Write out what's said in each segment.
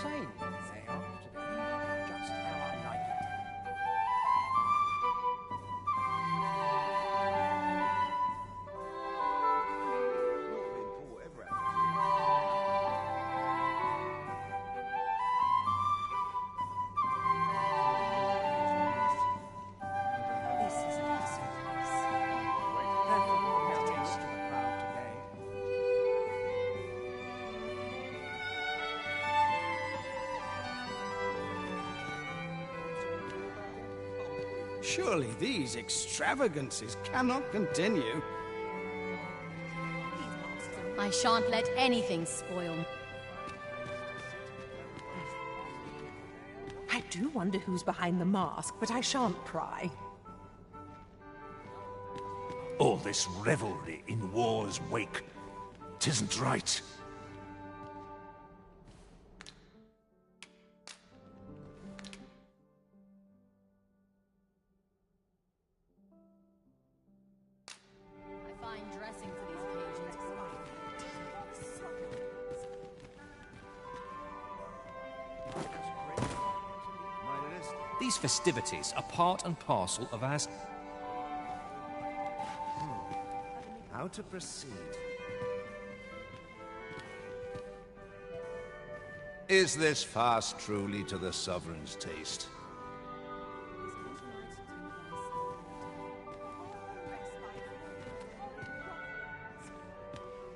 same. They are today, just how I like it. Surely these extravagances cannot continue. I shan't let anything spoil. I do wonder who's behind the mask, but I shan't pry. All this revelry in war's wake, 'tisn't right. I find dressing for these occasions These festivities are part and parcel of our... How to proceed? Is this fast truly to the Sovereign's taste?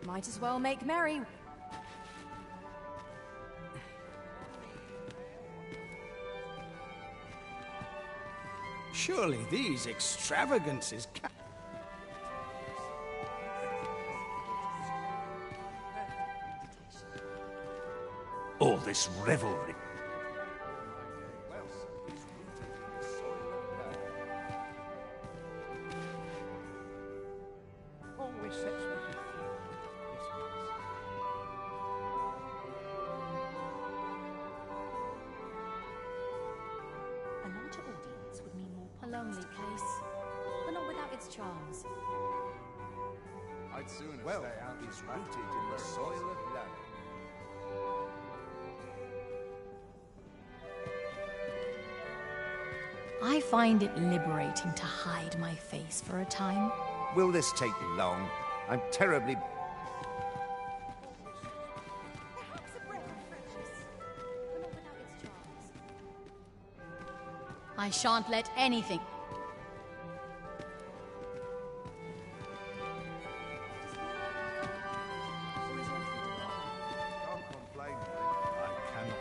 Might as well make merry. Surely these extravagances can... All this revelry. Always sets me to feel. A larger audience would mean more. A lonely place, but not without its charms. I'd soon stay out is rooted in the soil of love. I find it liberating to hide my face for a time. Will this take long? I'm terribly... I shan't let anything...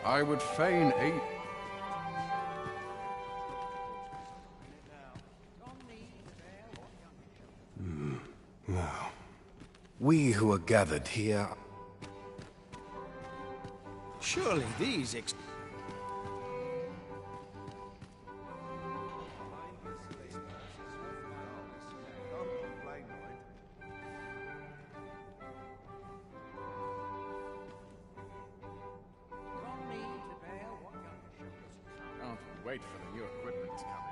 I would fain aid... Now, we who are gathered here... Surely these ex... Can't wait for the new equipment to come in.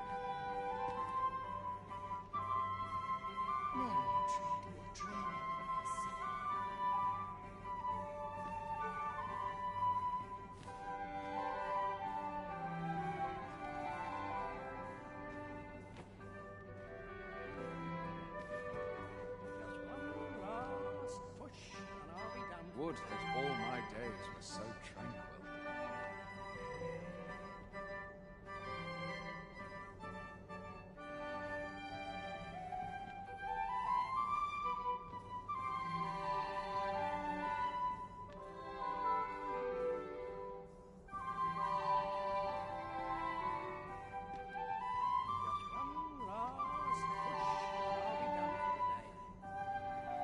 Would that all my days were so tranquil.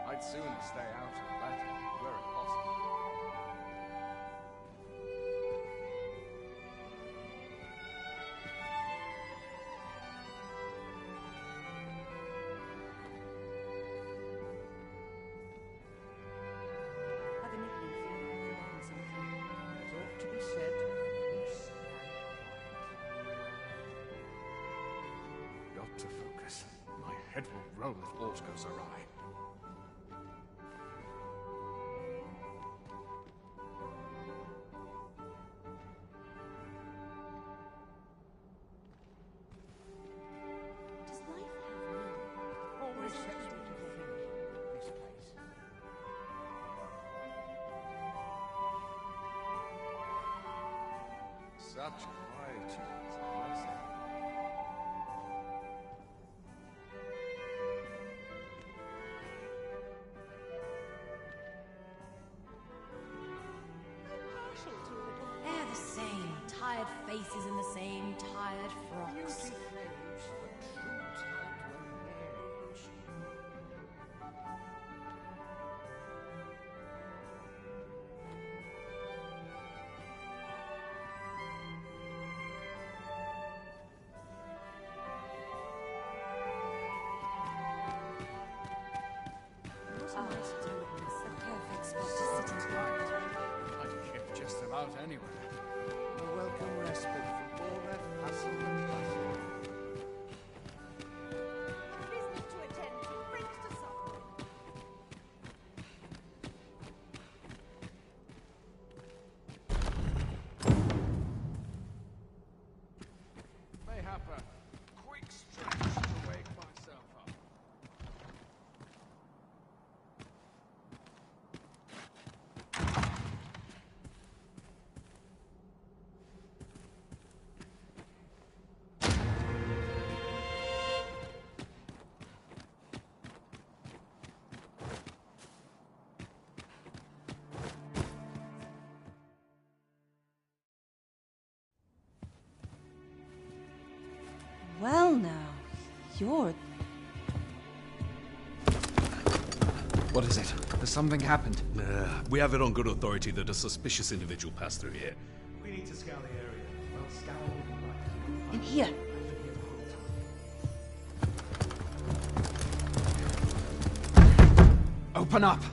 I'd sooner stay out of battle, were it possible. I've an inkling feeling I've forgotten something. It ought to be said, peace and quiet. Got to focus. My head will roll if aught goes awry. Such quietude, bless him. They're the same. Tired faces in the same tired frocks. Beauty fades, but true talent remains. The perfect spot to sit and I'd kick just about anywhere. A welcome respite from all that hustle and bustle. Business to attend to, brings to supper. Mayhap a quick stretch to wake myself up. Well now, you're... What is it? Has something happened? We have it on good authority that a suspicious individual passed through here. We need to scour the area. Well, scour will be right. In here. Open up!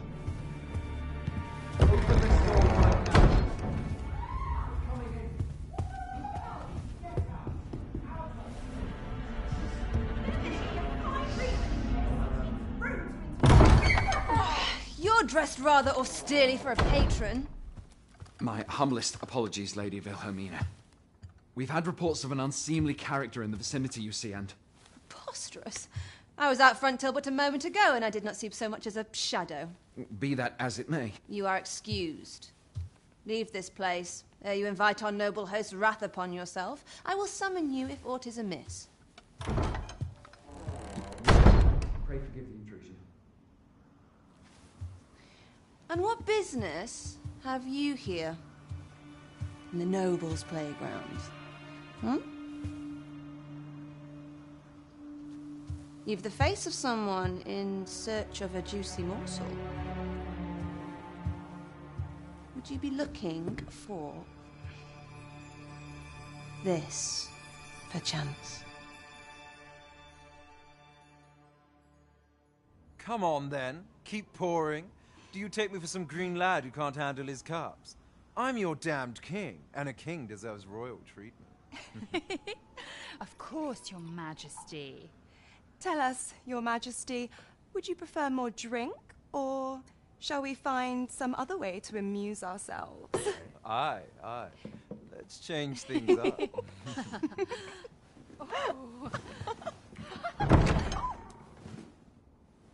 Open this door right now. You're dressed rather austerely for a patron. My humblest apologies, Lady Wilhelmina. We've had reports of an unseemly character in the vicinity, you see, and... Preposterous. I was out front till but a moment ago, and I did not see so much as a shadow. Be that as it may. You are excused. Leave this place, ere you invite our noble host's wrath upon yourself. I will summon you if aught is amiss. Pray forgive the intrusion. And what business have you here? In the nobles' playgrounds? Hmm? You've the face of someone in search of a juicy morsel. Would you be looking for this, perchance? Come on, then. Keep pouring. Do you take me for some green lad who can't handle his cups? I'm your damned king, and a king deserves royal treatment. Of course, Your Majesty. Tell us, Your Majesty, would you prefer more drink, or shall we find some other way to amuse ourselves? Aye. Let's change things up.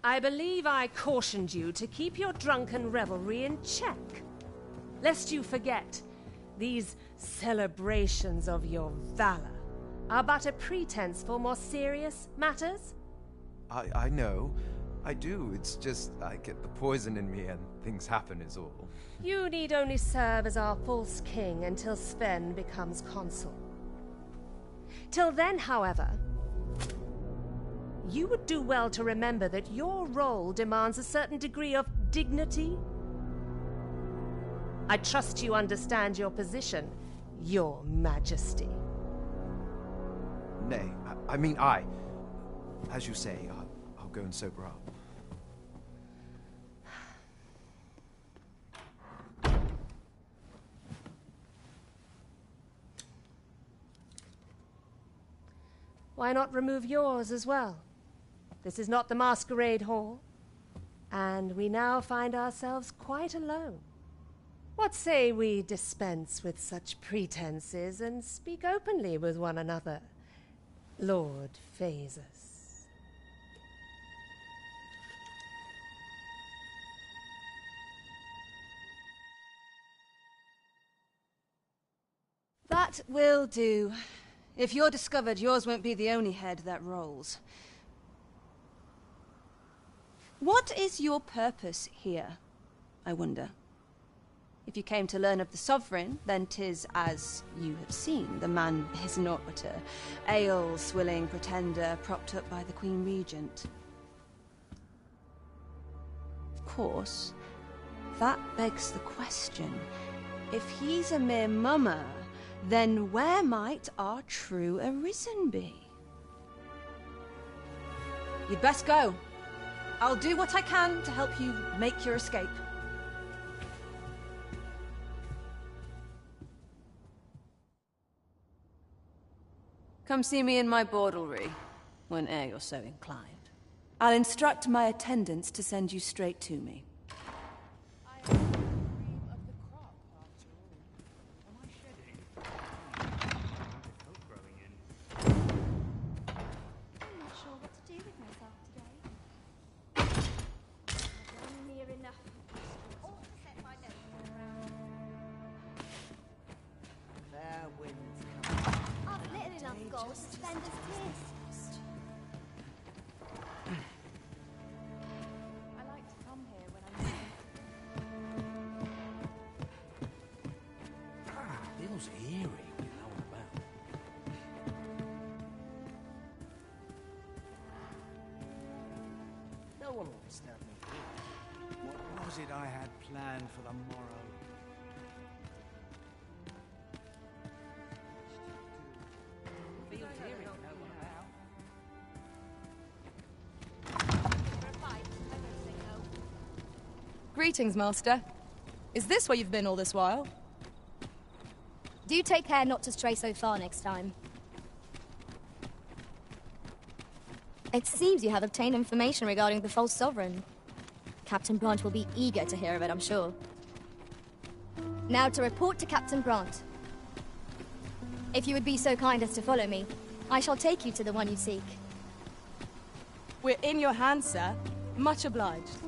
I believe I cautioned you to keep your drunken revelry in check. Lest you forget, these celebrations of your valor are but a pretense for more serious matters. I know. I do. It's just I get the poison in me and things happen is all. You need only serve as our false king until Sven becomes consul. Till then, however, you would do well to remember that your role demands a certain degree of dignity. I trust you understand your position, Your Majesty. Nay, I mean I. As you say, I'll go and sober up. Why not remove yours as well? This is not the masquerade hall, and we now find ourselves quite alone. What say we dispense with such pretenses and speak openly with one another, Lord Phasus? That will do. If you're discovered, yours won't be the only head that rolls. What is your purpose here, I wonder? If you came to learn of the Sovereign, then 'tis as you have seen. The man is naught but a ale-swilling pretender propped up by the Queen Regent. Of course, that begs the question. If he's a mere mummer, then where might our true Arisen be? You'd best go. I'll do what I can to help you make your escape. Come see me in my bordlery, whene'er you're so inclined. I'll instruct my attendants to send you straight to me. Feels eerie when you're out and about. No one will disturb me here. What was it I had planned for the morrow? Greetings, Master. Is this where you've been all this while? Do take care not to stray so far next time. It seems you have obtained information regarding the false sovereign. Captain Brant will be eager to hear of it, I'm sure. Now to report to Captain Brant. If you would be so kind as to follow me, I shall take you to the one you seek. We're in your hands, sir. Much obliged.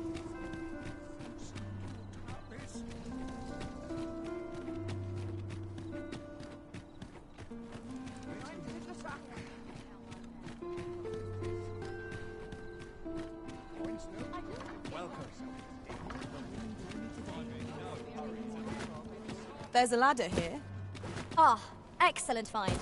There's a ladder here. Ah, excellent find.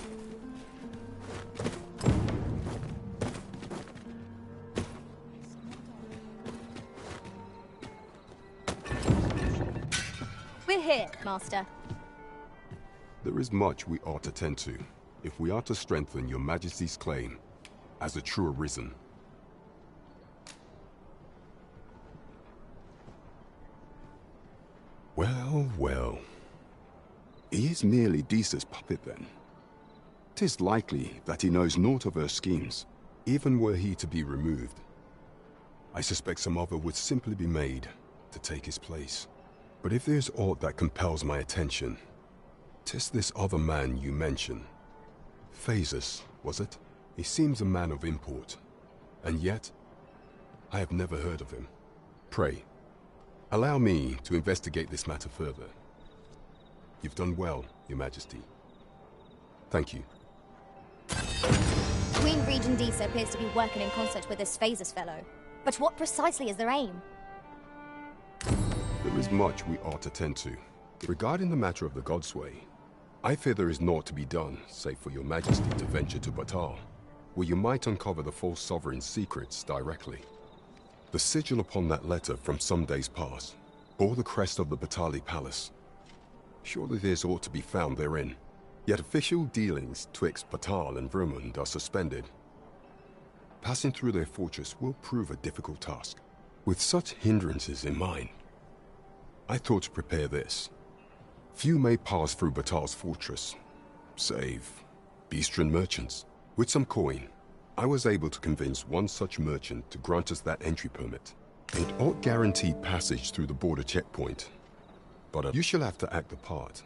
We're here, Master. There is much we ought to tend to, if we are to strengthen your Majesty's claim as a true Arisen. Well, well. He is merely Deesa's puppet, then. 'Tis likely that he knows naught of her schemes, even were he to be removed. I suspect some other would simply be made to take his place. But if there's aught that compels my attention, 'tis this other man you mention. Phases, was it? He seems a man of import, and yet I have never heard of him. Pray, allow me to investigate this matter further. You've done well, Your Majesty. Thank you. Queen Regent Deesa appears to be working in concert with this Phases fellow. But what precisely is their aim? There is much we ought to tend to. Regarding the matter of the Godsway, I fear there is naught to be done, save for Your Majesty to venture to Batal, where you might uncover the false sovereign's secrets directly. The sigil upon that letter from some days past bore the crest of the Batali Palace. Surely there's aught to be found therein. Yet official dealings twixt Batal and Vermund are suspended. Passing through their fortress will prove a difficult task. With such hindrances in mind, I thought to prepare this. Few may pass through Batal's fortress, save Beastren merchants. With some coin, I was able to convince one such merchant to grant us that entry permit. It ought guaranteed passage through the border checkpoint. But you shall have to act the part.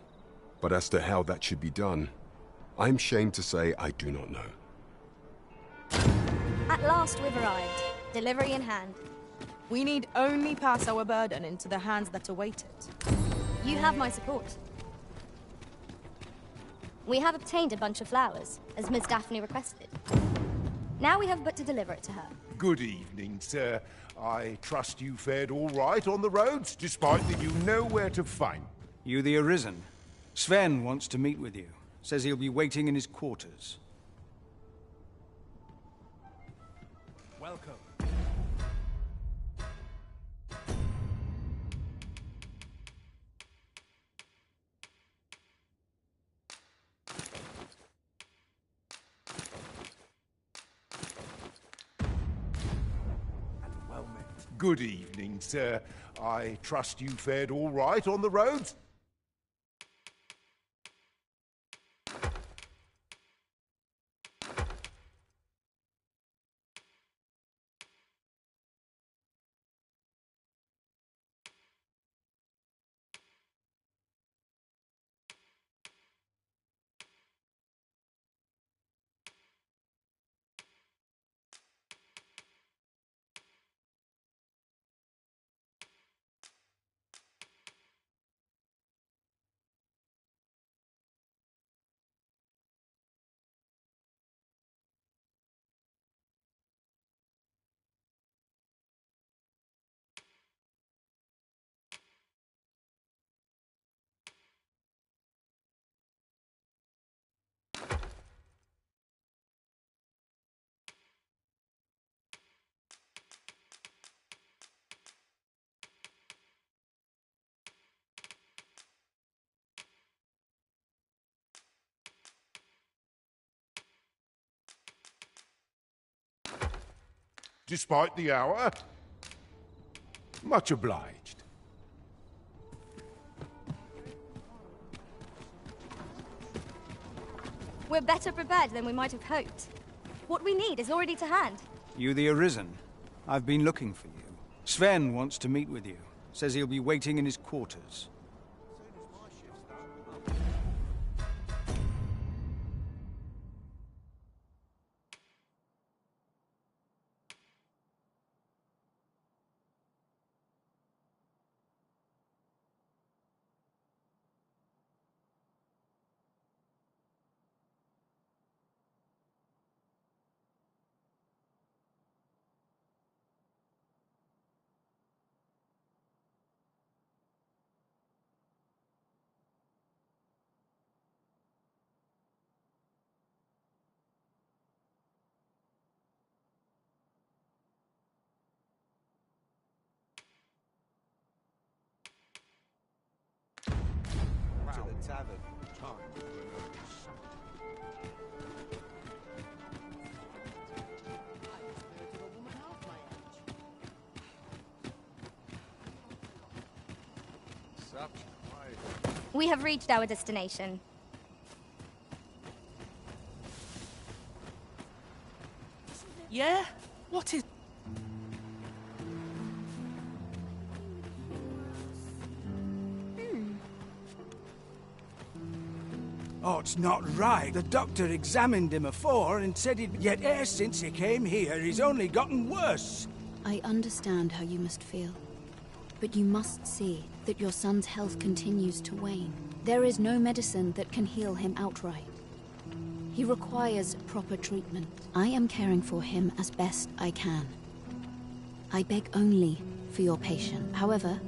But as to how that should be done, I'm ashamed to say I do not know. At last we've arrived. Delivery in hand. We need only pass our burden into the hands that await it. You have my support. We have obtained a bunch of flowers, as Miss Daphne requested. Now we have but to deliver it to her. Good evening, sir. I trust you fared all right on the roads, despite that you know where to find. You the Arisen. Sven wants to meet with you. Says he'll be waiting in his quarters. Welcome. Good evening, sir. I trust you fared all right on the roads? Despite the hour? Much obliged. We're better prepared than we might have hoped. What we need is already to hand. You the Arisen. I've been looking for you. Sven wants to meet with you. Says he'll be waiting in his quarters. To the tavern. We have reached our destination. Yeah? What is... Oh, it's not right. The doctor examined him afore and said he'd... Yet e'er since he came here, he's only gotten worse. I understand how you must feel. But you must see that your son's health continues to wane. There is no medicine that can heal him outright. He requires proper treatment. I am caring for him as best I can. I beg only for your patience. However,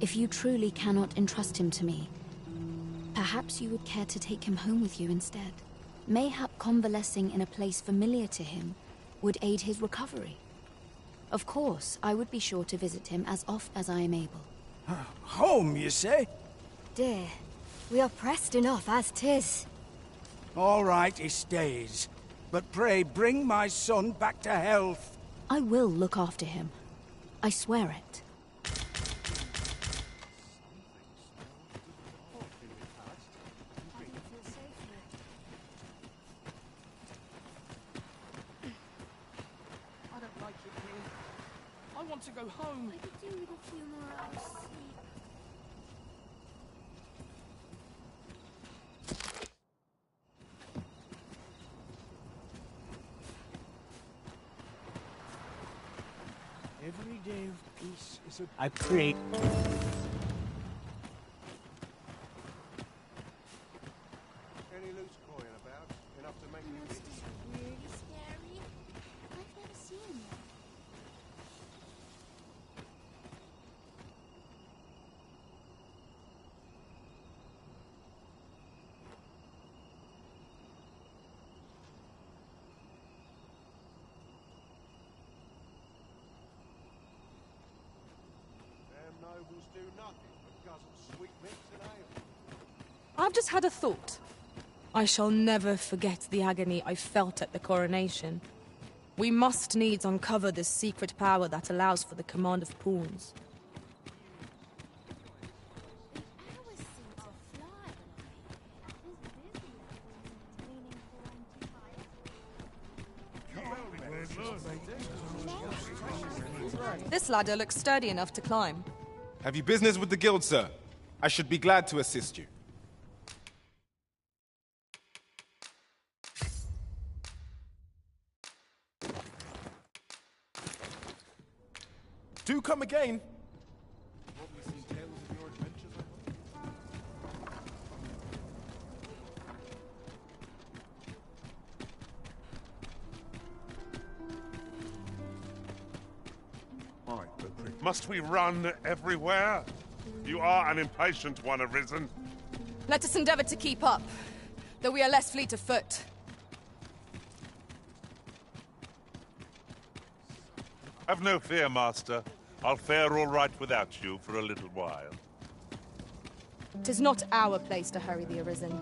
if you truly cannot entrust him to me, perhaps you would care to take him home with you instead. Mayhap convalescing in a place familiar to him would aid his recovery. Of course, I would be sure to visit him as oft as I am able. Home, you say? Dear, we are pressed enough as 'tis. All right, he stays. But pray, bring my son back to health. I will look after him. I swear it. I don't like it here. I want to go home. I could do with a few more hours sleep. Every day of peace is a... I pray. I've just had a thought. I shall never forget the agony I felt at the coronation. We must needs uncover this secret power that allows for the command of pawns. This ladder looks sturdy enough to climb. Have you business with the guild, sir? I should be glad to assist you. Do come again. Must we run everywhere? You are an impatient one, Arisen. Let us endeavor to keep up, though we are less fleet of foot. Have no fear, Master. I'll fare all right without you for a little while. 'Tis not our place to hurry the Arisen.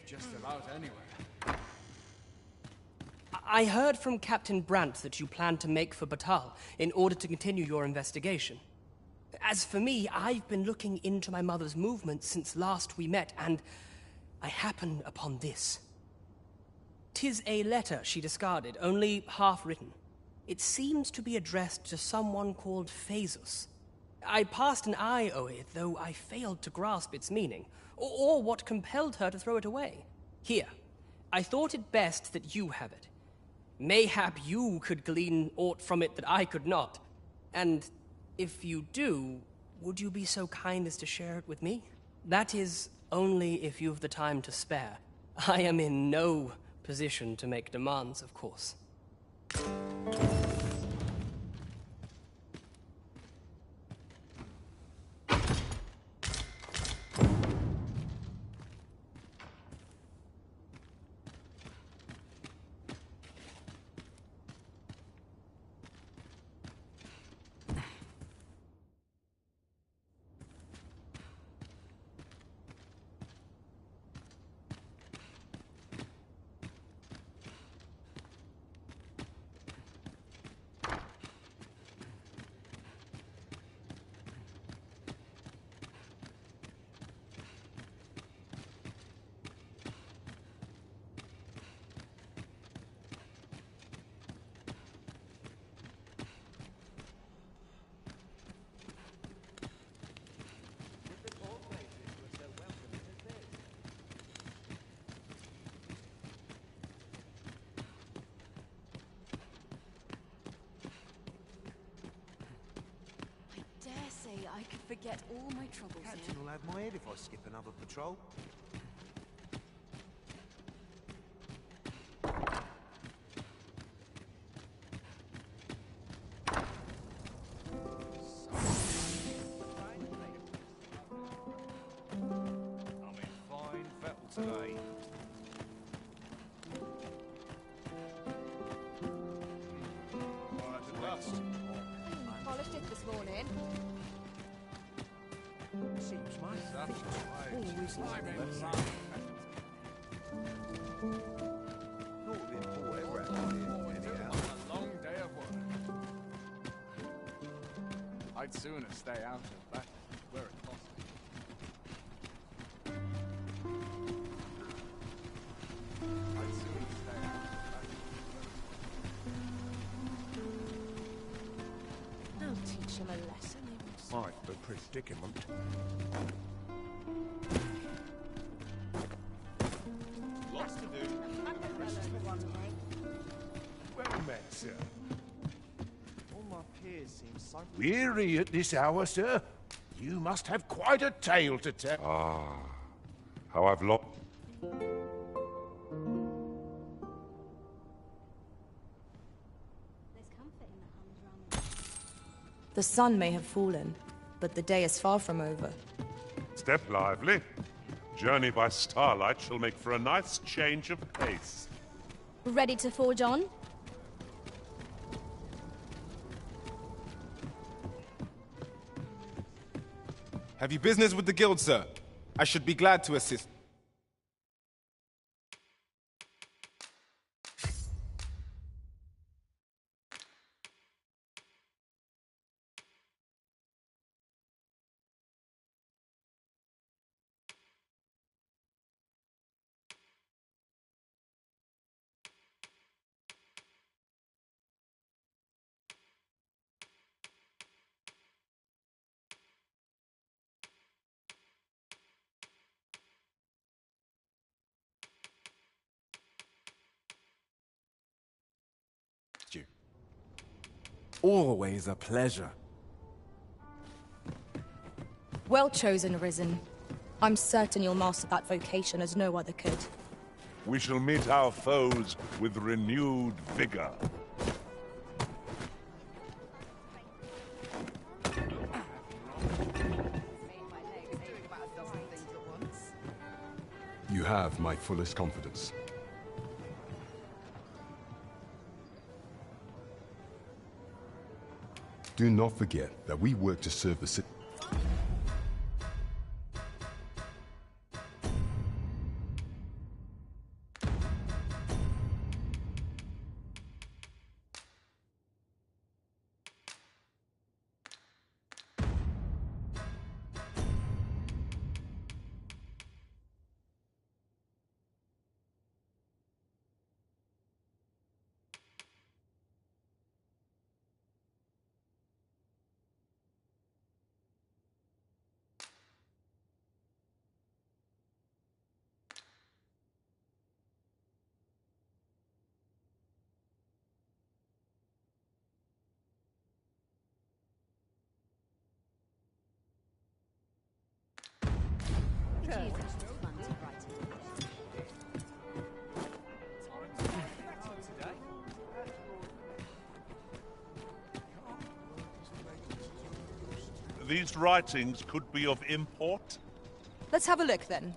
Just about anywhere. I heard from Captain Brant that you plan to make for Batal in order to continue your investigation. As for me, I've been looking into my mother's movements since last we met, and I happened upon this. 'Tis a letter she discarded, only half written. It seems to be addressed to someone called Phaesus. I passed an eye over it, though I failed to grasp its meaning, or what compelled her to throw it away. Here, I thought it best that you have it. Mayhap you could glean aught from it that I could not. And if you do, would you be so kind as to share it with me? That is, only if you've the time to spare. I am in no position to make demands, of course. I could forget all my troubles here. Captain will have my head if I skip another patrol. I'm in fine fettle today. Polished kid this morning. Seems my feet always lie A long day of work. I'd sooner stay out of that where it possible. I'd sooner stay out of I'll teach him a lesson. Quite the predicament. Lots to do. Well met, sir. All my peers seem so... Weary at this hour, sir? You must have quite a tale to tell. Ah, how I've lost. The sun may have fallen, but the day is far from over. Step lively. Journey by starlight shall make for a nice change of pace. Ready to forge on? Have you business with the guild, sir? I should be glad to assist. You. Always a pleasure. Well chosen, Risen. I'm certain you'll master that vocation as no other could. We shall meet our foes with renewed vigor. You have my fullest confidence. Do not forget that we work to serve the city. These writings could be of import. Let's have a look then.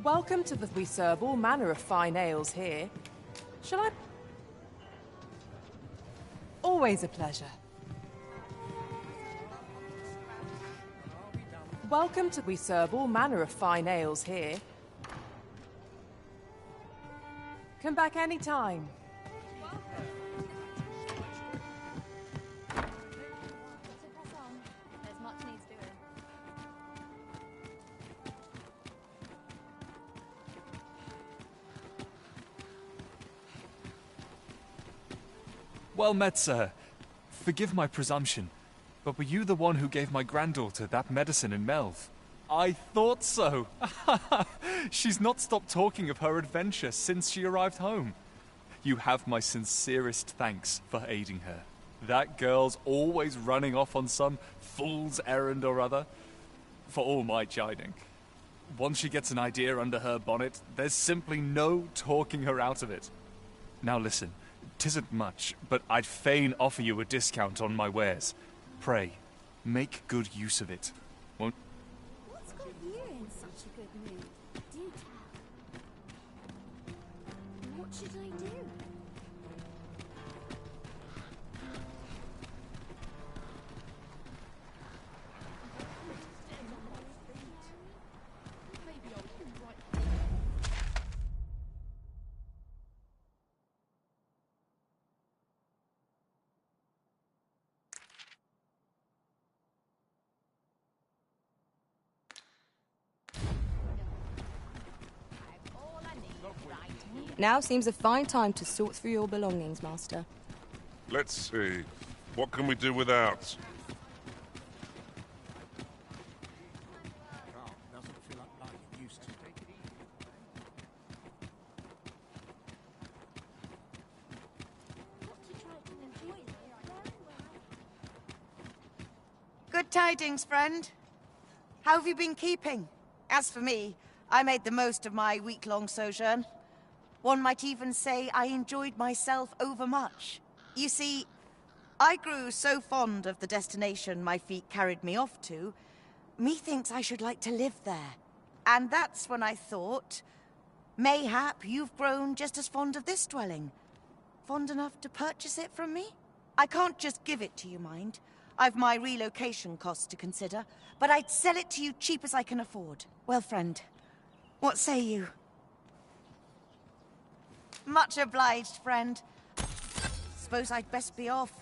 Welcome to the... We serve all manner of fine ales here. Shall I... Always a pleasure. Welcome to... We serve all manner of fine ales here. Come back any time. Well met, sir. Forgive my presumption, but were you the one who gave my granddaughter that medicine in Melve? I thought so. She's not stopped talking of her adventure since she arrived home. You have my sincerest thanks for aiding her. That girl's always running off on some fool's errand or other, for all my chiding. Once she gets an idea under her bonnet, there's simply no talking her out of it. Now listen, 'Tisn't much, but I'd fain offer you a discount on my wares. Pray, make good use of it. Won't... What's got you in such a good mood? Do tell. What should I do? Now seems a fine time to sort through your belongings, Master. Let's see. What can we do without? Good tidings, friend. How have you been keeping? As for me, I made the most of my week-long sojourn. One might even say I enjoyed myself overmuch. You see, I grew so fond of the destination my feet carried me off to, methinks I should like to live there. And that's when I thought, mayhap you've grown just as fond of this dwelling. Fond enough to purchase it from me? I can't just give it to you, mind. I've my relocation costs to consider, but I'd sell it to you cheap as I can afford. Well, friend, what say you? Much obliged, friend. Suppose I'd best be off.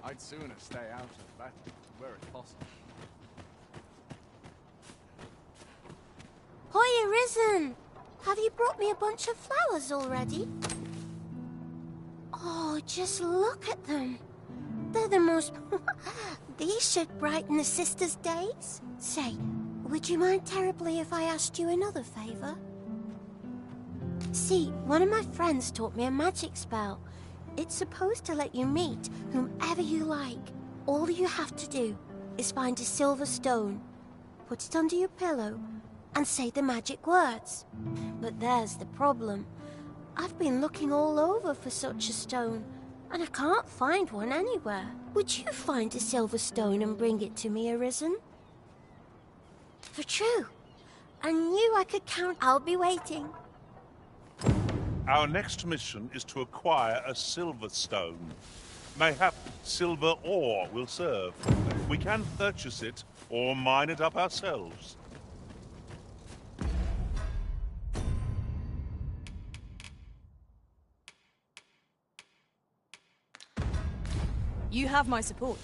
I'd sooner stay out of battle where it's possible. Hiya, Risen! Have you brought me a bunch of flowers already? Oh, just look at them. They're the most... These should brighten the sisters' days. Say, would you mind terribly if I asked you another favor? See, one of my friends taught me a magic spell. It's supposed to let you meet whomever you like. All you have to do is find a silver stone, put it under your pillow, and say the magic words. But there's the problem. I've been looking all over for such a stone, and I can't find one anywhere. Would you find a silver stone and bring it to me, Arisen? For true. I knew I could count. I'll be waiting. Our next mission is to acquire a silver stone. Mayhap silver ore will serve. We can purchase it or mine it up ourselves. You have my support.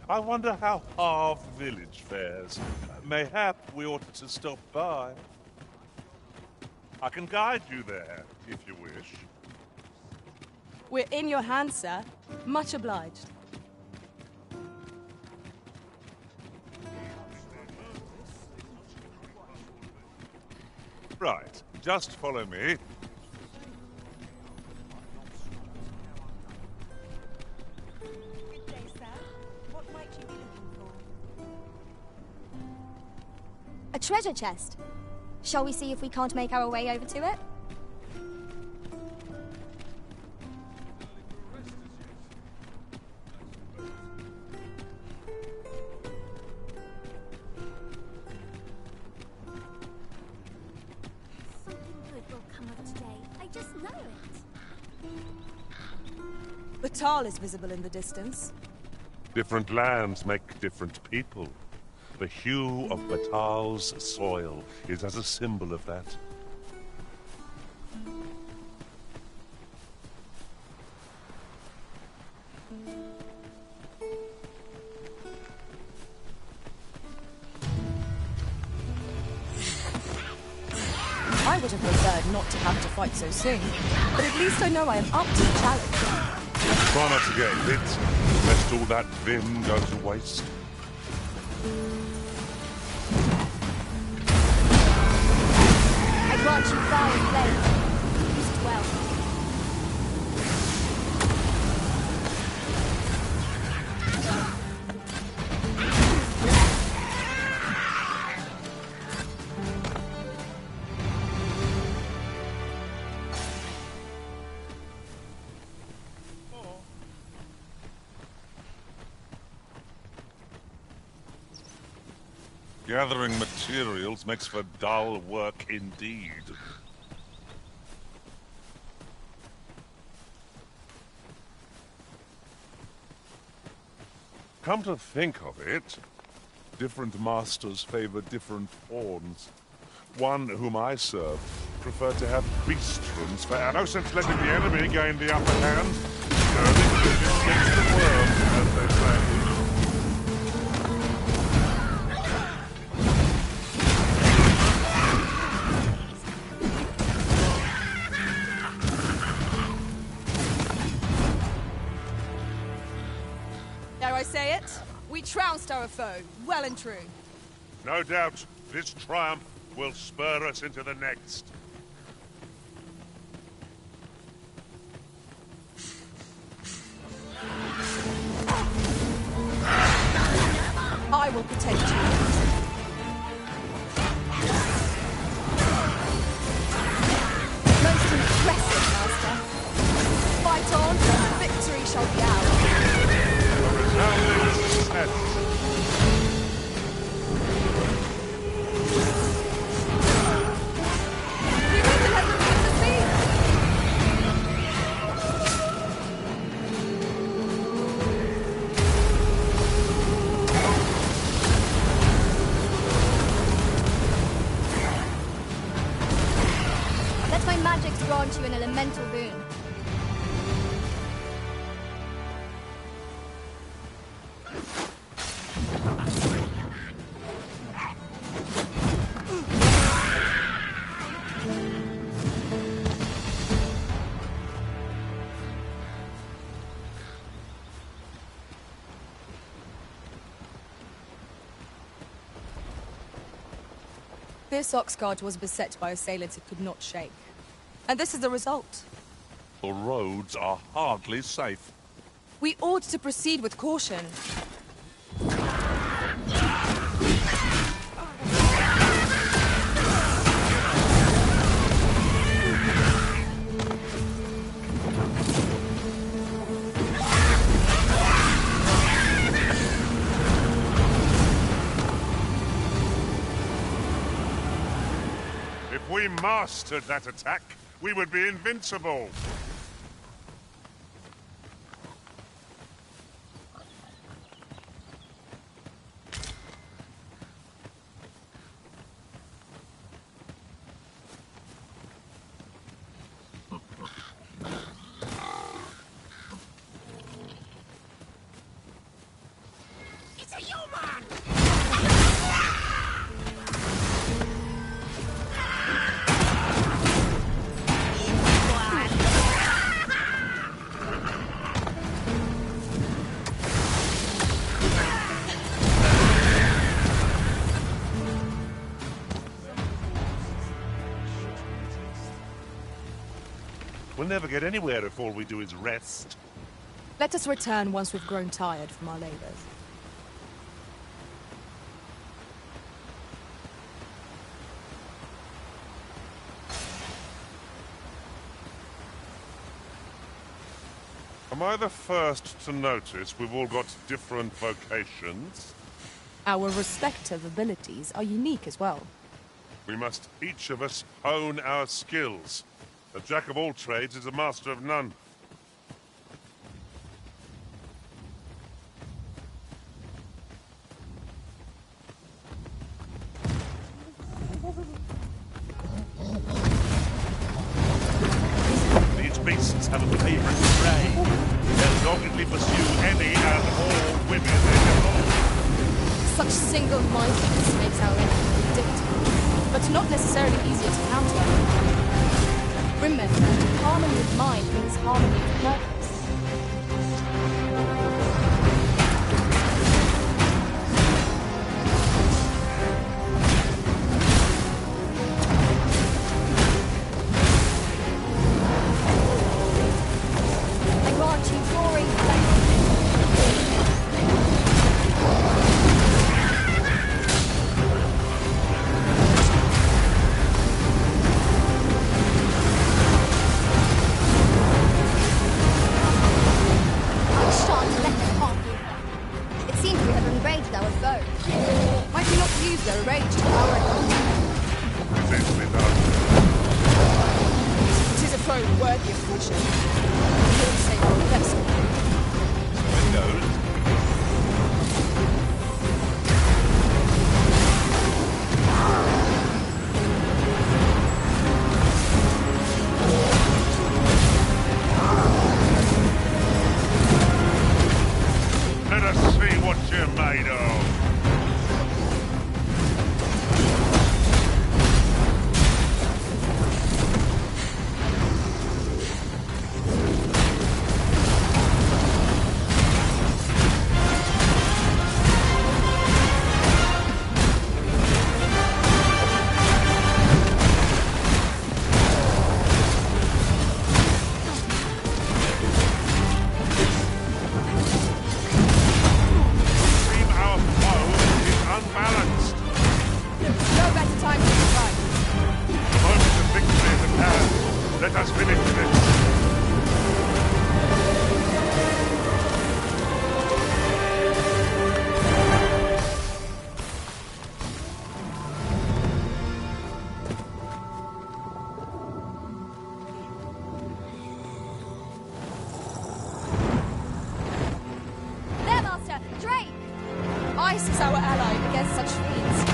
I wonder how Harve Village fares. Mayhap we ought to stop by. I can guide you there, if you wish. We're in your hands, sir. Much obliged. Right, just follow me. Good day, sir. What might you be looking for? A treasure chest. Shall we see if we can't make our way over to it? Something good will come of today. I just know it. Batal is visible in the distance. Different lands make different people. The hue of Batal's soil is as a symbol of that. I would have preferred not to have to fight so soon, but at least I know I am up to the challenge. Try not to get hit, lest all that vim go to waste. I grant you fire and blade. Use it well. Gathering materials makes for dull work indeed. Come to think of it, different masters favor different pawns. One whom I served preferred to have beast runs for ammo, since letting the enemy gain the upper hand. Turning business against the worm, as they say. Dare I say it? We trounced our foe, well and true. No doubt, this triumph will spur us into the next. I will protect you. Most impressive, Master. Fight on, victory shall be ours. Resounding success. Let my magics grant you an elemental boon. This Oxguard was beset by assailants it could not shake. And this is the result. The roads are hardly safe. We ought to proceed with caution. If we mastered that attack, we would be invincible. We'll never get anywhere if all we do is rest. Let us return once we've grown tired from our labors. Am I the first to notice we've all got different vocations? Our respective abilities are unique as well. We must each of us hone our skills. A jack of all trades is a master of none. These beasts have a favorite prey. They'll doggedly pursue any and all women they can. Such single-mindedness makes our enemy predictable, but not necessarily easier to counter. Remember, harmony of mind means harmony of purpose. I grant you glory, blessing. Might we not use their rage to our advantage? Safely done. It is a foe worthy of caution. Lord save our vessel. Windows. Let us see what you're made of. Let us finish this. There, Master! Drake! Ice is our ally against such fiends.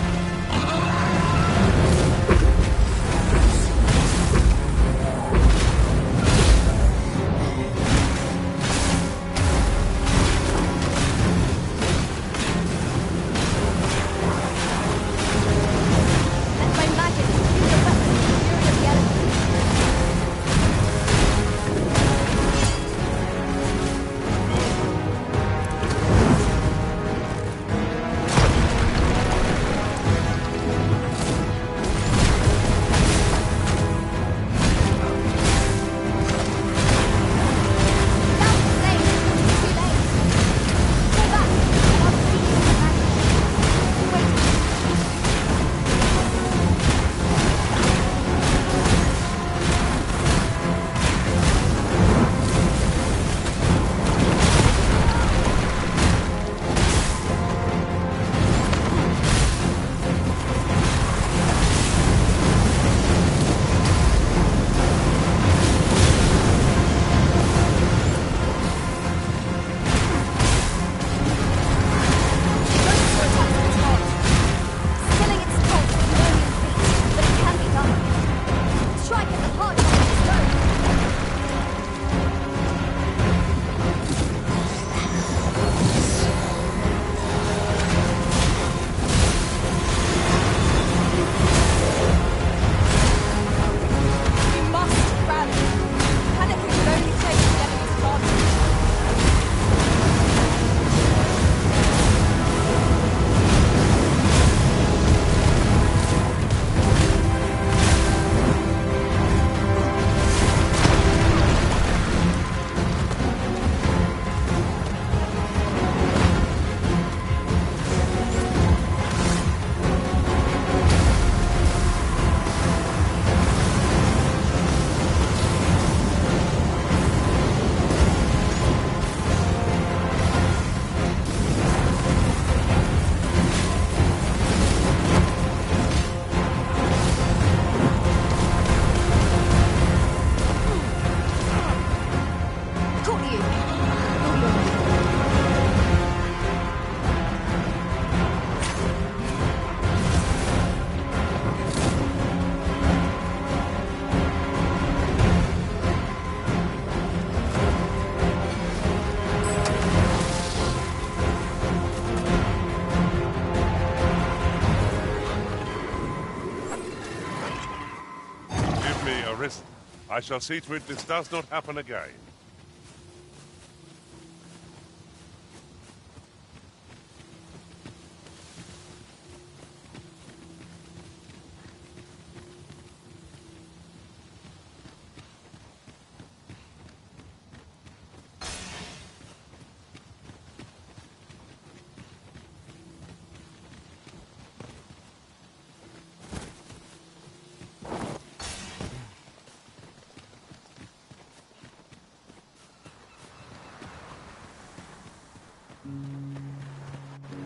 Forgive me, Arisen. I shall see to it this does not happen again.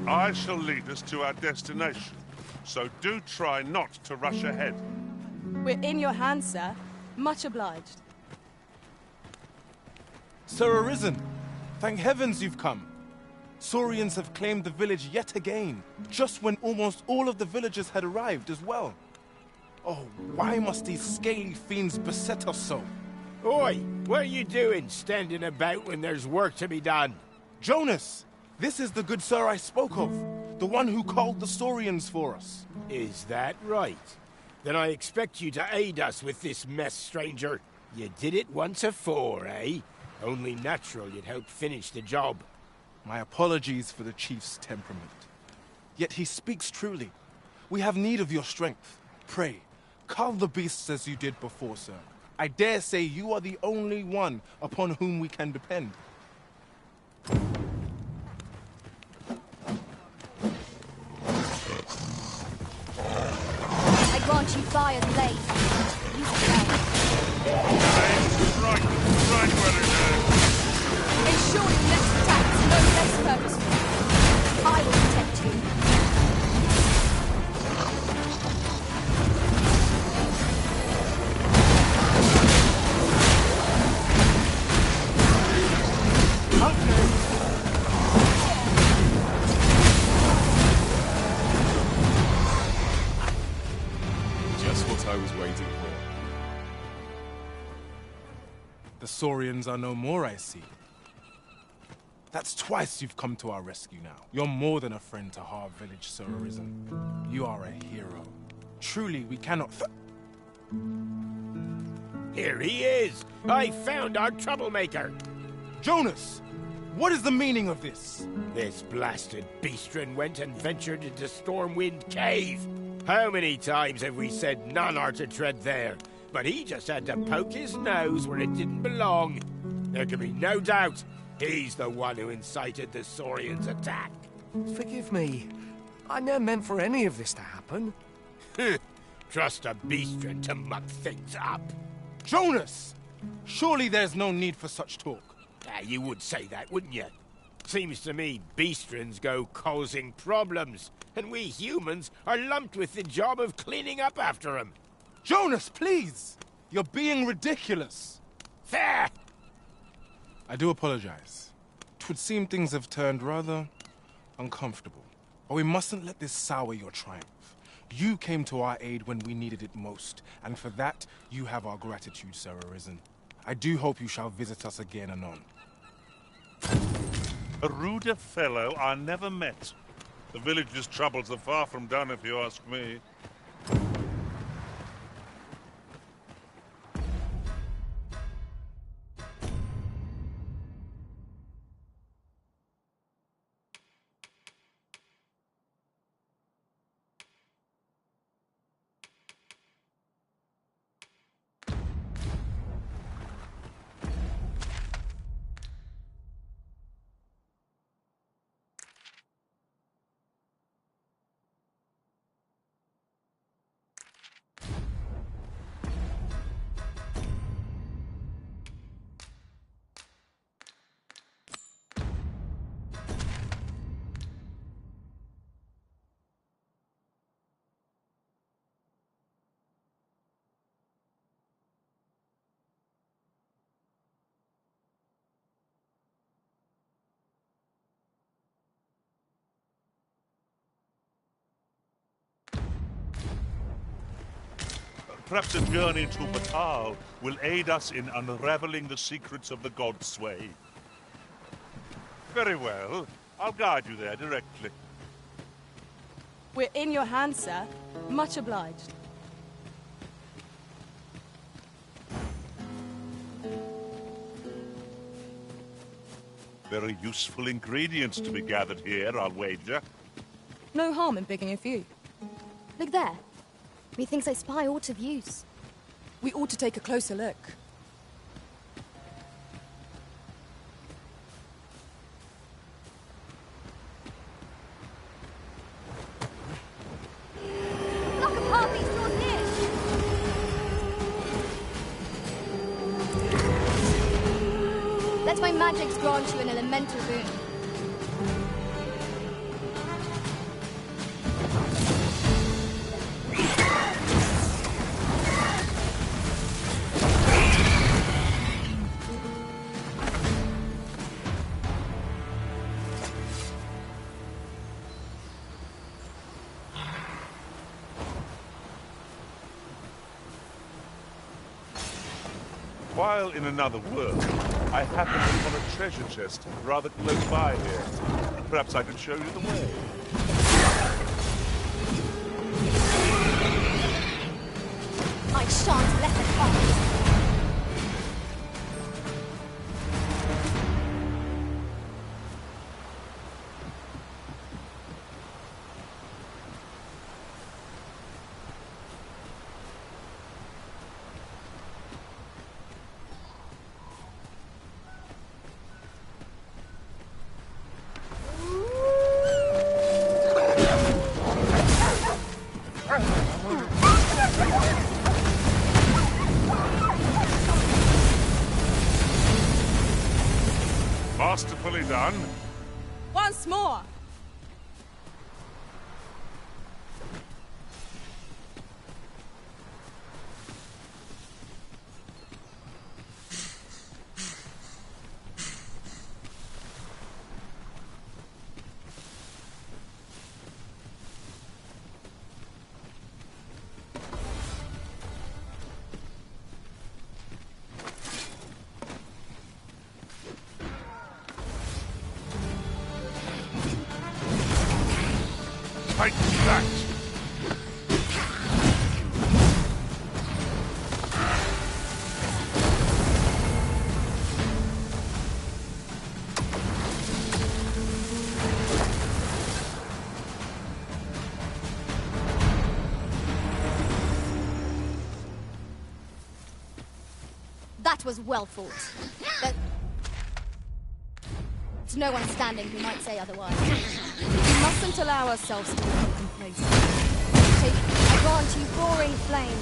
I shall lead us to our destination, so do try not to rush ahead. We're in your hands, sir. Much obliged. Sir Arisen, thank heavens you've come. Saurians have claimed the village yet again, just when almost all of the villagers had arrived as well. Oh, why must these scaly fiends beset us so? Oi, what are you doing, standing about when there's work to be done? Jonas! This is the good sir I spoke of, the one who called the Saurians for us. Is that right? Then I expect you to aid us with this mess, stranger. You did it once afore, eh? Only natural you'd help finish the job. My apologies for the chief's temperament. Yet he speaks truly. We have need of your strength. Pray, cull the beasts as you did before, sir. I dare say you are the only one upon whom we can depend. I grant you fire's blade. Use it well. Right where it is. Ensure your next attack is no less purposeful. I will protect you. Just what I was waiting for. The Saurians are no more, I see. That's twice you've come to our rescue now. You're more than a friend to Harv Village, Sir Arisen. You are a hero. Truly, we cannot Here he is! I found our troublemaker! Jonas! What is the meaning of this? This blasted beastren went and ventured into Stormwind Cave. How many times have we said none are to tread there? But he just had to poke his nose where it didn't belong. There can be no doubt he's the one who incited the Saurians' attack. Forgive me. I never meant for any of this to happen. Trust a beastren to muck things up. Jonas! Surely there's no need for such talk. You would say that, wouldn't you? Seems to me beastrens go causing problems, and we humans are lumped with the job of cleaning up after them. Jonas, please! You're being ridiculous. There! I do apologize. 'Twould seem things have turned rather uncomfortable. But we mustn't let this sour your triumph. You came to our aid when we needed it most, and for that, you have our gratitude, Sir Arisen. I do hope you shall visit us again anon. A ruder fellow I never met. The village's troubles are far from done, if you ask me. Perhaps a journey to Batal will aid us in unraveling the secrets of the God's Sway. Very well. I'll guide you there directly. We're in your hands, sir. Much obliged. Very useful ingredients to be gathered here, I'll wager. No harm in picking a few. Look there. Methinks I spy aught of use. We ought to take a closer look. Lock apart these doors near. Let my magics grant you an elemental boon. While in another world, I happened upon a treasure chest rather close by here. Perhaps I can show you the way. I shan't let it pass. Masterfully done. Once more! Take that! That was well fought. There's no one standing who might say otherwise. We mustn't allow ourselves to become complacent. I grant you roaring flame.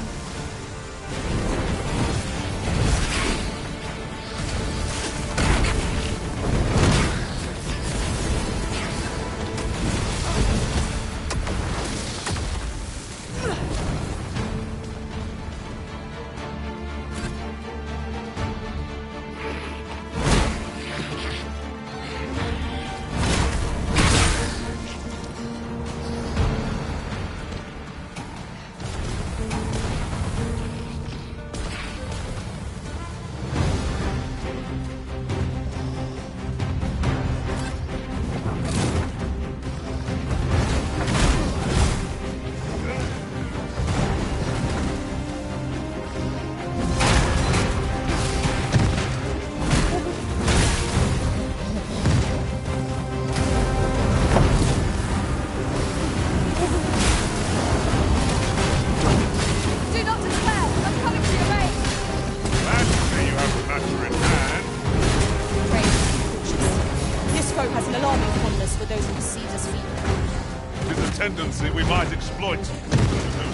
Tendency we might exploit. Do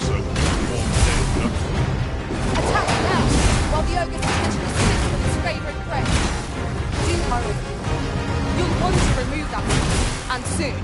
so. Attack now, while the ogre's attention is split with his favorite prey. Do hurry. You'll want to remove that, and soon.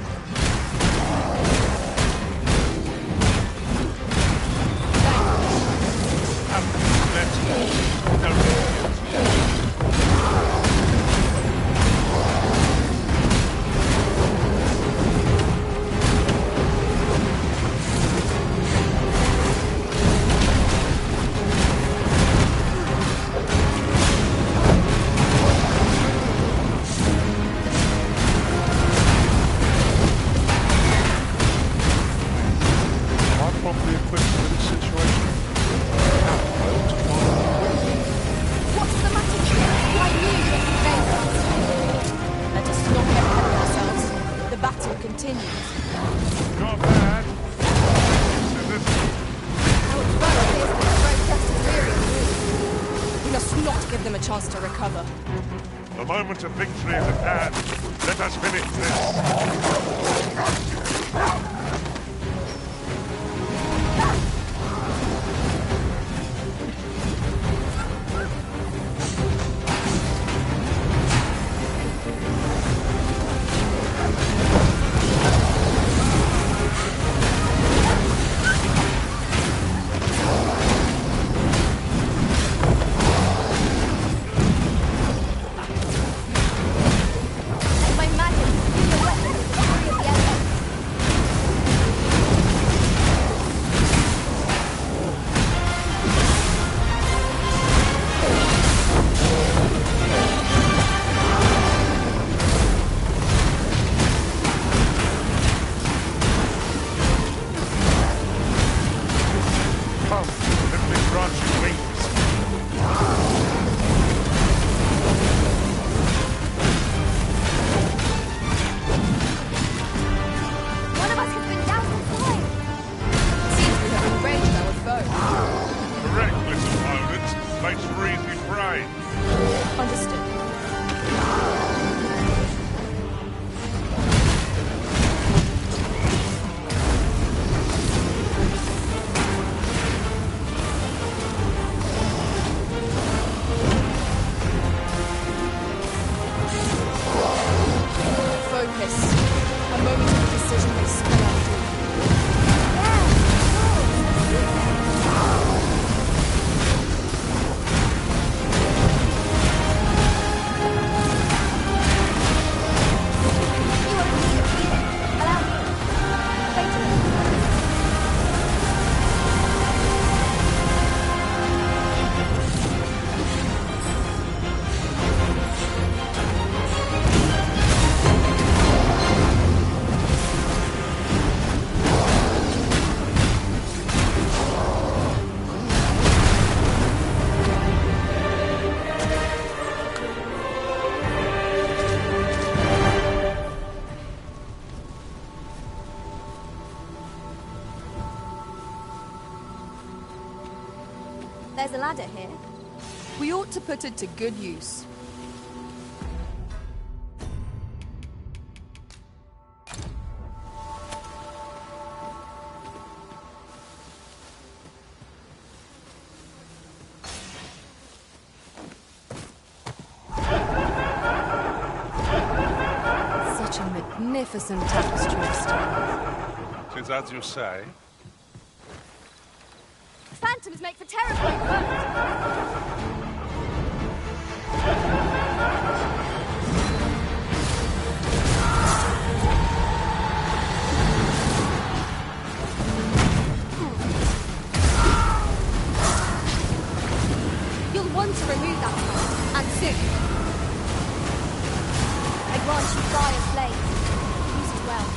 not give them a chance to recover. The moment of victory is at hand. Let us finish this. There's a ladder here. We ought to put it to good use. Such a magnificent tapestry of stone. 'Tis as you say. Phantoms make for terrifying birds. You'll want to remove that one, and soon. I grant you fire blades. Use it well.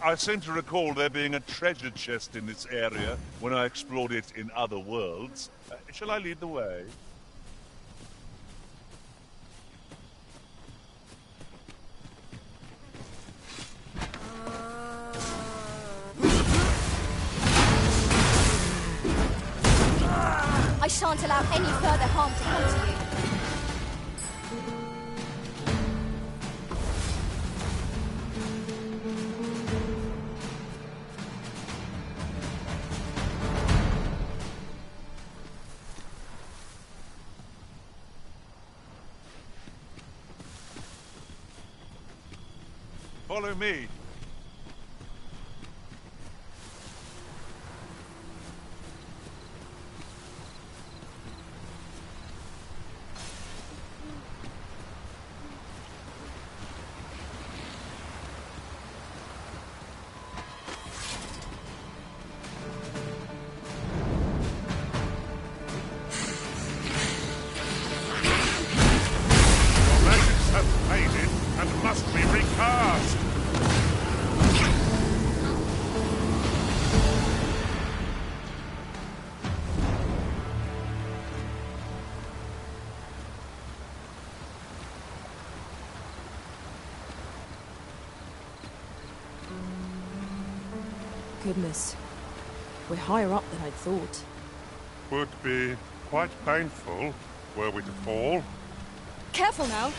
I seem to recall there being a treasure chest in this area when I explored it in other worlds. Shall I lead the way? I shan't allow any further harm to come to you. Follow me. Your magics have faded, and must be recast. Goodness. We're higher up than I'd thought. Would be quite painful were we to fall. Careful now!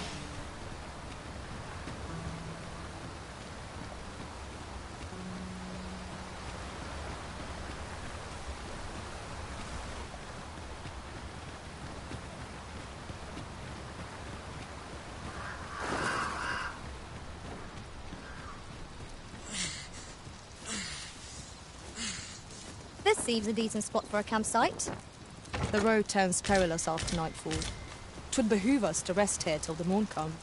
This seems a decent spot for a campsite. The road turns perilous after nightfall. 'Twould behoove us to rest here till the morn comes.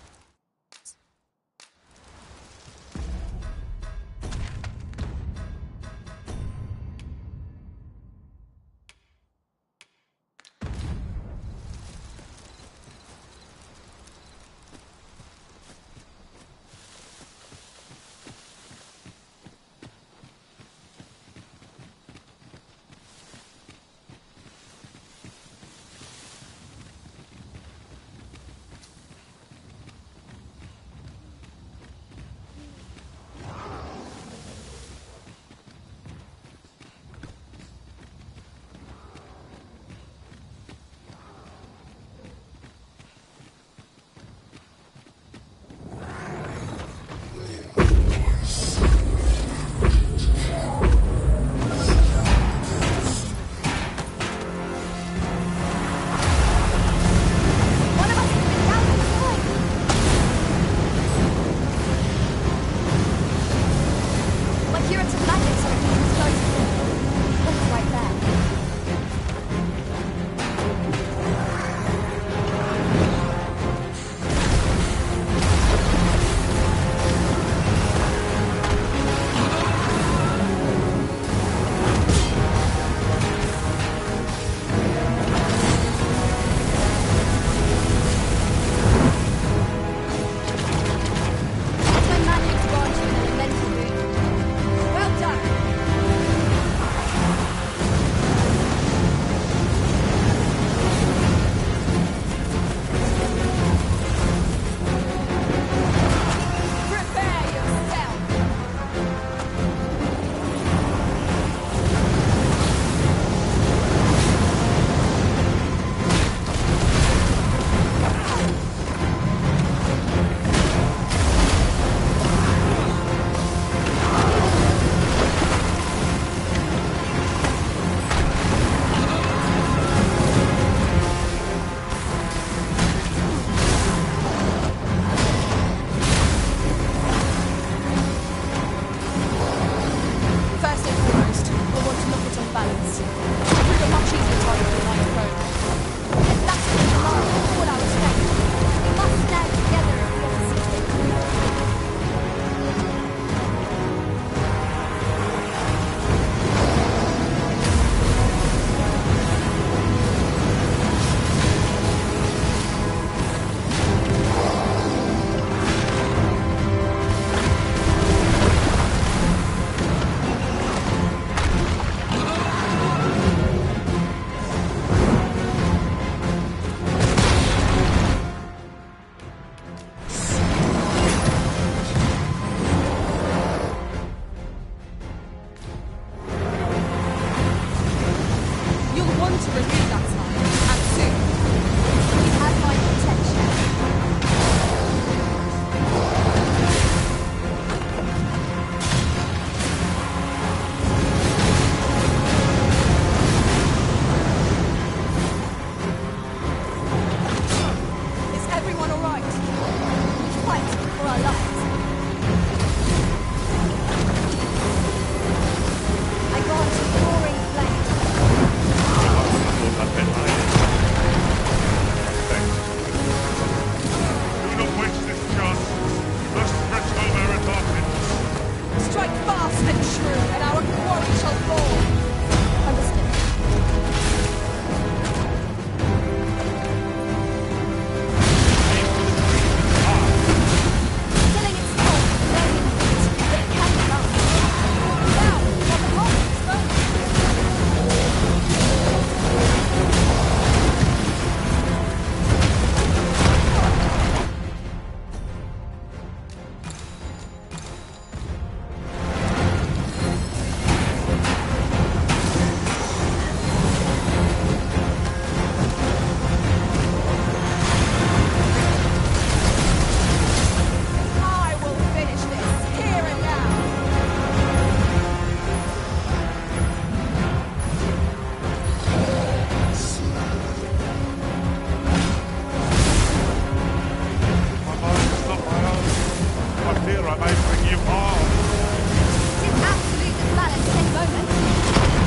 sure I may bring you harm. It's absolute disbalance any moment.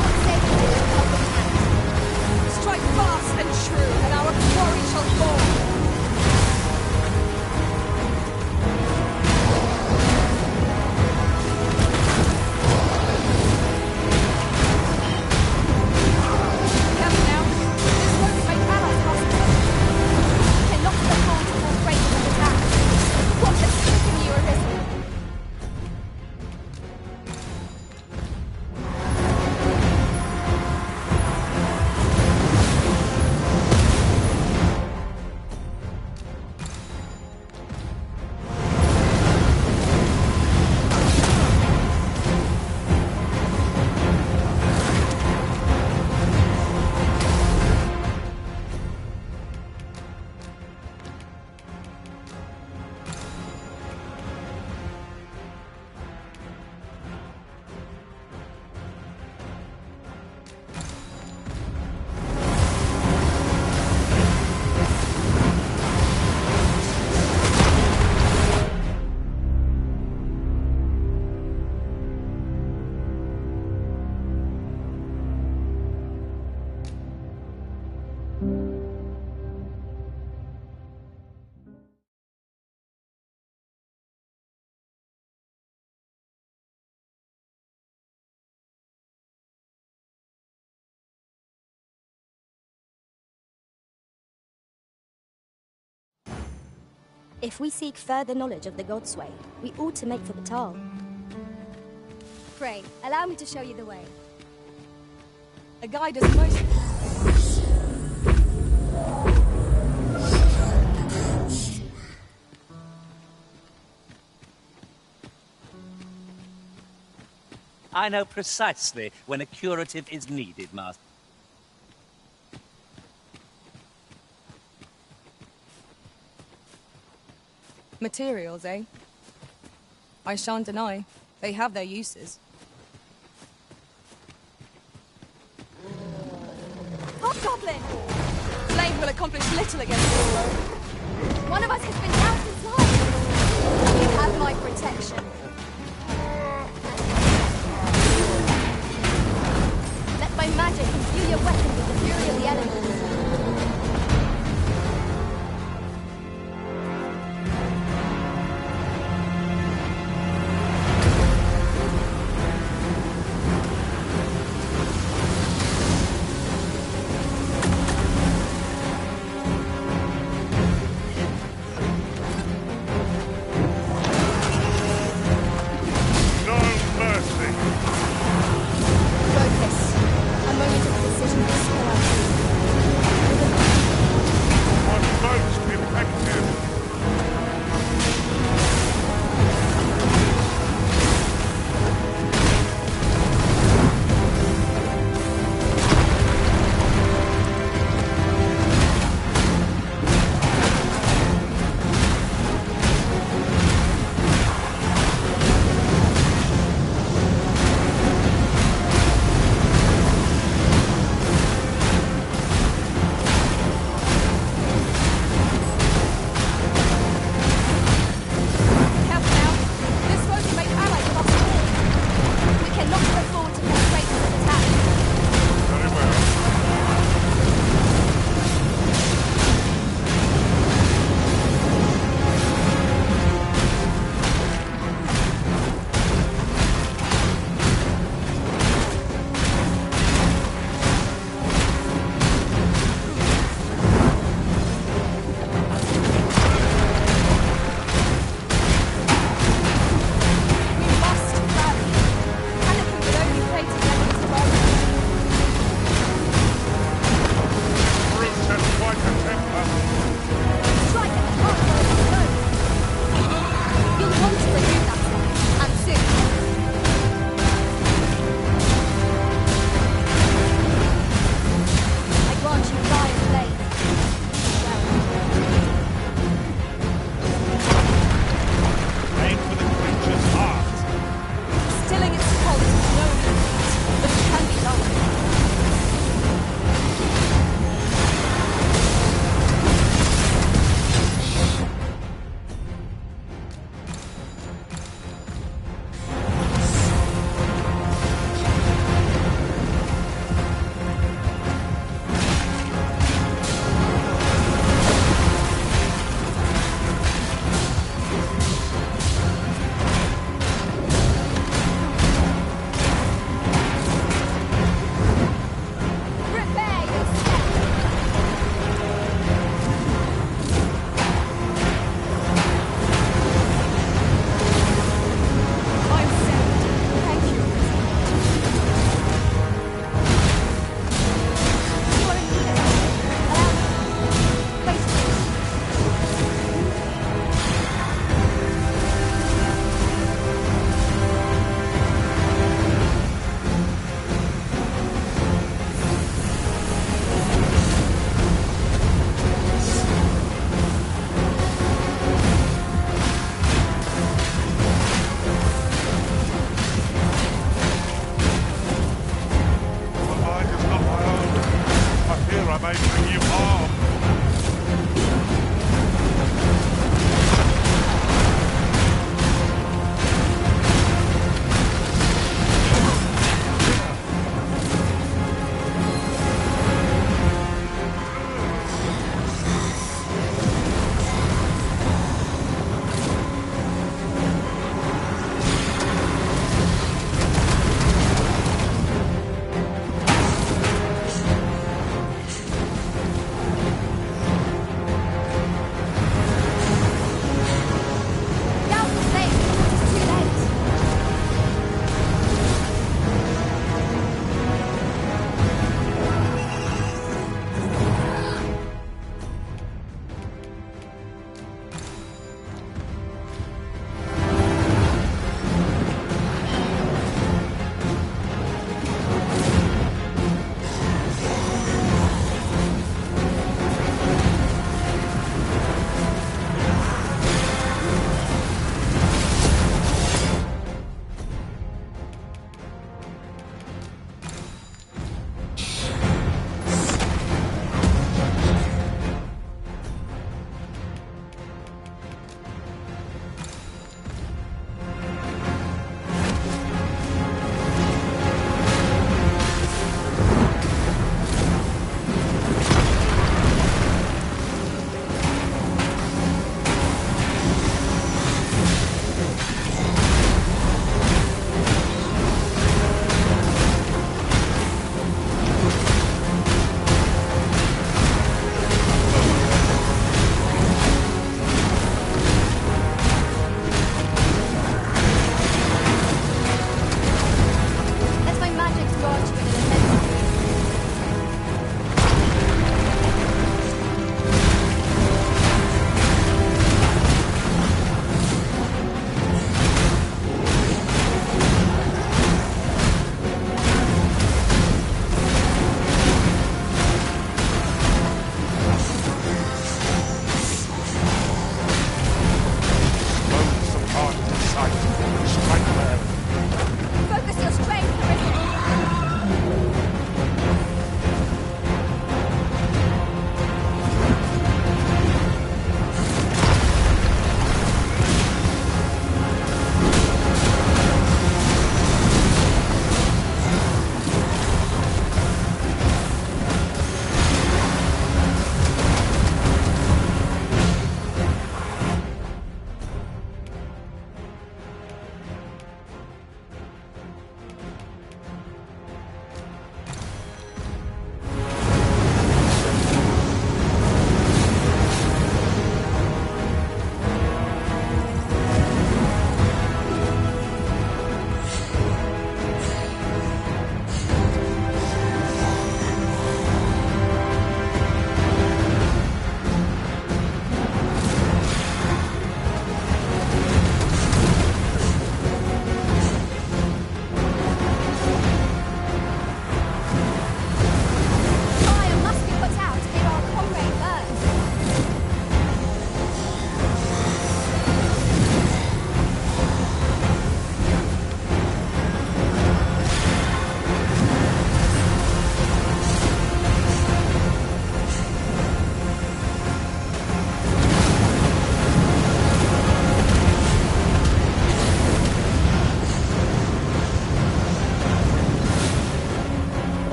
What say you to a helping hand? Strike fast and true, and our quarry shall fall. If we seek further knowledge of the Godsway, we ought to make for Batal. Pray, allow me to show you the way. A guide is most... I know precisely when a curative is needed, Master. Materials, eh? I shan't deny. They have their uses. Hobgoblin! Flame will accomplish little against the foe. One of us has been doused in slime. You have my protection. Let my magic imbue your weapon with the fury of the elements.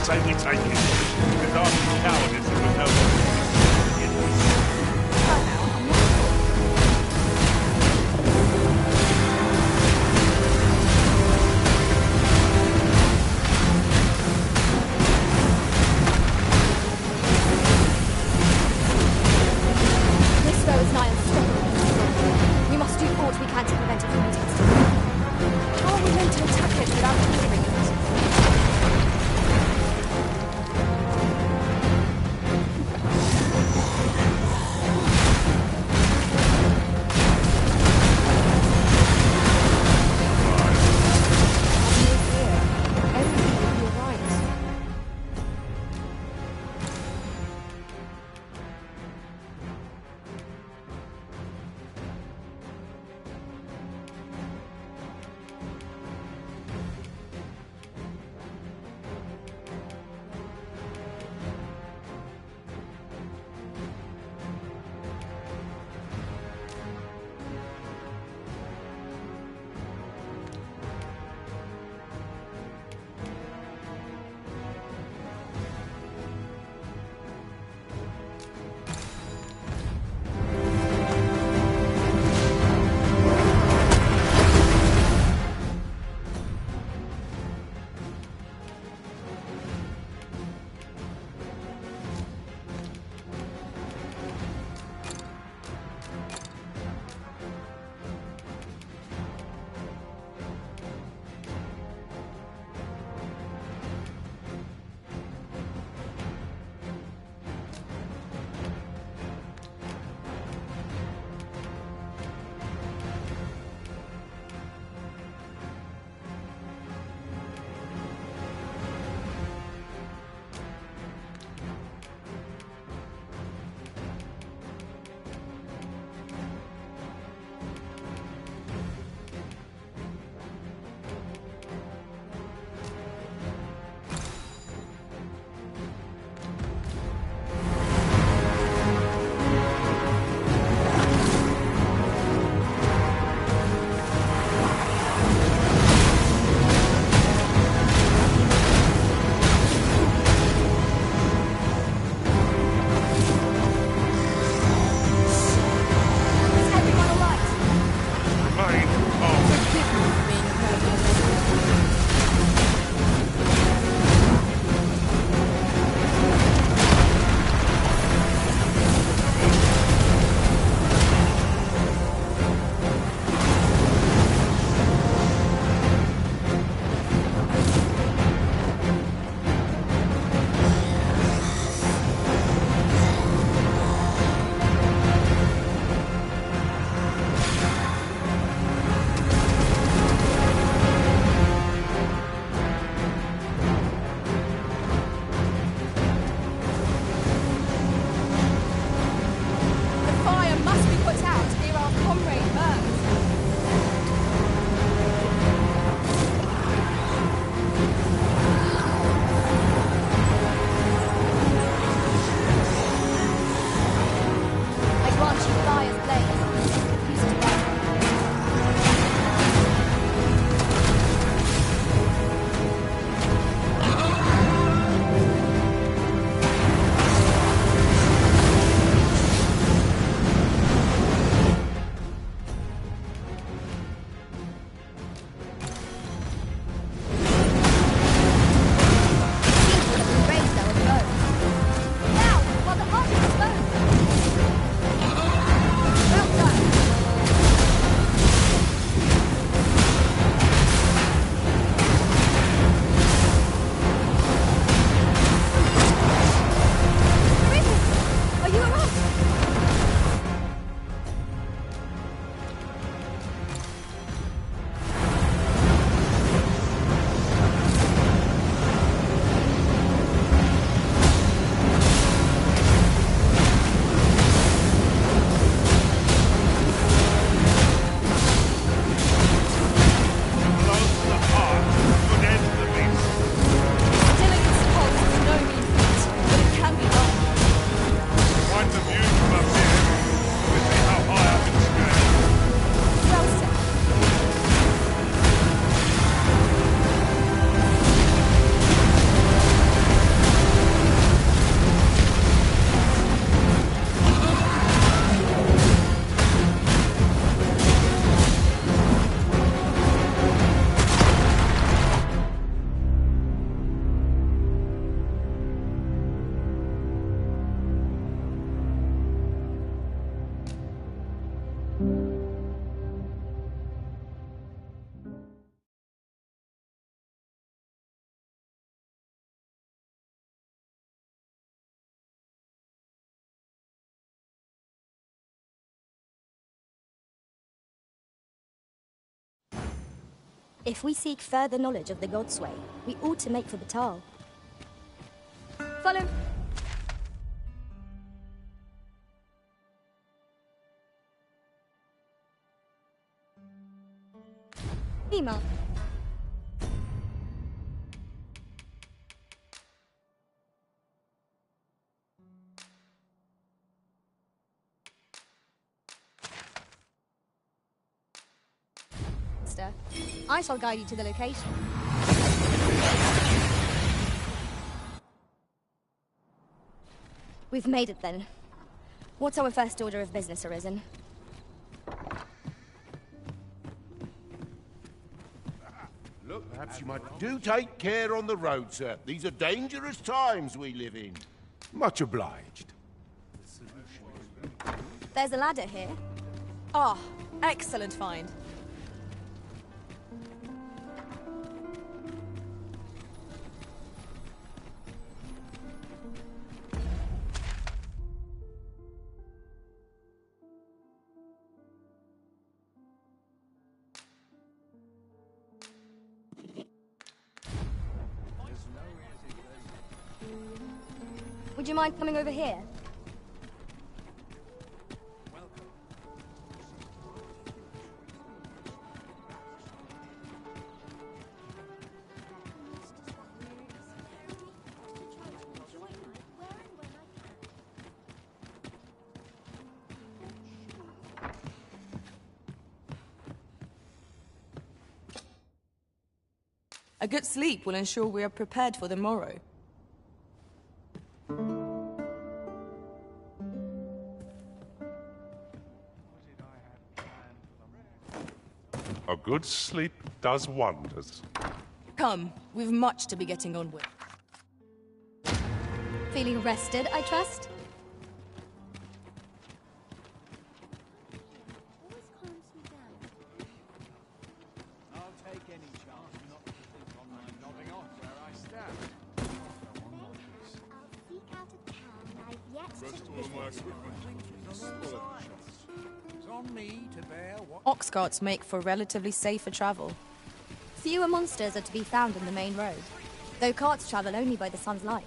say we take it. There's hardly cowardice if we know what it is. This foe is nigh unstoppable. We must do all we can to prevent it from attacking. How are we meant to attack it without hindering it? If we seek further knowledge of the Godsway, we ought to make for Batal. Follow. Ema. I shall guide you to the location. We've made it then. What's our first order of business, Arisen? Look, perhaps you might do take care on the road, sir. These are dangerous times we live in. Much obliged. There's a ladder here. Ah, excellent find. Would you mind coming over here? A good sleep will ensure we are prepared for the morrow. A good sleep does wonders. Come, we've much to be getting on with. Feeling rested, I trust? I'll take any chance not to think on my nodding off where I stand. I'll seek out a town I've yet to Rest visit. of my equipment. It's on me to bear what... Ox carts make for relatively safer travel. Fewer monsters are to be found in the main road, though carts travel only by the sun's light.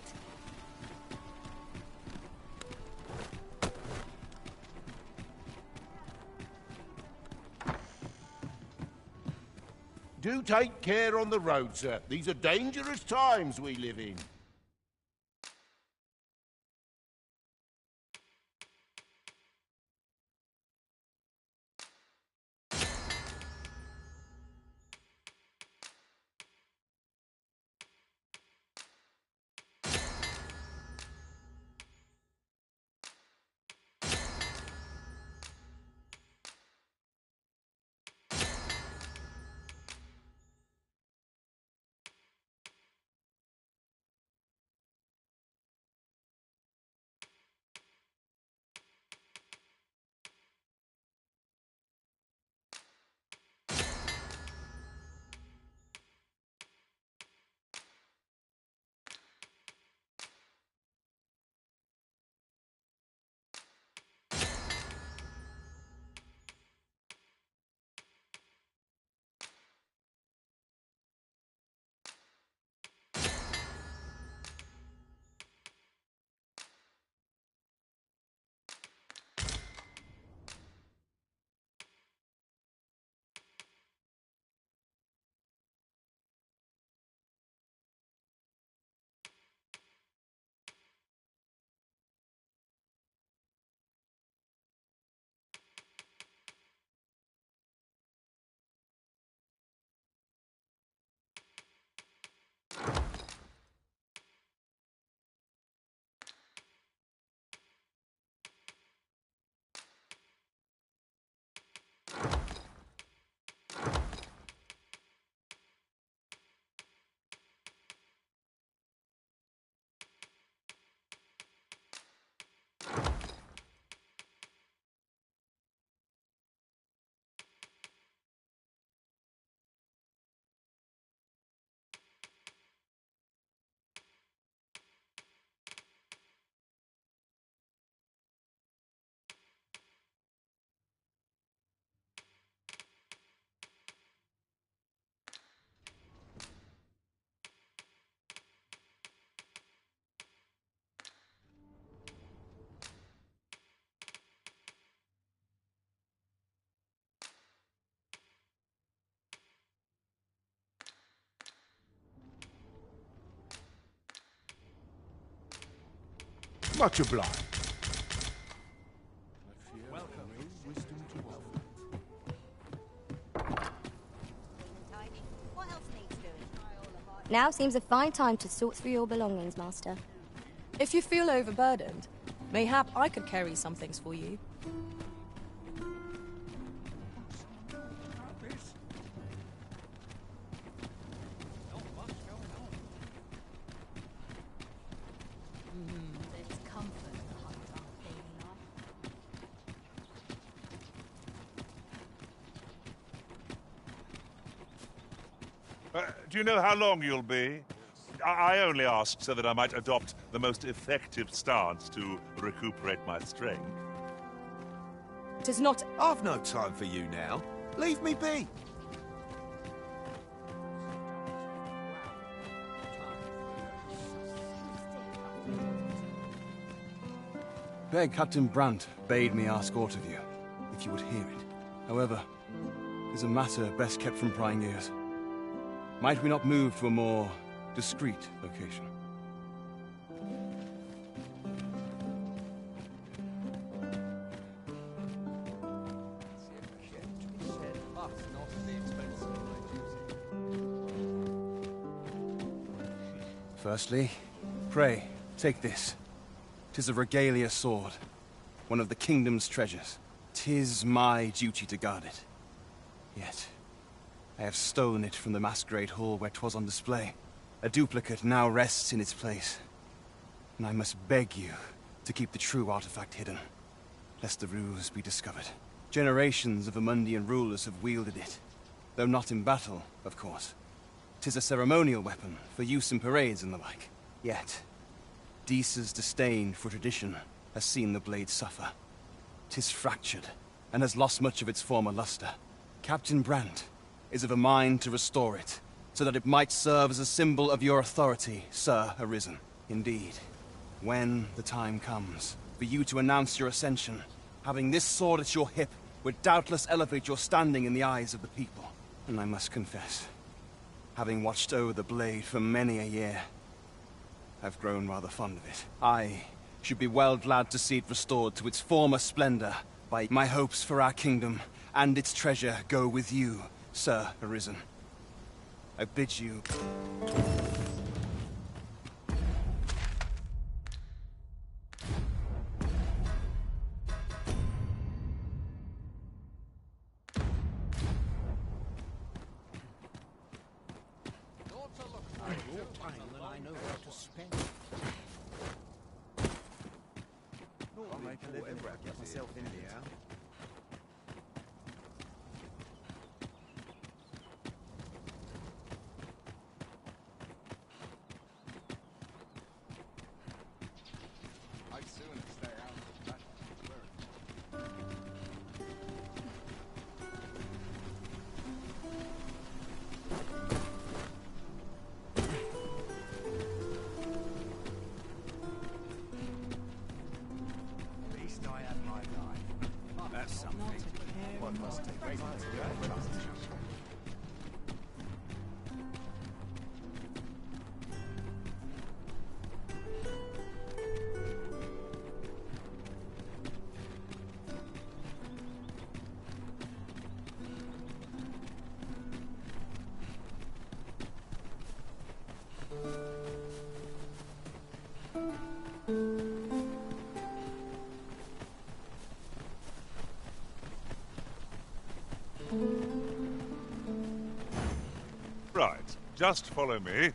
Do take care on the road, sir. These are dangerous times we live in. Much obliged. Now seems a fine time to sort through your belongings, Master. If you feel overburdened, mayhap I could carry some things for you. There's comfort in the hunt of daily life. Do you know how long you'll be? I only asked so that I might adopt the most effective stance to recuperate my strength. It is not... I've no time for you now. Leave me be. Beg Captain Brandt bade me ask aught of you, if you would hear it. However, it is a matter best kept from prying ears. Might we not move to a more discreet location? Firstly, pray, take this. 'Tis a regalia sword, one of the kingdom's treasures. 'Tis my duty to guard it. Yet, I have stolen it from the masquerade hall where 'twas on display. A duplicate now rests in its place, and I must beg you to keep the true artifact hidden, lest the ruse be discovered. Generations of Amundian rulers have wielded it, though not in battle, of course. 'Tis a ceremonial weapon for use in parades and the like. Yet, Deesa's disdain for tradition has seen the blade suffer. 'Tis fractured, and has lost much of its former luster. Captain Brandt is of a mind to restore it, so that it might serve as a symbol of your authority, Sir Arisen. Indeed, when the time comes for you to announce your ascension, having this sword at your hip would doubtless elevate your standing in the eyes of the people. And I must confess, having watched over the blade for many a year, I've grown rather fond of it. I should be well glad to see it restored to its former splendor. By my hopes for our kingdom and its treasure go with you, Sir Arisen. I bid you... Get myself in here. I'd sooner stay out of that. At least I had my life. That's something. One must take great time to do it. Right, just follow me.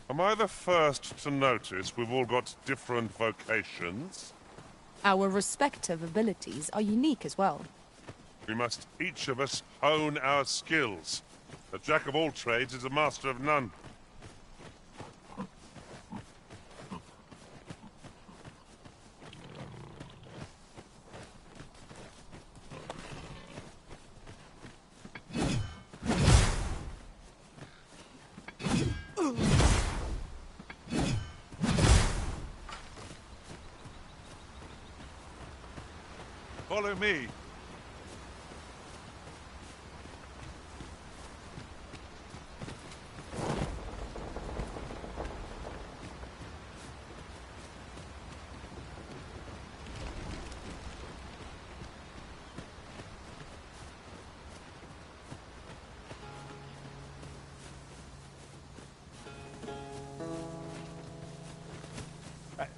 Am I the first to notice we've all got different vocations? Our respective abilities are unique as well. We must each of us hone our skills. A jack of all trades is a master of none. Follow me.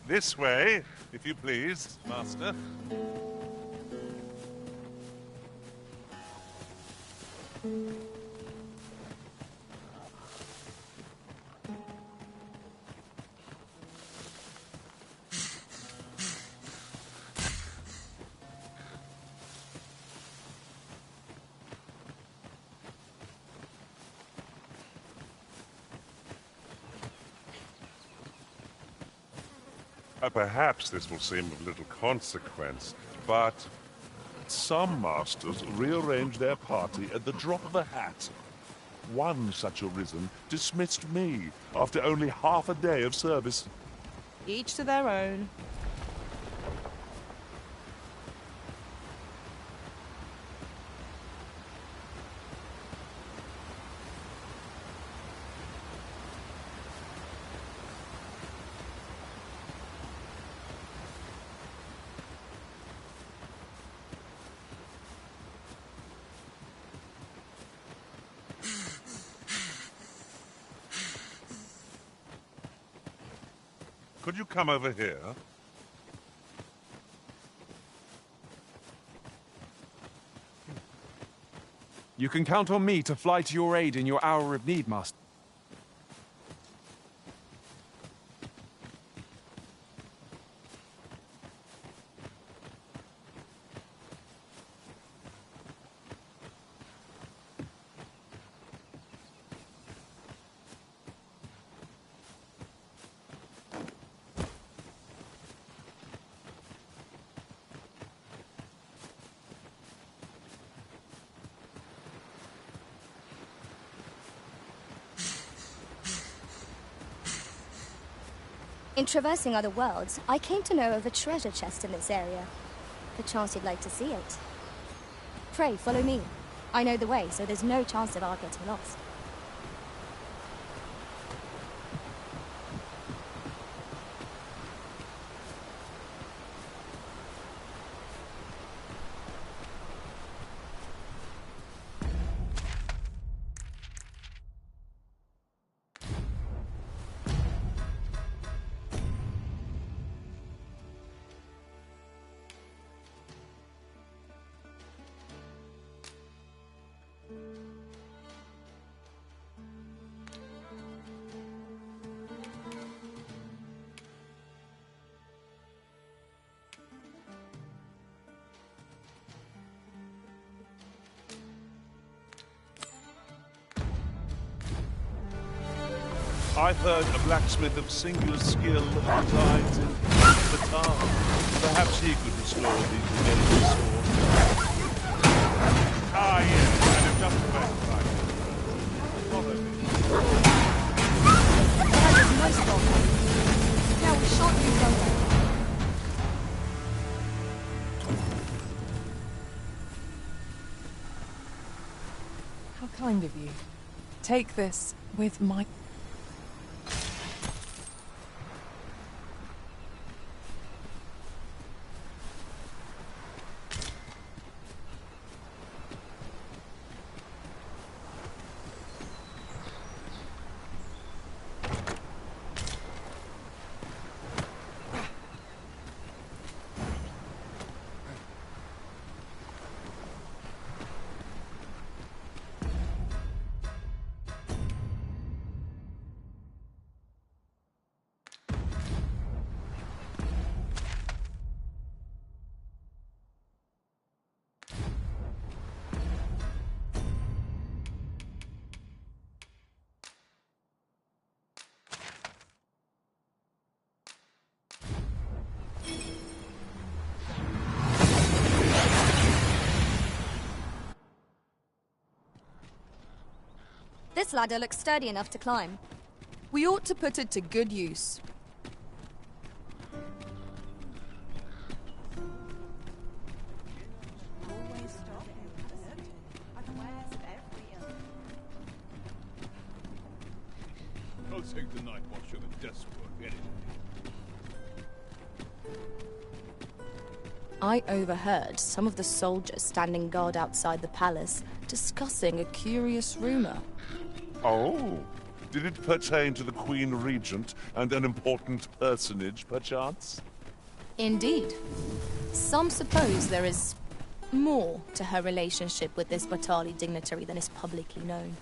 This way, if you please, Master. Perhaps this will seem of little consequence, but some masters rearrange their party at the drop of a hat. One such arisen dismissed me after only half a day of service. Each to their own. Could you come over here? You can count on me to fly to your aid in your hour of need, Master. In traversing other worlds, I came to know of a treasure chest in this area. Perchance you'd like to see it. Pray, follow me. I know the way, so there's no chance of our getting lost. I've heard a blacksmith of singular skill resides in Batar. Perhaps he could restore these remaining swords. Ah, yes, I know just the best time. Follow me. That is most welcome. Now we shan't use our way. How kind of you. Take this with my... This ladder looks sturdy enough to climb. We ought to put it to good use. I'll take the night watch of the desk work anyway. I overheard some of the soldiers standing guard outside the palace discussing a curious rumor. Oh, did it pertain to the Queen Regent and an important personage, perchance? Indeed. Some suppose there is more to her relationship with this Batali dignitary than is publicly known.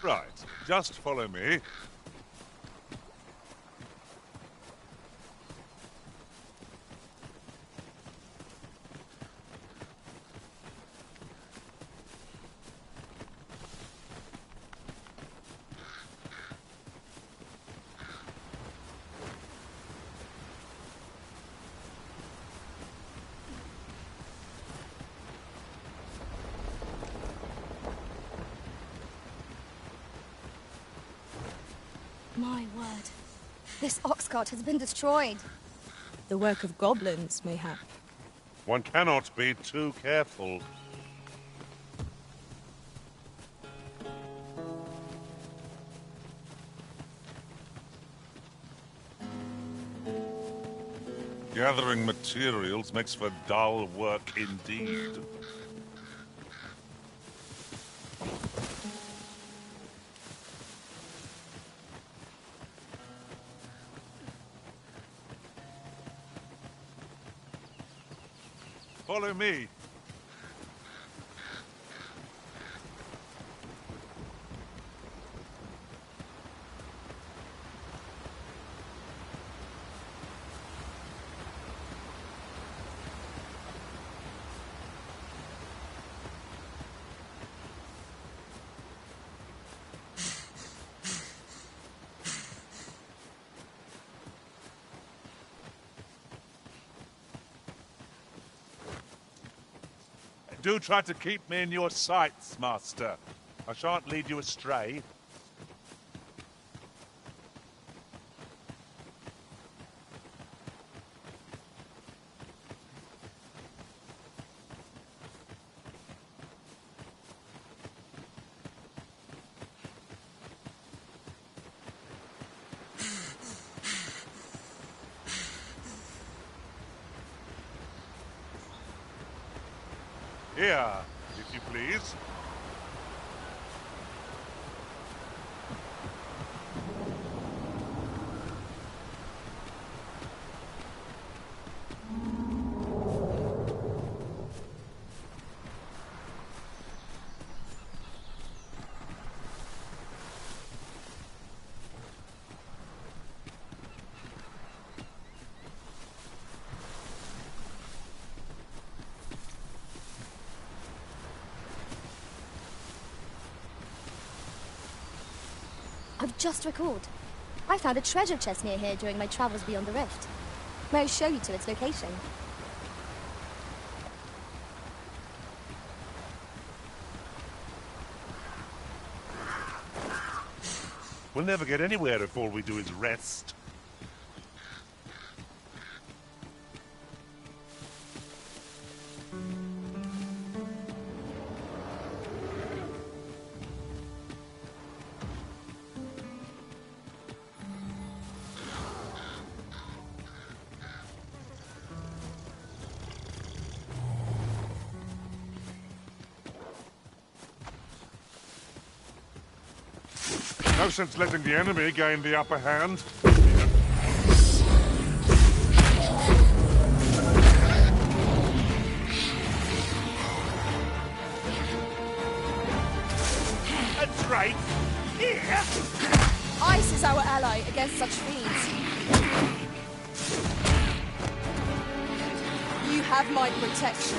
Right, just follow me. My word. This ox cart has been destroyed. The work of goblins, mayhap. One cannot be too careful. Gathering materials makes for dull work indeed. Follow me. Do try to keep me in your sights, Master. I shan't lead you astray. Here, if you please. I've just recalled. I found a treasure chest near here during my travels beyond the rift. May I show you to its location? We'll never get anywhere if all we do is rest. No sense letting the enemy gain the upper hand. A drake? Here? Ice is our ally against such fiends. You have my protection.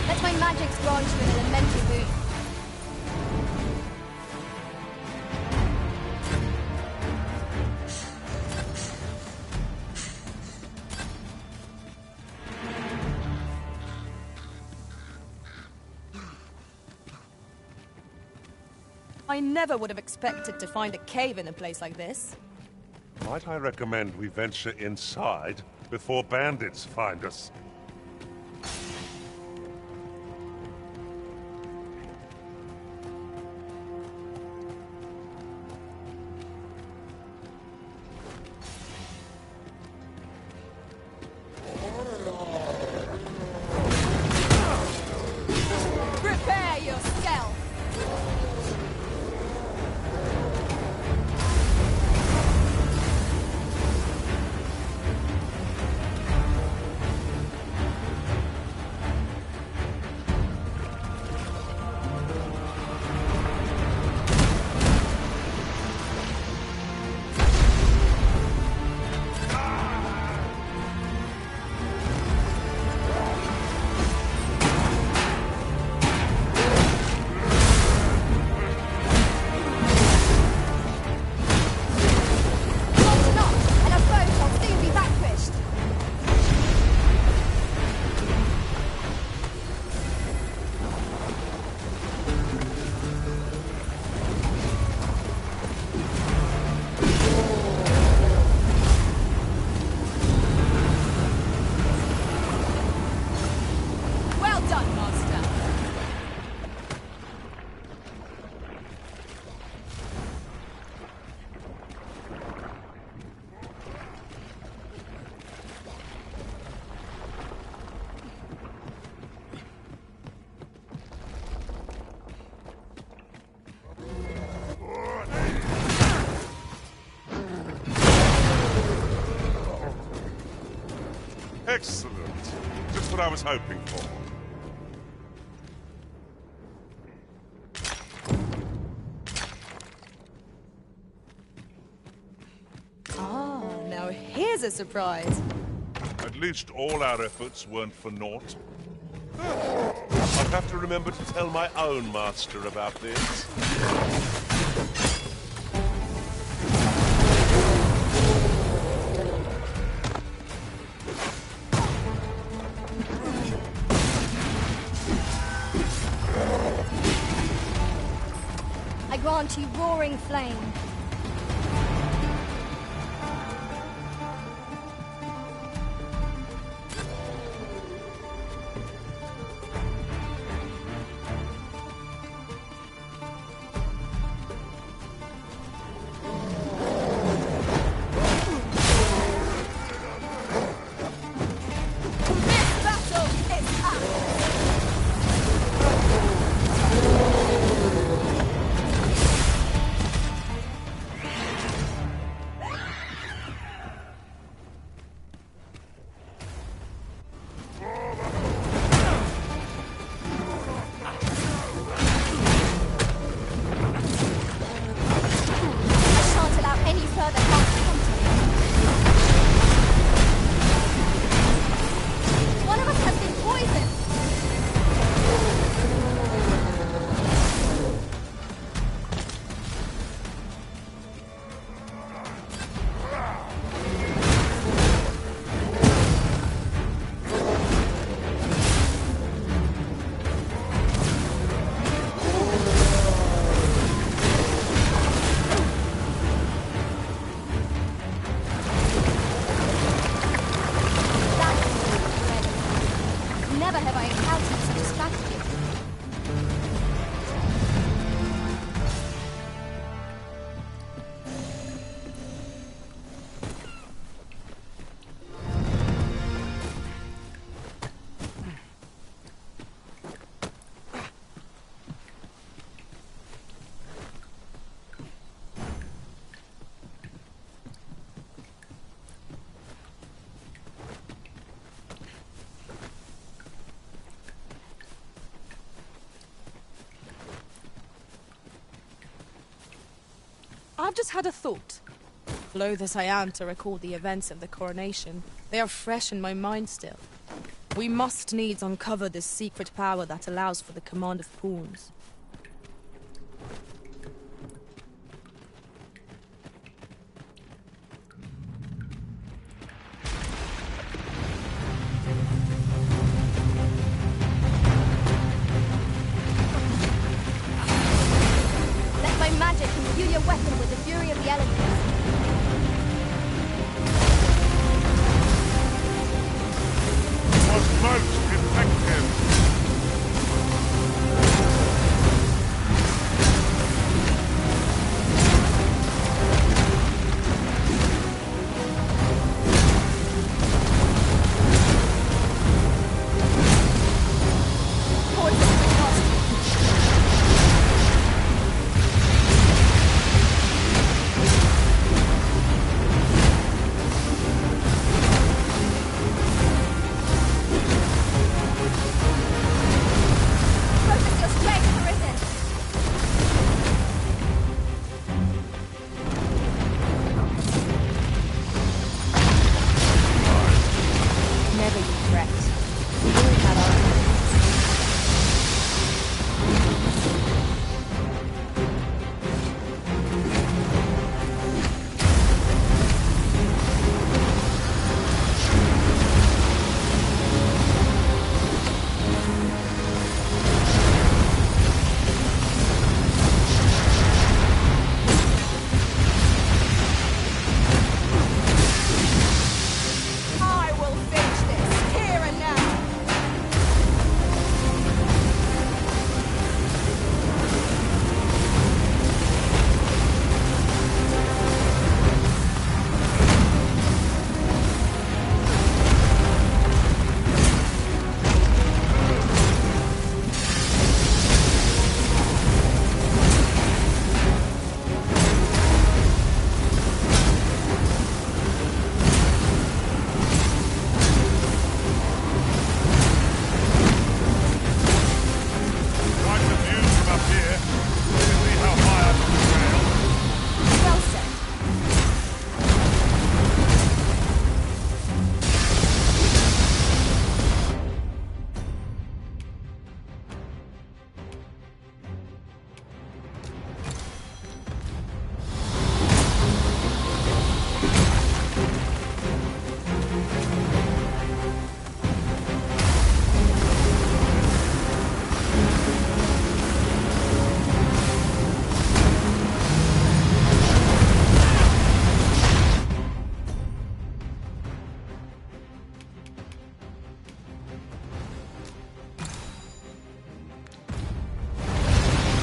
Let my magic grant you an elemental boon. I never would have expected to find a cave in a place like this. Might I recommend we venture inside before bandits find us? Prepare yourself! Excellent. Just what I was hoping for. Ah, now here's a surprise. At least all our efforts weren't for naught. I'll have to remember to tell my own master about this. I grant you roaring flame. touting such a strategy. I've just had a thought. Loath as I am to recall the events of the coronation, they are fresh in my mind still. We must needs uncover this secret power that allows for the command of pawns. Let my magic imbue your weapon with the fury of the elements. Was most effective. Focus your strength, Arisen. Never you fret. We all had our moments. I will finish this, here and now. Like the view from up here. You can see how high I can trail. Well said.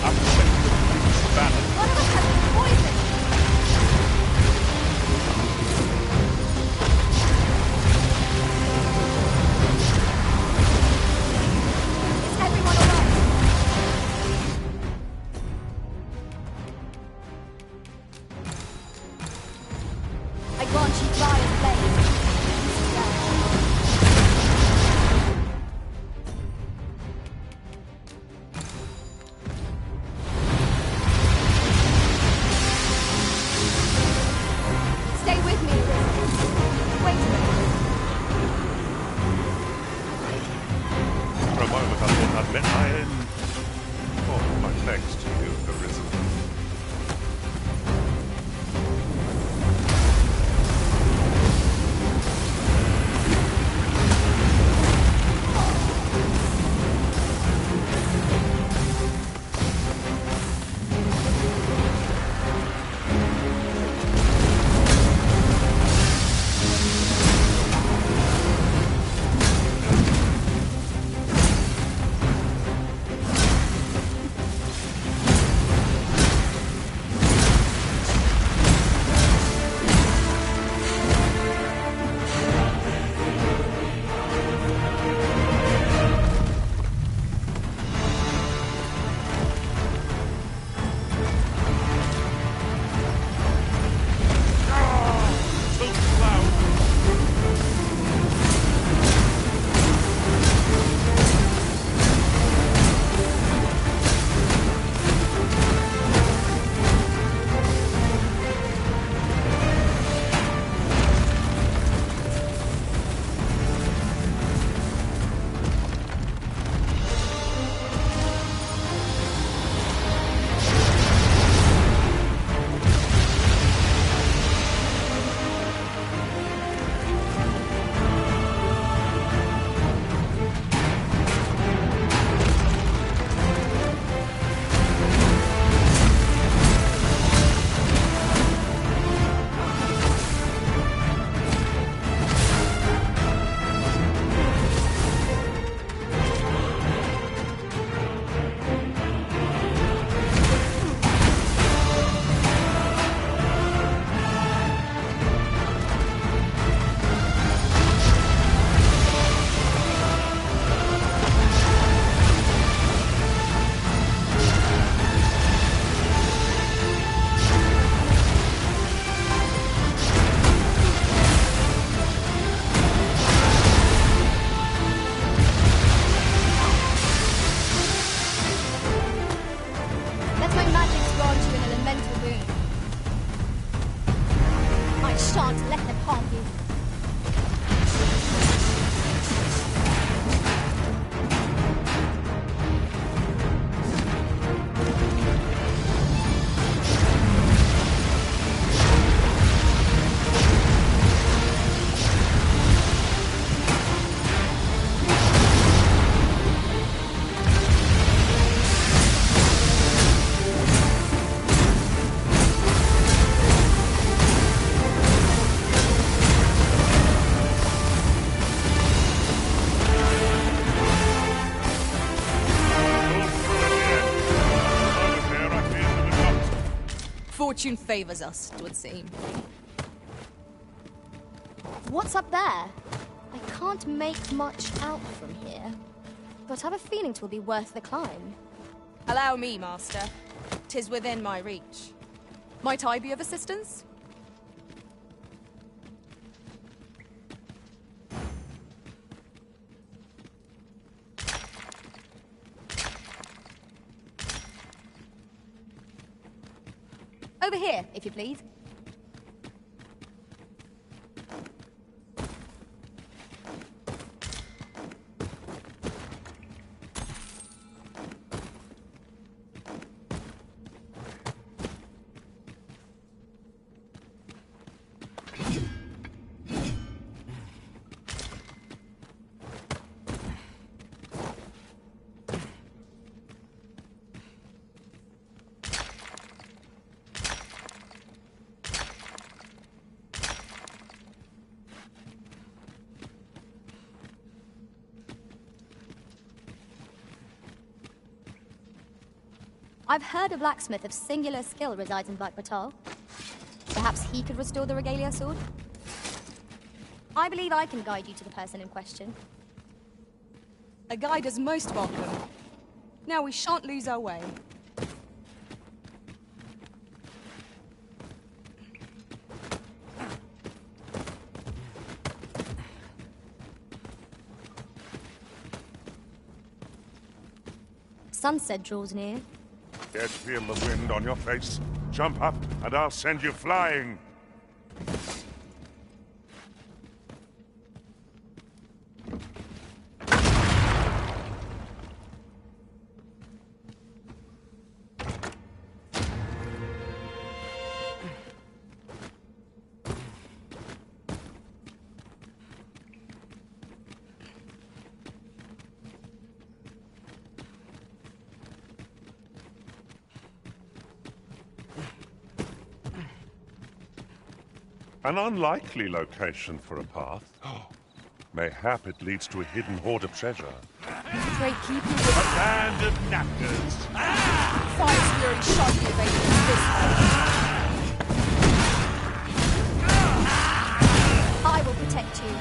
I'm checking the Bruce banner. One of us has been poisoned. Is everyone alright? I grant you dry as blaze. Stay with me, Arisen. Wait a minute. For a moment I thought I'd met my end. Oh, my thanks to you, Arisen. Fortune favors us, it would seem. What's up there? I can't make much out from here, but I have a feeling 'twill be worth the climb. Allow me, Master. 'Tis within my reach. Might I be of assistance? Over here, if you please. I've heard a blacksmith of singular skill resides in Black Batal. Perhaps he could restore the Regalia sword? I believe I can guide you to the person in question. A guide is most welcome. Now we shan't lose our way. Sunset draws near. Yet feel the wind on your face. Jump up, and I'll send you flying. An unlikely location for a path. Mayhap it leads to a hidden hoard of treasure. Pray keep you with A band of knackers! Fire's fury shan't be available this way. I will protect you.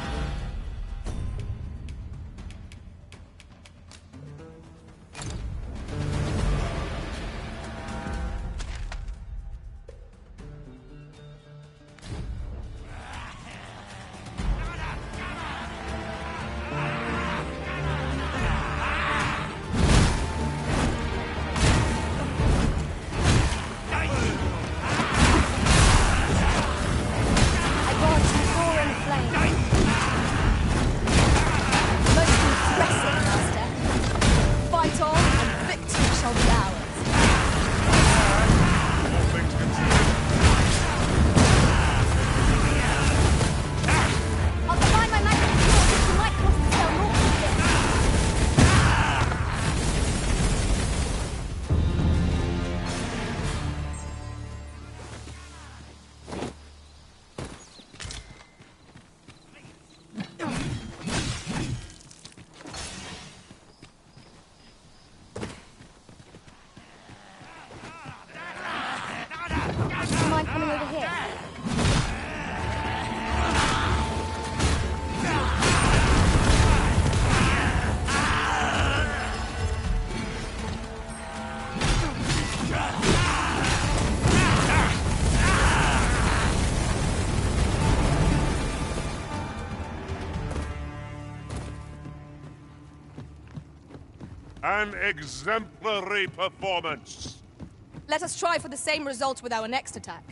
An exemplary performance. Let us try for the same result with our next attack.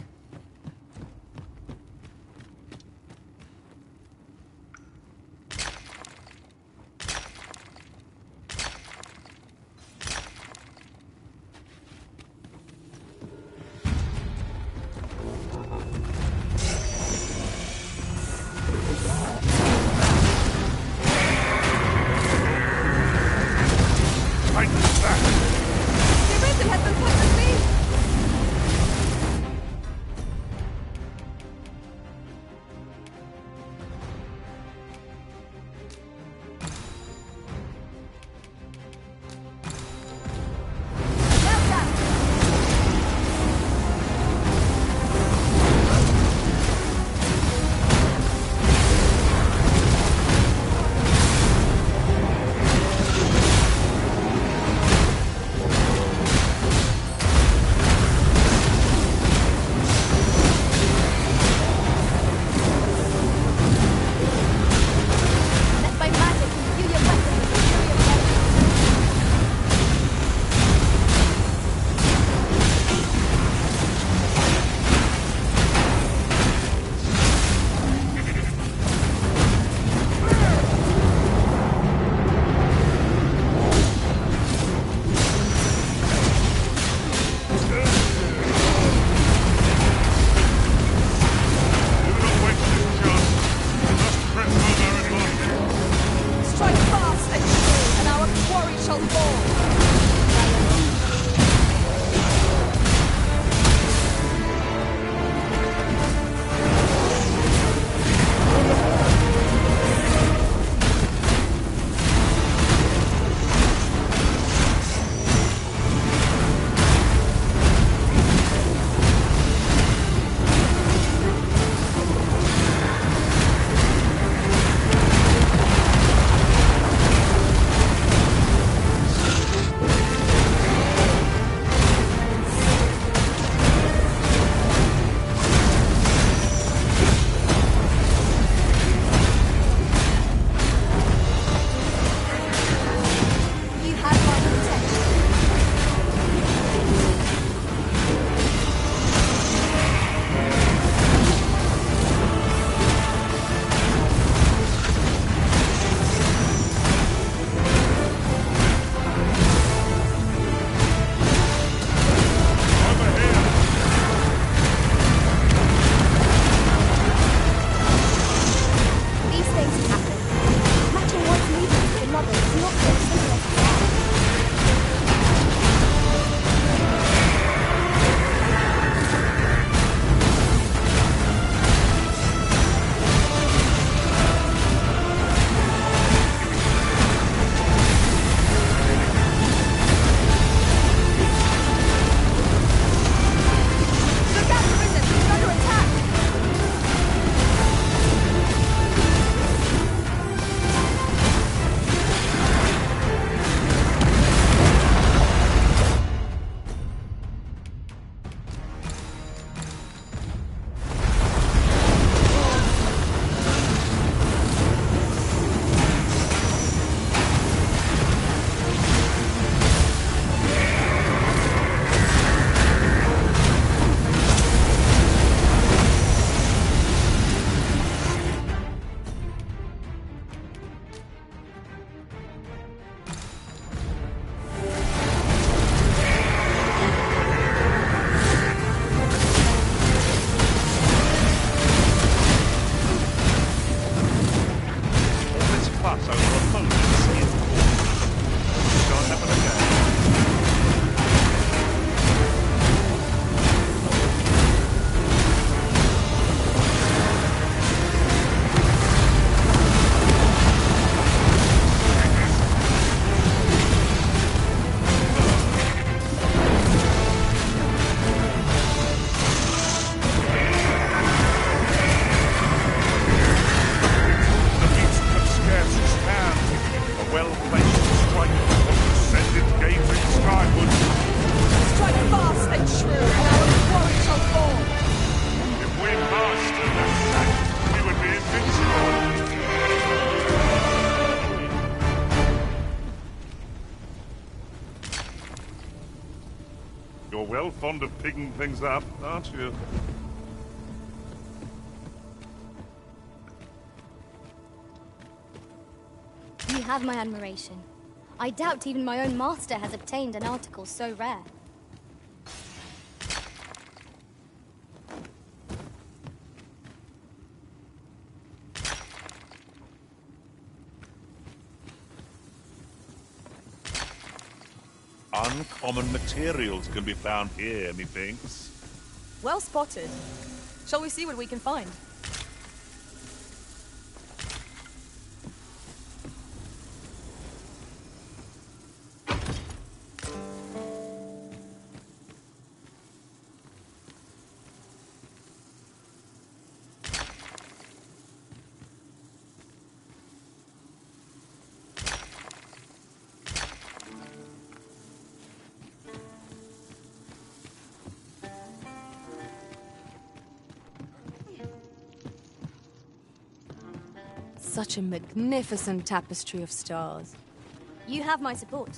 You're well fond of picking things up, aren't you? You have my admiration. I doubt even my own master has obtained an article so rare. Uncommon materials can be found here, methinks. Well spotted. Shall we see what we can find? Such a magnificent tapestry of stars. You have my support.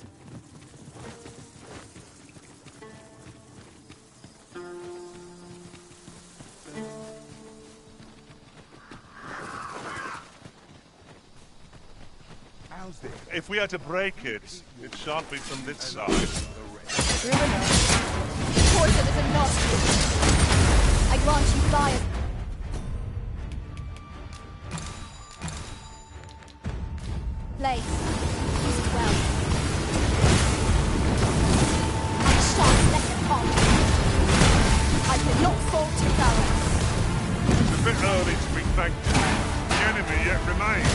How's this? If we are to break it, it shan't be from this side. True enough. Poison is a nasty. I grant you fire. Place. Use it well. I shan't let it on. I cannot fault his arrows. It's a bit early to be thankful. The enemy yet remains.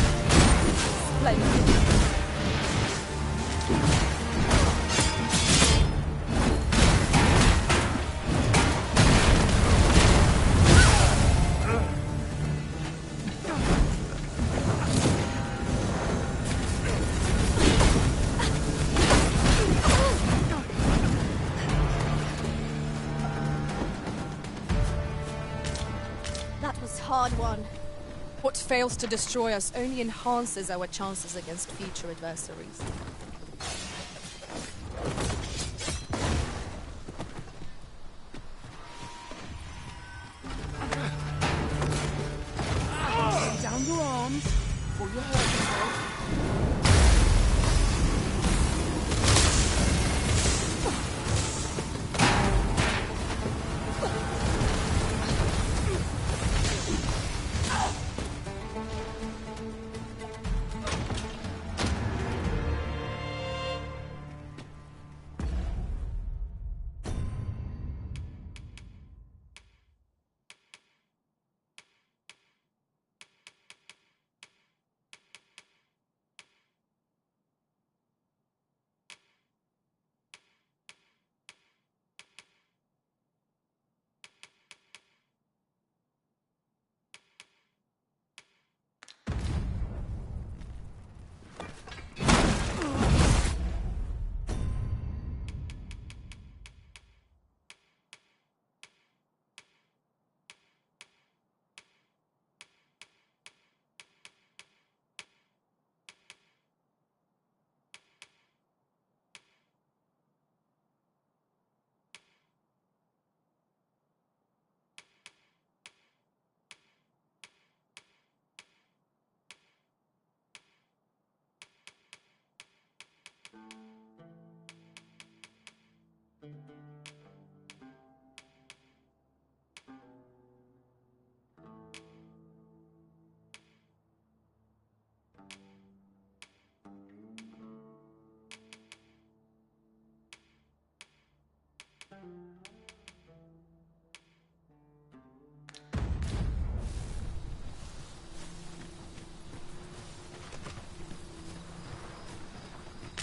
Splendid. Hard one. What fails to destroy us only enhances our chances against future adversaries. Lay down your arms before you hurt yourself.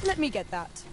Let me get that.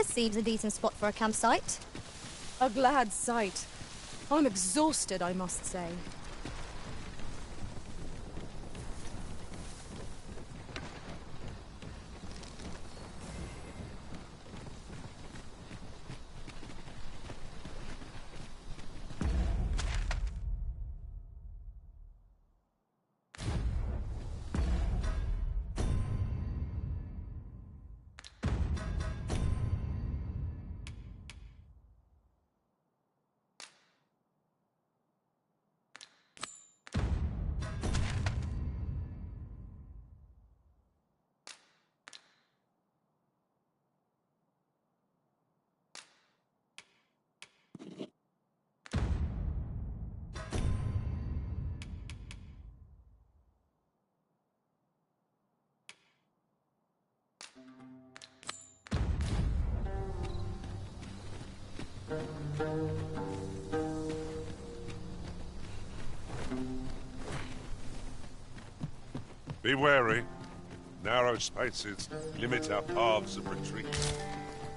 This seems a decent spot for a campsite. A glad sight. I'm exhausted, I must say. Be wary. Narrow spaces limit our paths of retreat.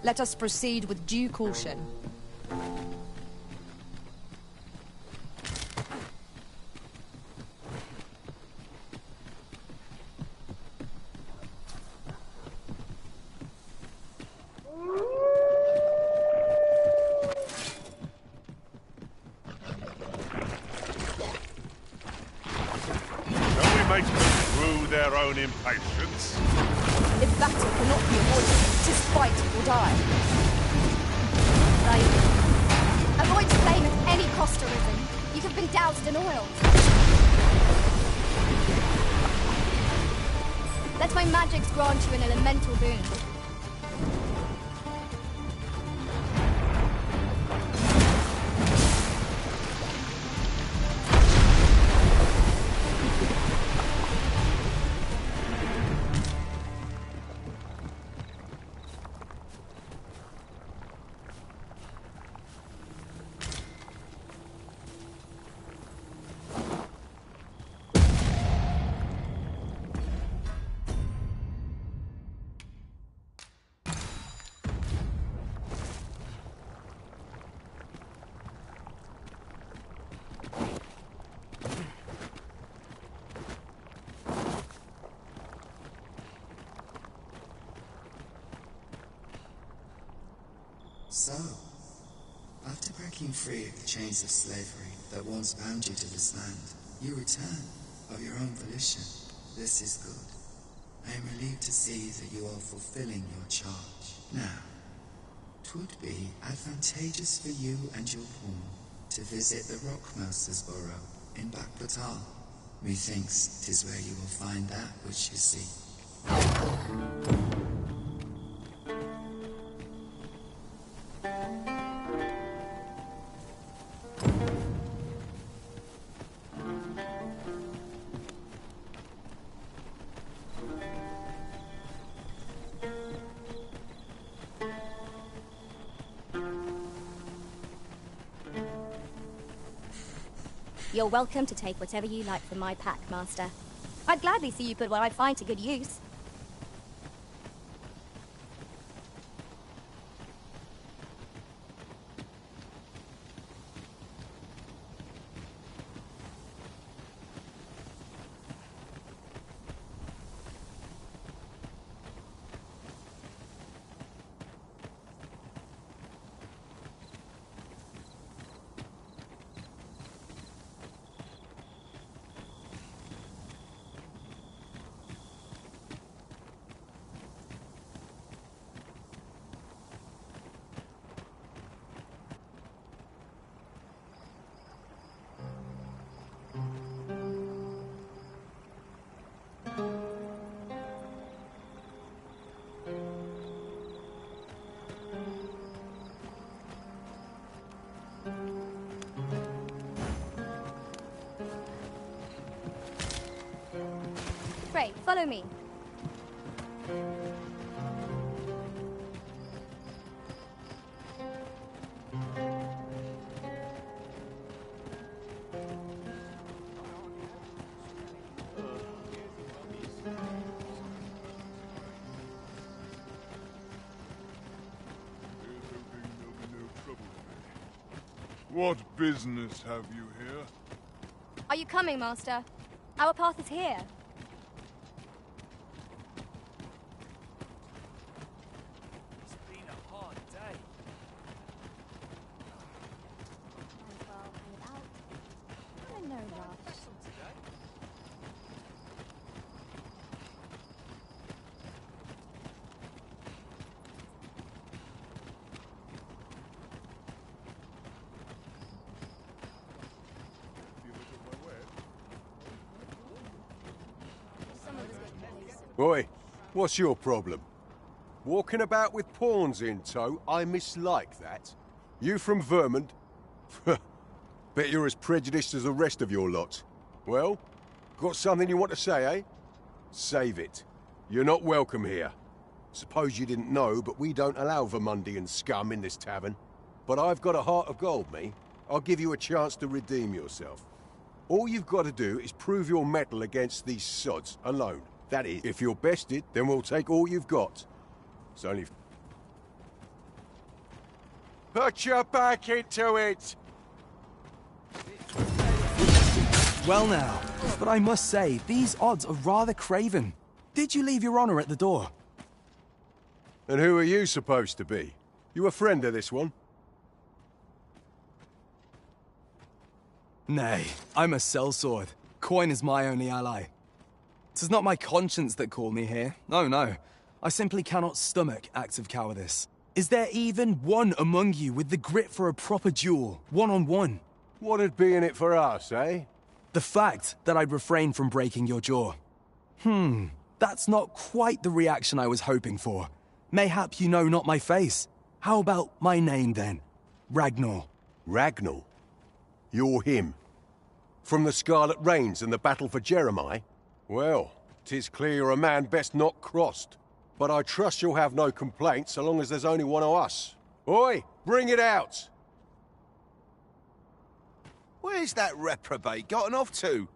Let us proceed with due caution. Make them through their own impatience. If battle cannot be avoided, 'tis fight or die. Right. Avoid flame at any cost, Arisen. You have been doused in oil. Let my magics grant you an elemental boon. So, after breaking free of the chains of slavery that once bound you to this land, you return of your own volition. This is good. I am relieved to see that you are fulfilling your charge. Now, 'twould be advantageous for you and your pawn to visit the Rockmaster's burrow in Backbatal. Methinks 'tis where you will find that which you seek. You're welcome to take whatever you like from my pack, Master. I'd gladly see you put what I find to good use. Pray, follow me. What business have you here? Are you coming, Master? Our path is here. It's been a hard day. I'm in no rush. Oi, what's your problem? Walking about with pawns in tow? I mislike that. You from Vermont? Bet you're as prejudiced as the rest of your lot. Well, got something you want to say, eh? Save it. You're not welcome here. Suppose you didn't know, but we don't allow Vermundian scum in this tavern. But I've got a heart of gold, me. I'll give you a chance to redeem yourself. All you've got to do is prove your mettle against these sods alone. That is, if you're bested, then we'll take all you've got. It's only... Put your back into it! Well now, but I must say, these odds are rather craven. Did you leave your honor at the door? And who are you supposed to be? You a friend of this one? Nay, I'm a sellsword. Coin is my only ally. 'Tis not my conscience that called me here. No, no. I simply cannot stomach acts of cowardice. Is there even one among you with the grit for a proper duel, one-on-one? What'd be in it for us, eh? The fact that I'd refrain from breaking your jaw. That's not quite the reaction I was hoping for. Mayhap you know not my face. How about my name, then? Ragnar. Ragnar? You're him. From the Scarlet Rains and the battle for Jeremiah? Well, 'tis clear you're a man best not crossed. But I trust you'll have no complaints so long as there's only one of us. Oi, bring it out! Where's that reprobate gotten off to?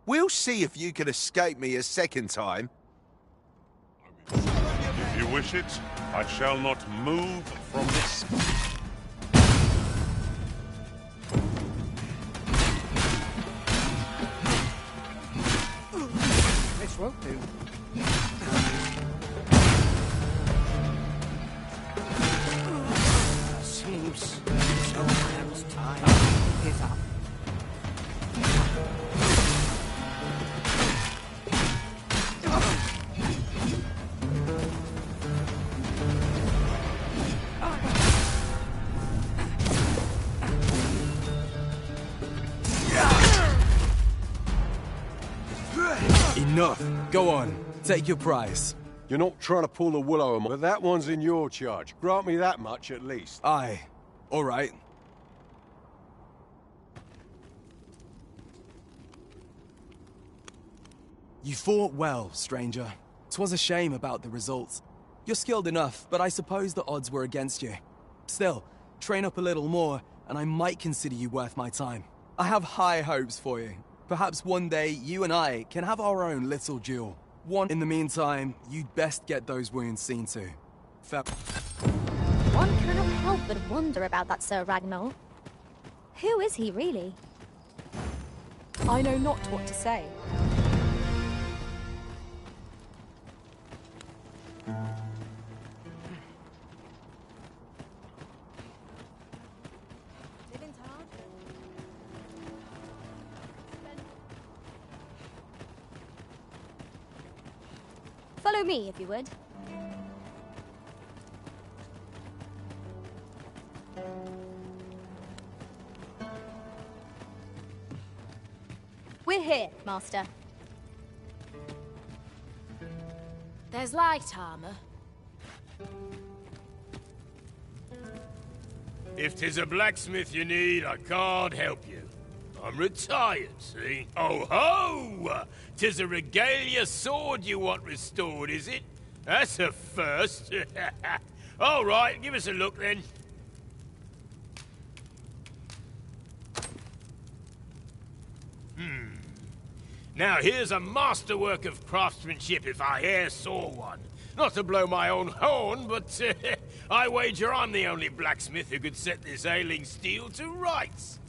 We'll see if you can escape me a second time. If you wish it, I shall not move from this. This won't do. Seems so man's time is up. Enough. Go on. Take your prize. You're not trying to pull the wool over me, but that one's in your charge. Grant me that much, at least. Aye. All right. You fought well, stranger. 'Twas a shame about the results. You're skilled enough, but I suppose the odds were against you. Still, train up a little more, and I might consider you worth my time. I have high hopes for you. Perhaps one day, you and I can have our own little duel. In the meantime, you'd best get those wounds seen to. One cannot help but wonder about that Sir Ragnar. Who is he, really? I know not what to say. Follow me, if you would. We're here, Master. There's light armor. If 'tis a blacksmith you need, I can't help you. I'm retired, see? Oh ho! 'Tis a regalia sword you want restored, is it? That's a first. All right, give us a look then. Now here's a masterwork of craftsmanship if I e'er saw one. Not to blow my own horn, but I wager I'm the only blacksmith who could set this ailing steel to rights.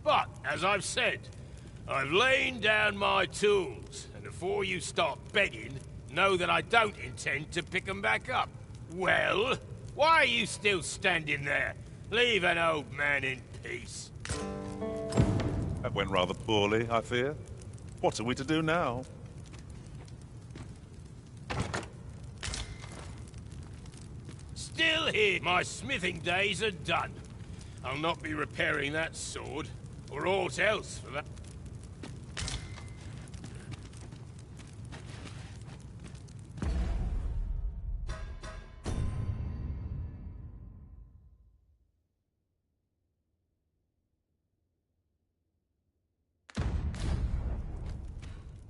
But, as I've said, I've lain down my tools, and before you start begging, know that I don't intend to pick them back up. Well, why are you still standing there? Leave an old man in peace. That went rather poorly, I fear. What are we to do now? Still here. My smithing days are done. I'll not be repairing that sword, or aught else for that.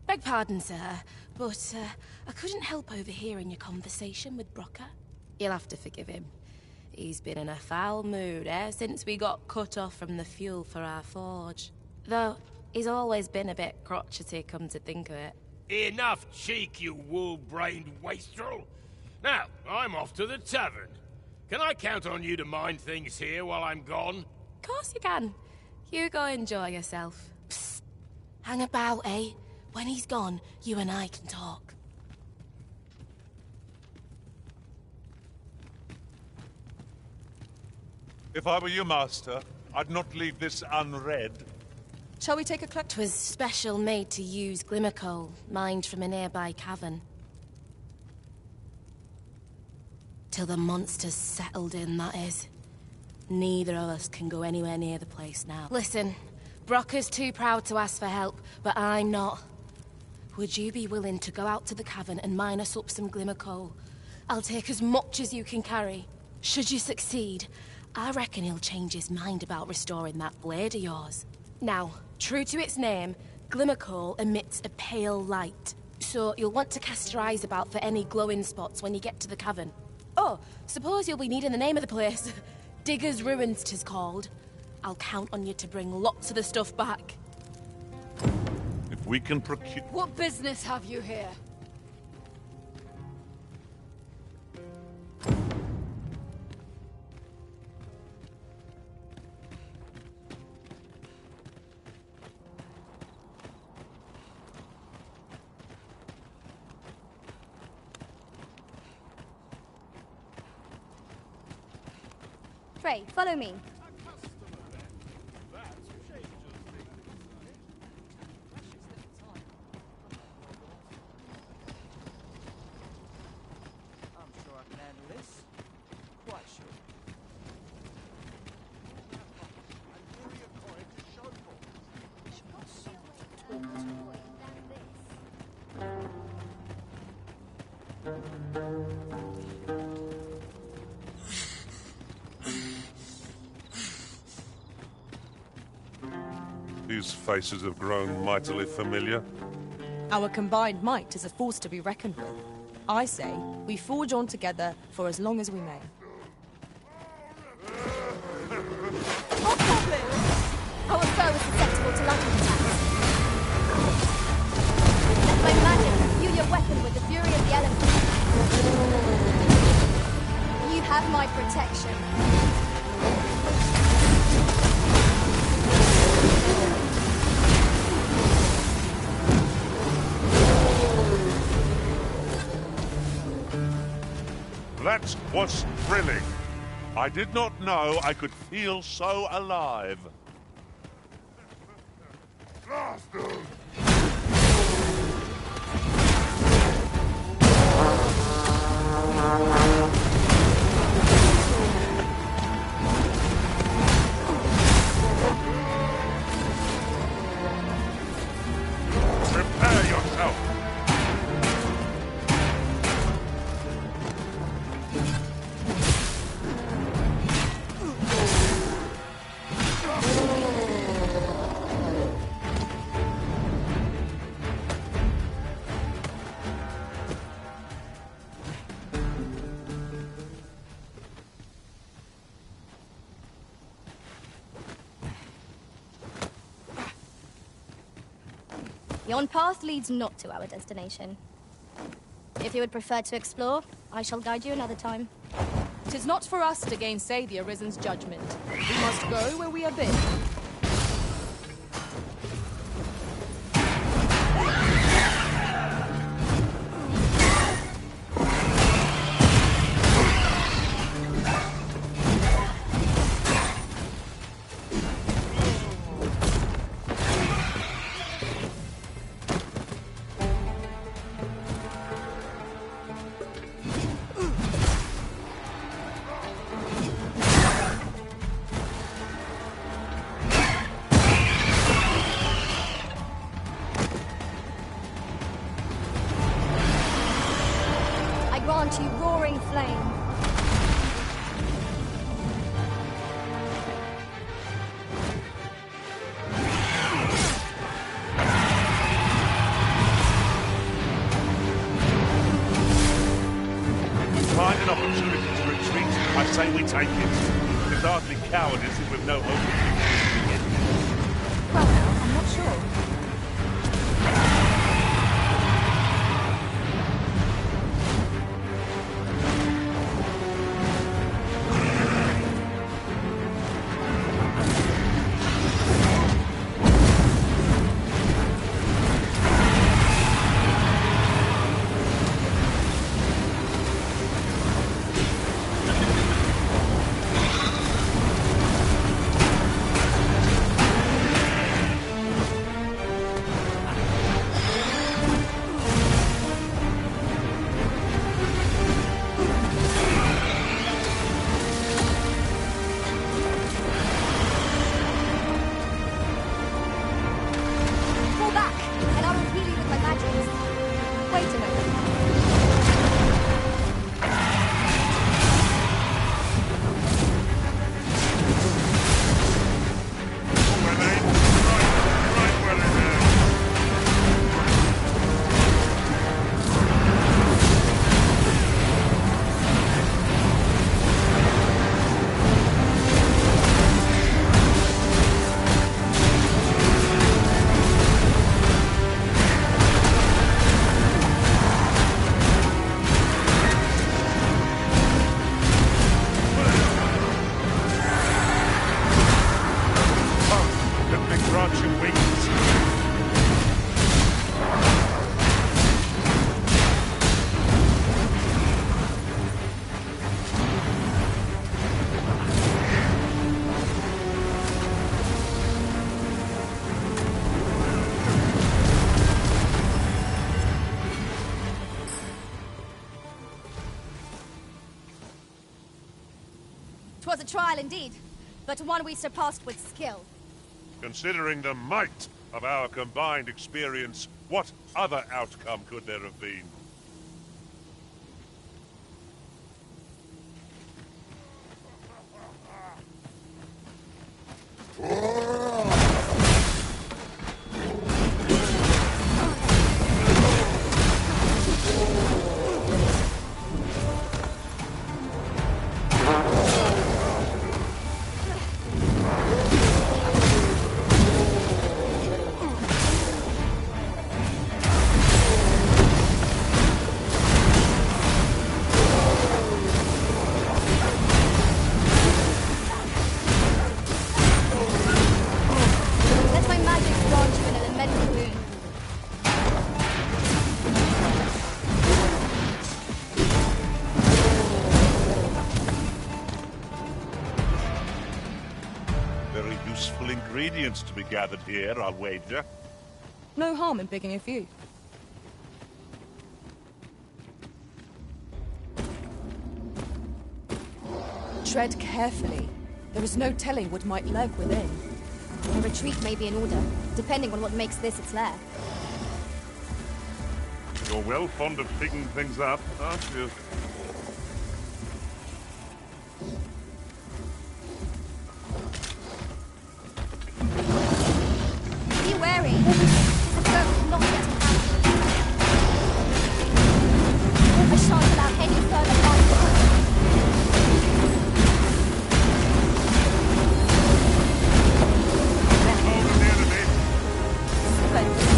Beg pardon, sir, but I couldn't help overhearing your conversation with Brocker. You'll have to forgive him. He's been in a foul mood ever since we got cut off from the fuel for our forge. Though, he's always been a bit crotchety, come to think of it. Enough cheek, you wool-brained wastrel! Now, I'm off to the tavern. Can I count on you to mind things here while I'm gone? Of course you can. You go enjoy yourself. Psst. Hang about, eh? When he's gone, you and I can talk. If I were you, Master, I'd not leave this unread. Shall we take a cluck? 'Twas special made to use glimmer coal, mined from a nearby cavern. Till the monsters settled in, that is. Neither of us can go anywhere near the place now. Listen, Brocker's too proud to ask for help, but I'm not. Would you be willing to go out to the cavern and mine us up some glimmer coal? I'll take as much as you can carry. Should you succeed, I reckon he'll change his mind about restoring that blade of yours. Now, true to its name, glimmer coal emits a pale light. So you'll want to cast your eyes about for any glowing spots when you get to the cavern. Oh, suppose you'll be needing the name of the place. Digger's Ruins 'tis called. I'll count on you to bring lots of the stuff back. If we can procure... What business have you here? Pray, follow me. These faces have grown mightily familiar. Our combined might is a force to be reckoned with. I say, we forge on together for as long as we may. Our foe is susceptible to lightning attacks. Let my magic imbue your weapon with the fury of the elements. You have my protection. That was thrilling. I did not know I could feel so alive. Prepare yourself. Yon path leads not to our destination. If you would prefer to explore, I shall guide you another time. 'Tis not for us to gainsay the Arisen's judgment. We must go where we are bid. To roaring flame. Find an opportunity to retreat. I say we take it. It's hardly cowardice if we've no hope of it. Well now, I'm not sure. Was a trial indeed, but one we surpassed with skill. Considering the might of our combined experience, what other outcome could there have been? Ingredients to be gathered here, I'll wager. No harm in picking a few. Tread carefully. There is no telling what might lurk within. A retreat may be in order, depending on what makes this its lair. You're well fond of picking things up, aren't you? Be wary. The boat is not yet in hand. I shan't allow any further harm. Not over the enemy. Splendid.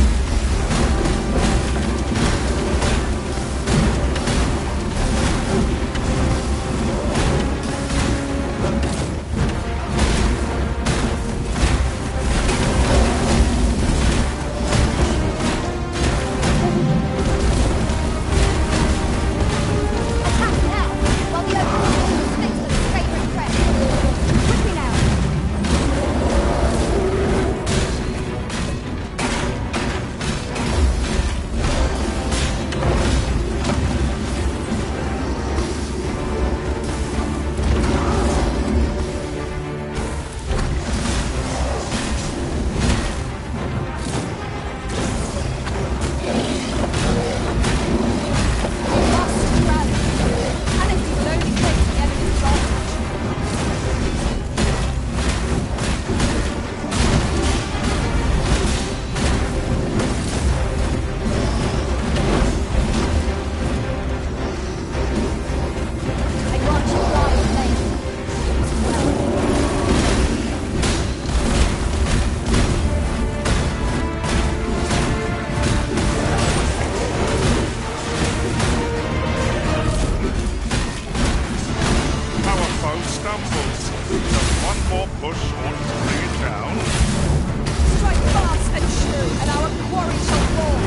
Just one more push ought to bring it down. Strike fast and true, and our quarry shall fall.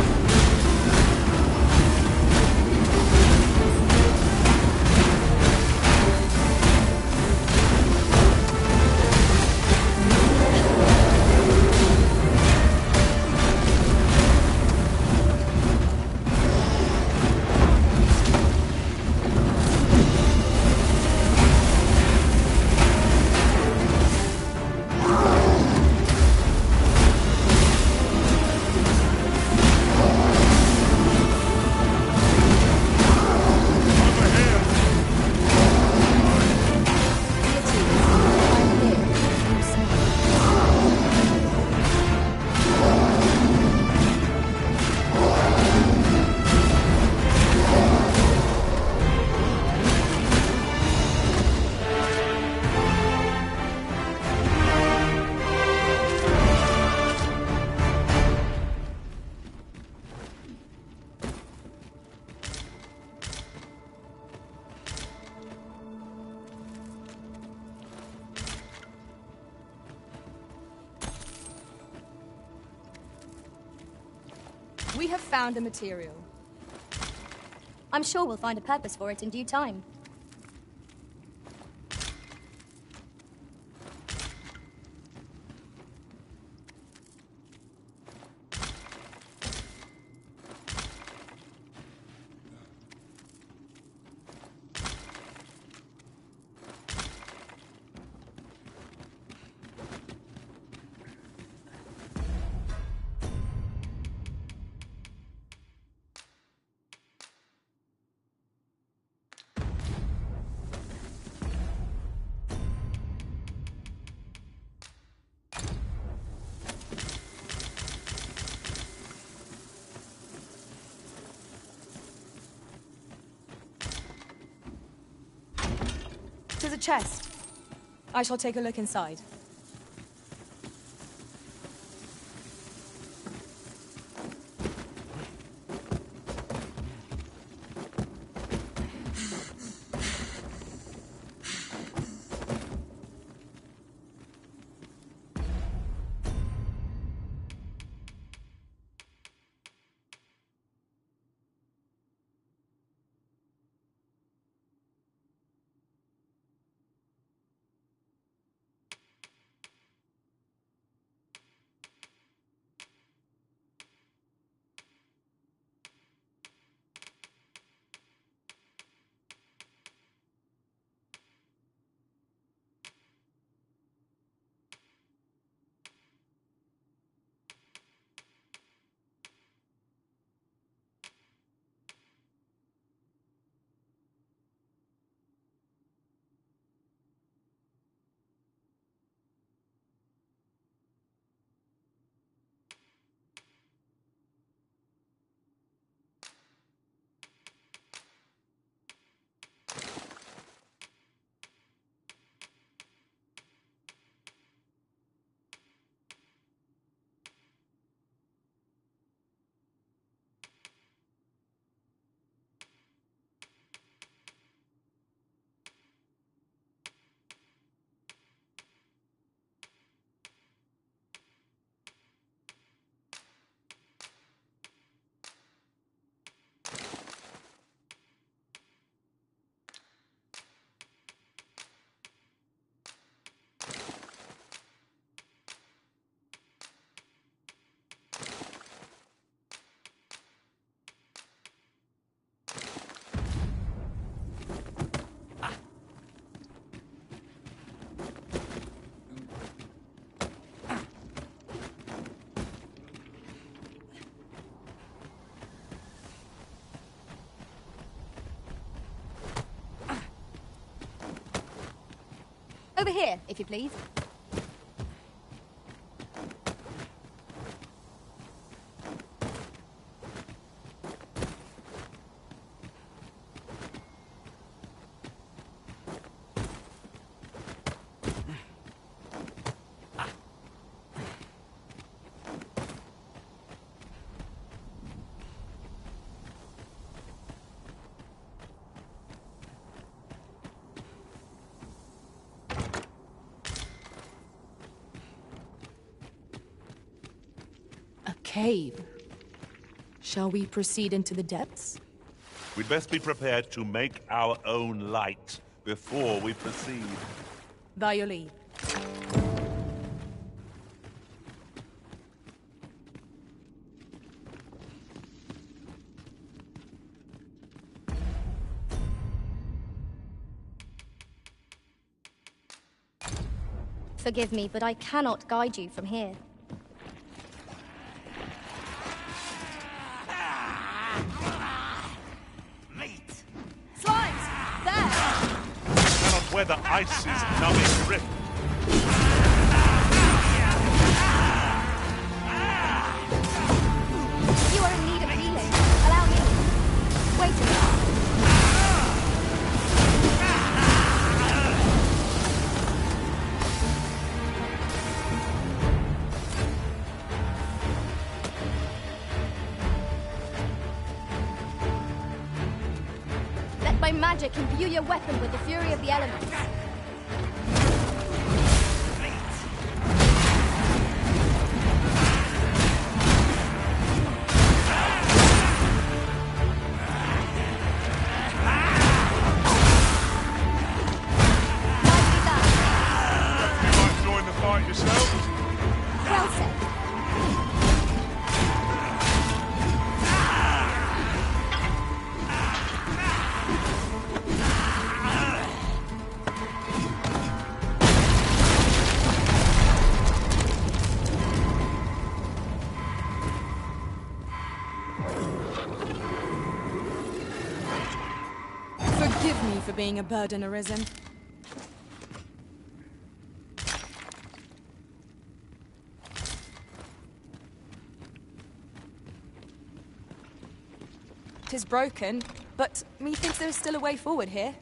We have found a material. I'm sure we'll find a purpose for it in due time. There's a chest. I shall take a look inside. Over here, if you please. cave. Shall we proceed into the depths? We'd best be prepared to make our own light before we proceed. By your leave. Forgive me, but I cannot guide you from here. Meat! Slimes! There! Cannot weather ice's numbing grip. You are in need of healing. Allow me. Wait a minute. Let my magic imbue your weapon with the fury of the elements. Well said. Forgive me for being a burden arisen. Tis broken, but methinks there is still a way forward here.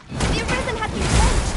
The arisen has been quenched!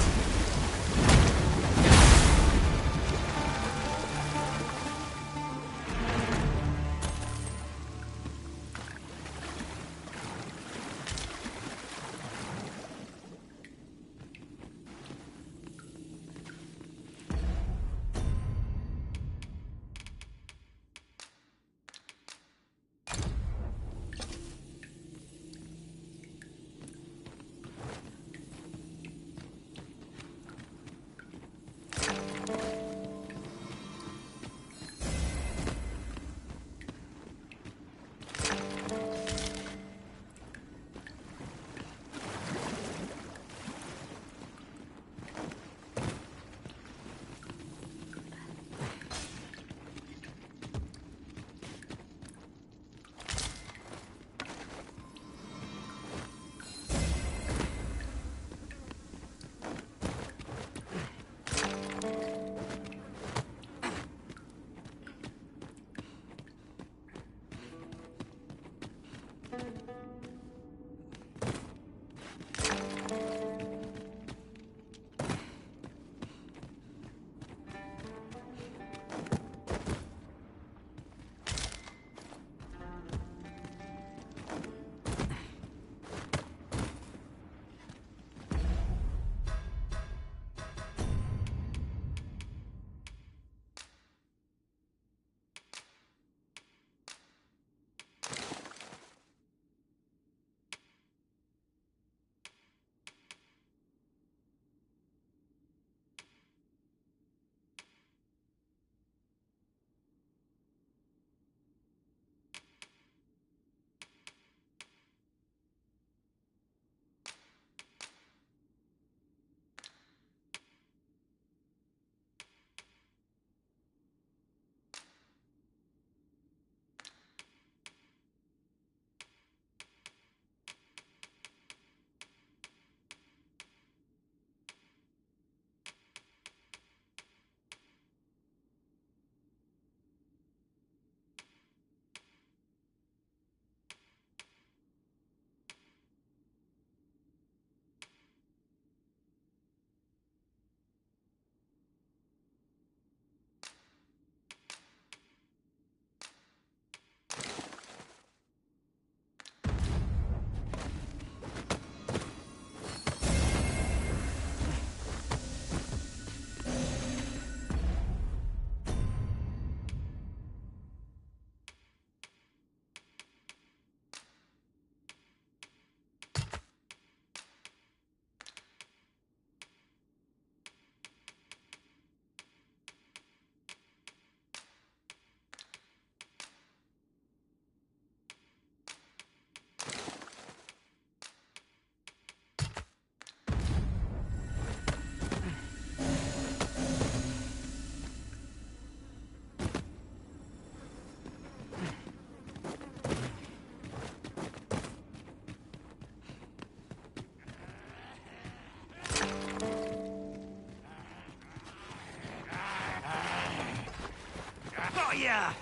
I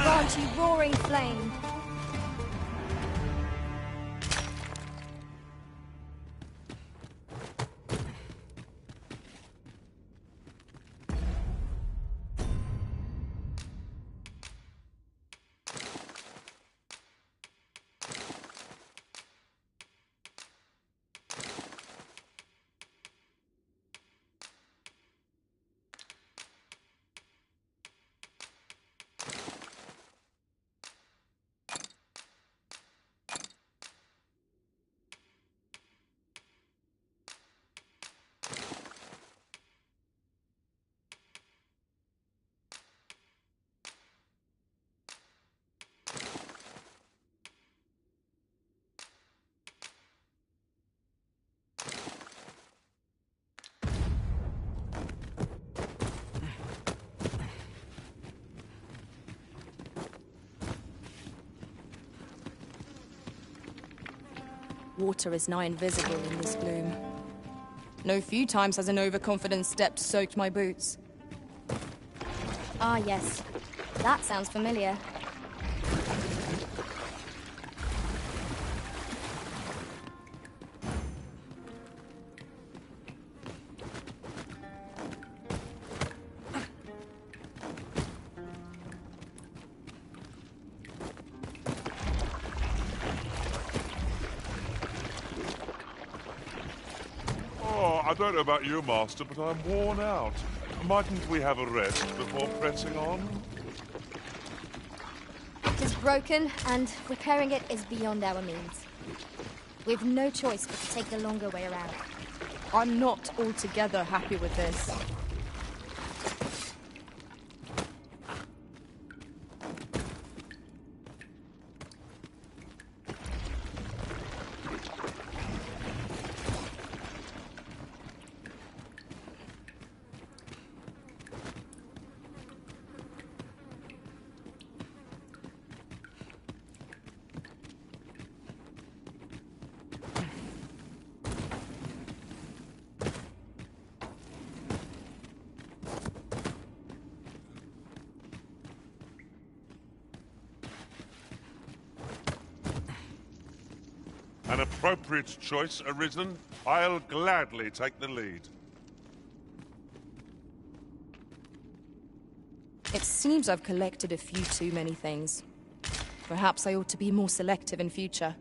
grant you roaring flame. Water is nigh invisible in this bloom. No few times has an overconfident step soaked my boots. Ah, yes. That sounds familiar. Oh, I don't know about you, Master, but I'm worn out. Mightn't we have a rest before pressing on? It is broken, and repairing it is beyond our means. We've no choice but to take the longer way around. I'm not altogether happy with this. An appropriate choice arisen. I'll gladly take the lead. It seems I've collected a few too many things. Perhaps I ought to be more selective in future.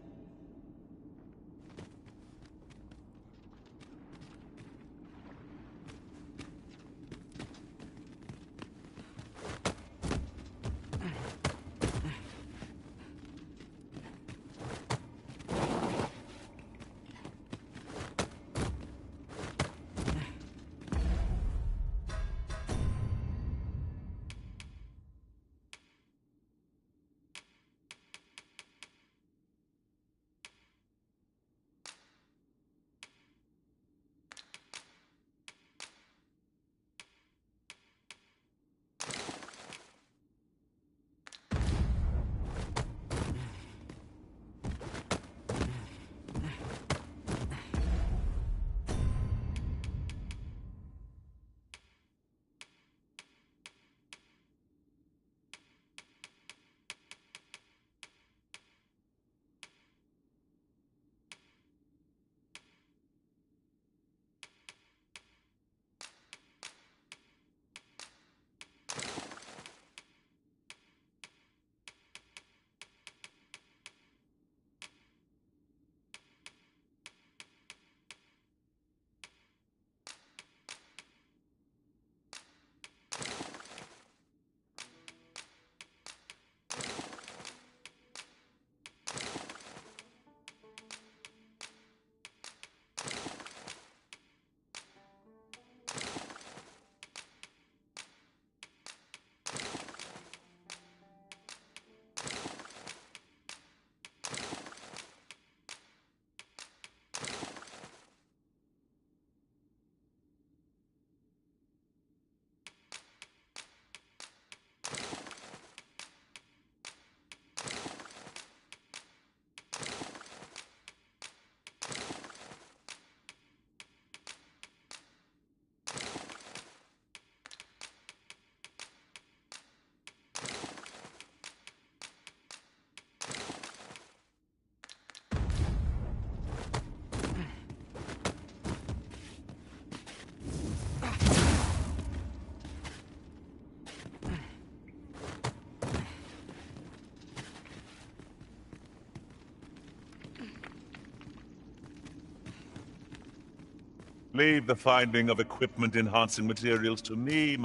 Leave the finding of equipment-enhancing materials to me,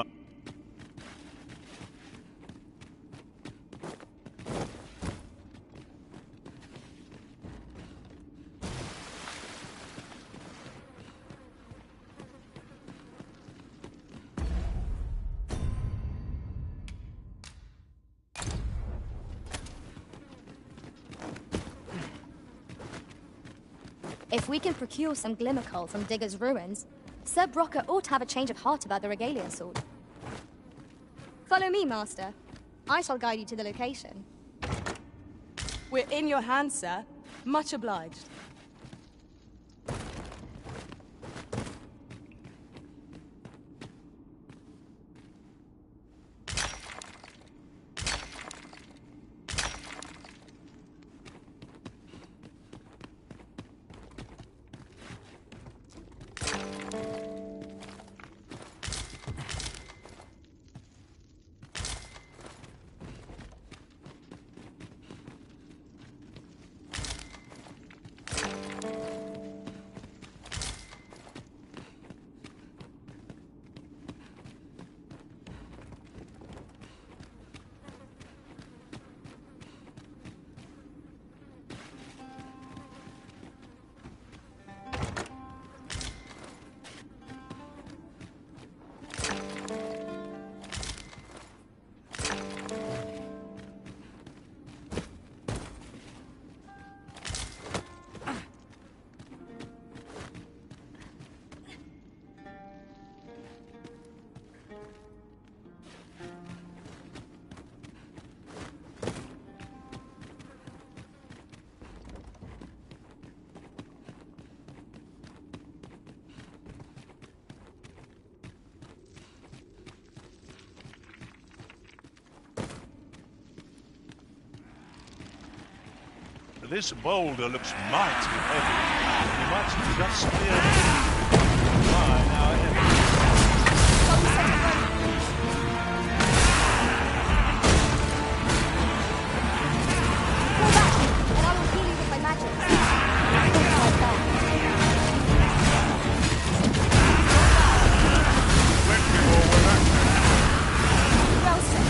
If we can procure some glimmer coal from Digger's ruins, Sir Brocker ought to have a change of heart about the regalia sword. Follow me, Master. I shall guide you to the location. We're in your hands, sir. Much obliged. This boulder looks mighty heavy. You might just clear Fine, now and I will heal you with my magic. Well said.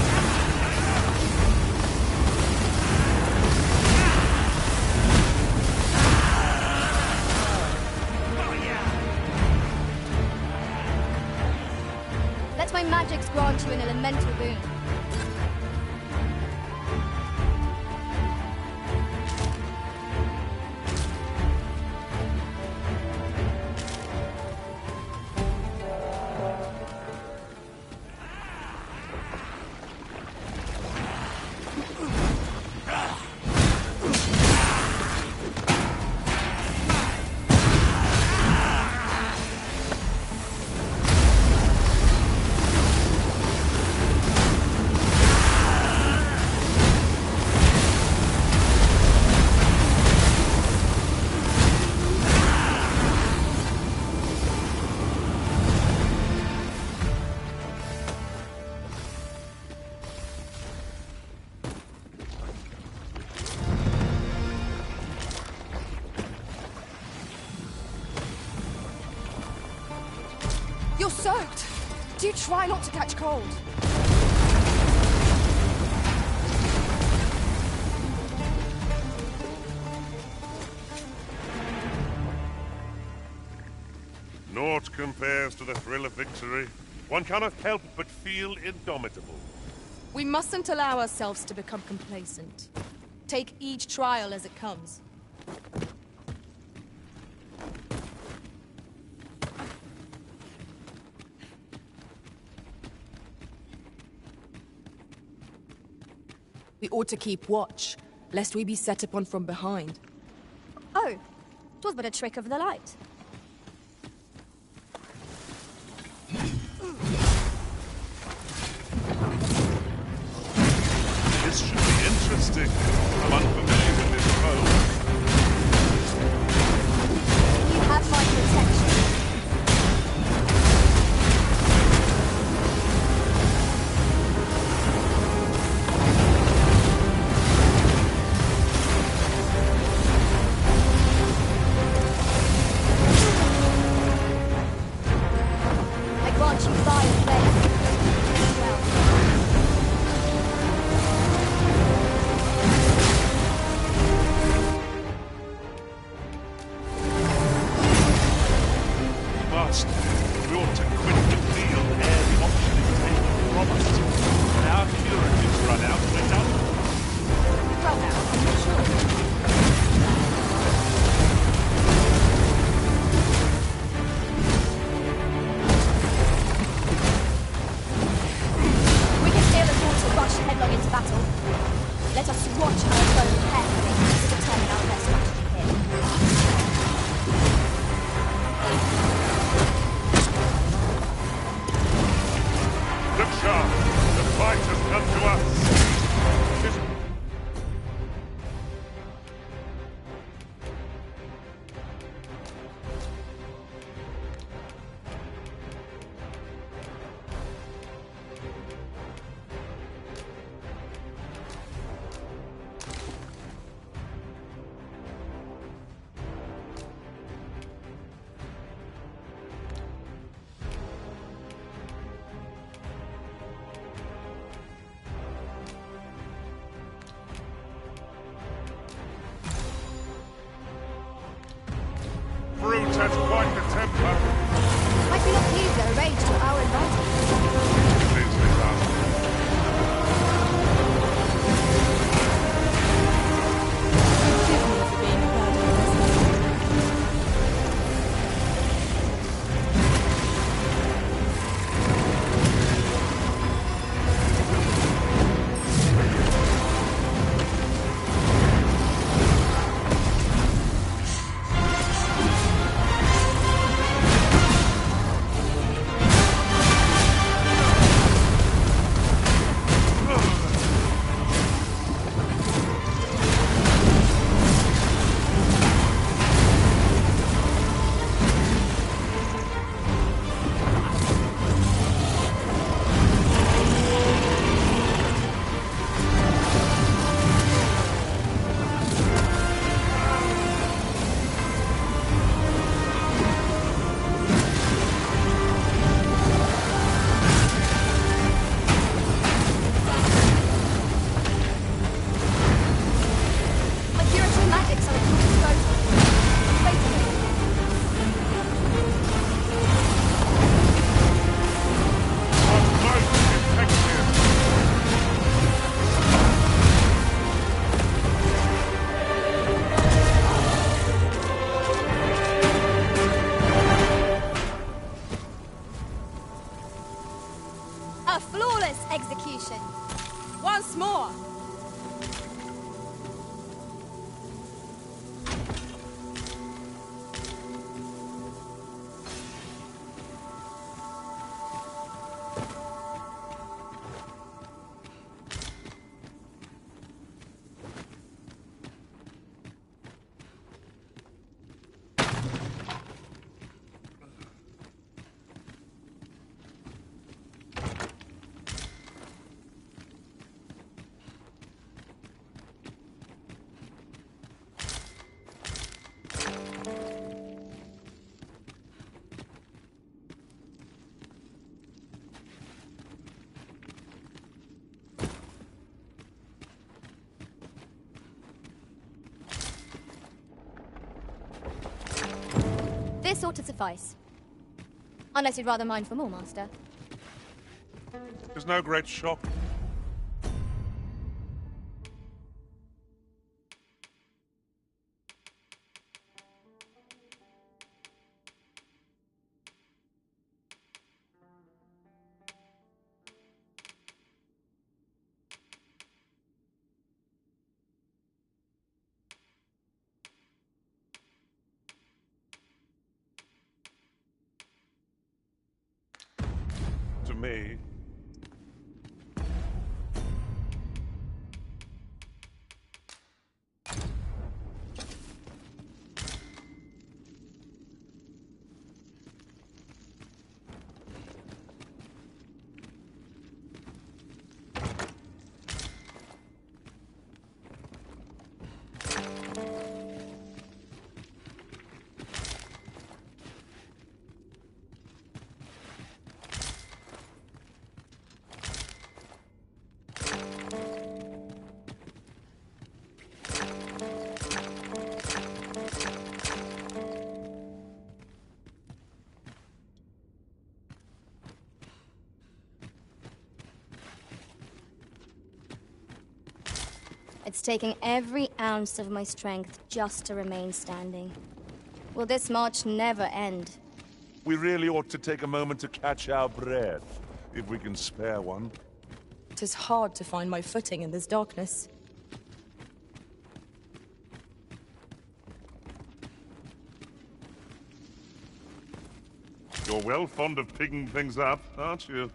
Let my magics grant you an elemental boon. You're soaked. Do try not to catch cold. Naught compares to the thrill of victory. One cannot help but feel indomitable. We mustn't allow ourselves to become complacent. Take each trial as it comes. We ought to keep watch, lest we be set upon from behind. Oh, 'twas but a trick of the light. This should be interesting. I'm unfamiliar with this road. You have my protection. Let us watch our foe carefully to determine our best strategy here. Look sharp! The fight has come to us! Brute has quite the temper. Might we not use their rage to our advantage? Please, Miss Arthur. Forgive me for being a burden on this. A flawless execution. Once more. This ought to suffice. Unless you'd rather mine for more, Master. There's no great shock. To me. It's taking every ounce of my strength just to remain standing. Will this march never end? We really ought to take a moment to catch our breath, if we can spare one. 'Tis hard to find my footing in this darkness. well fond of picking things up, aren't you?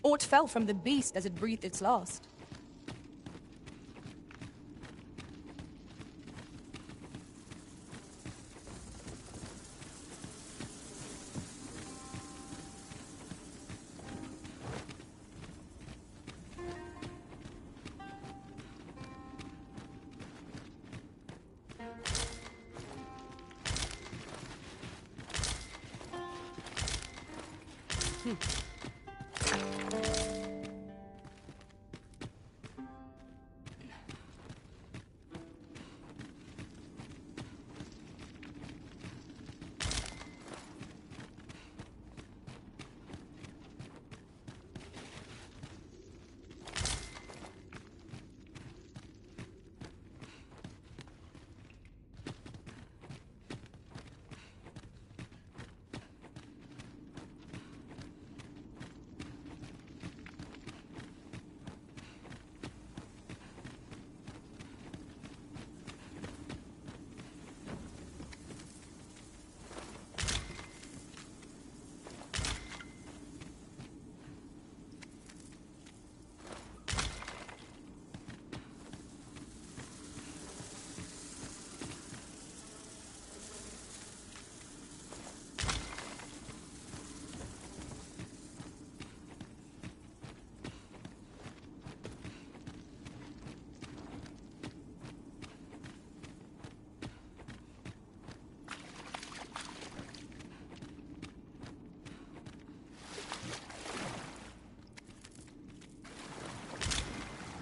Aught fell from the beast as it breathed its last.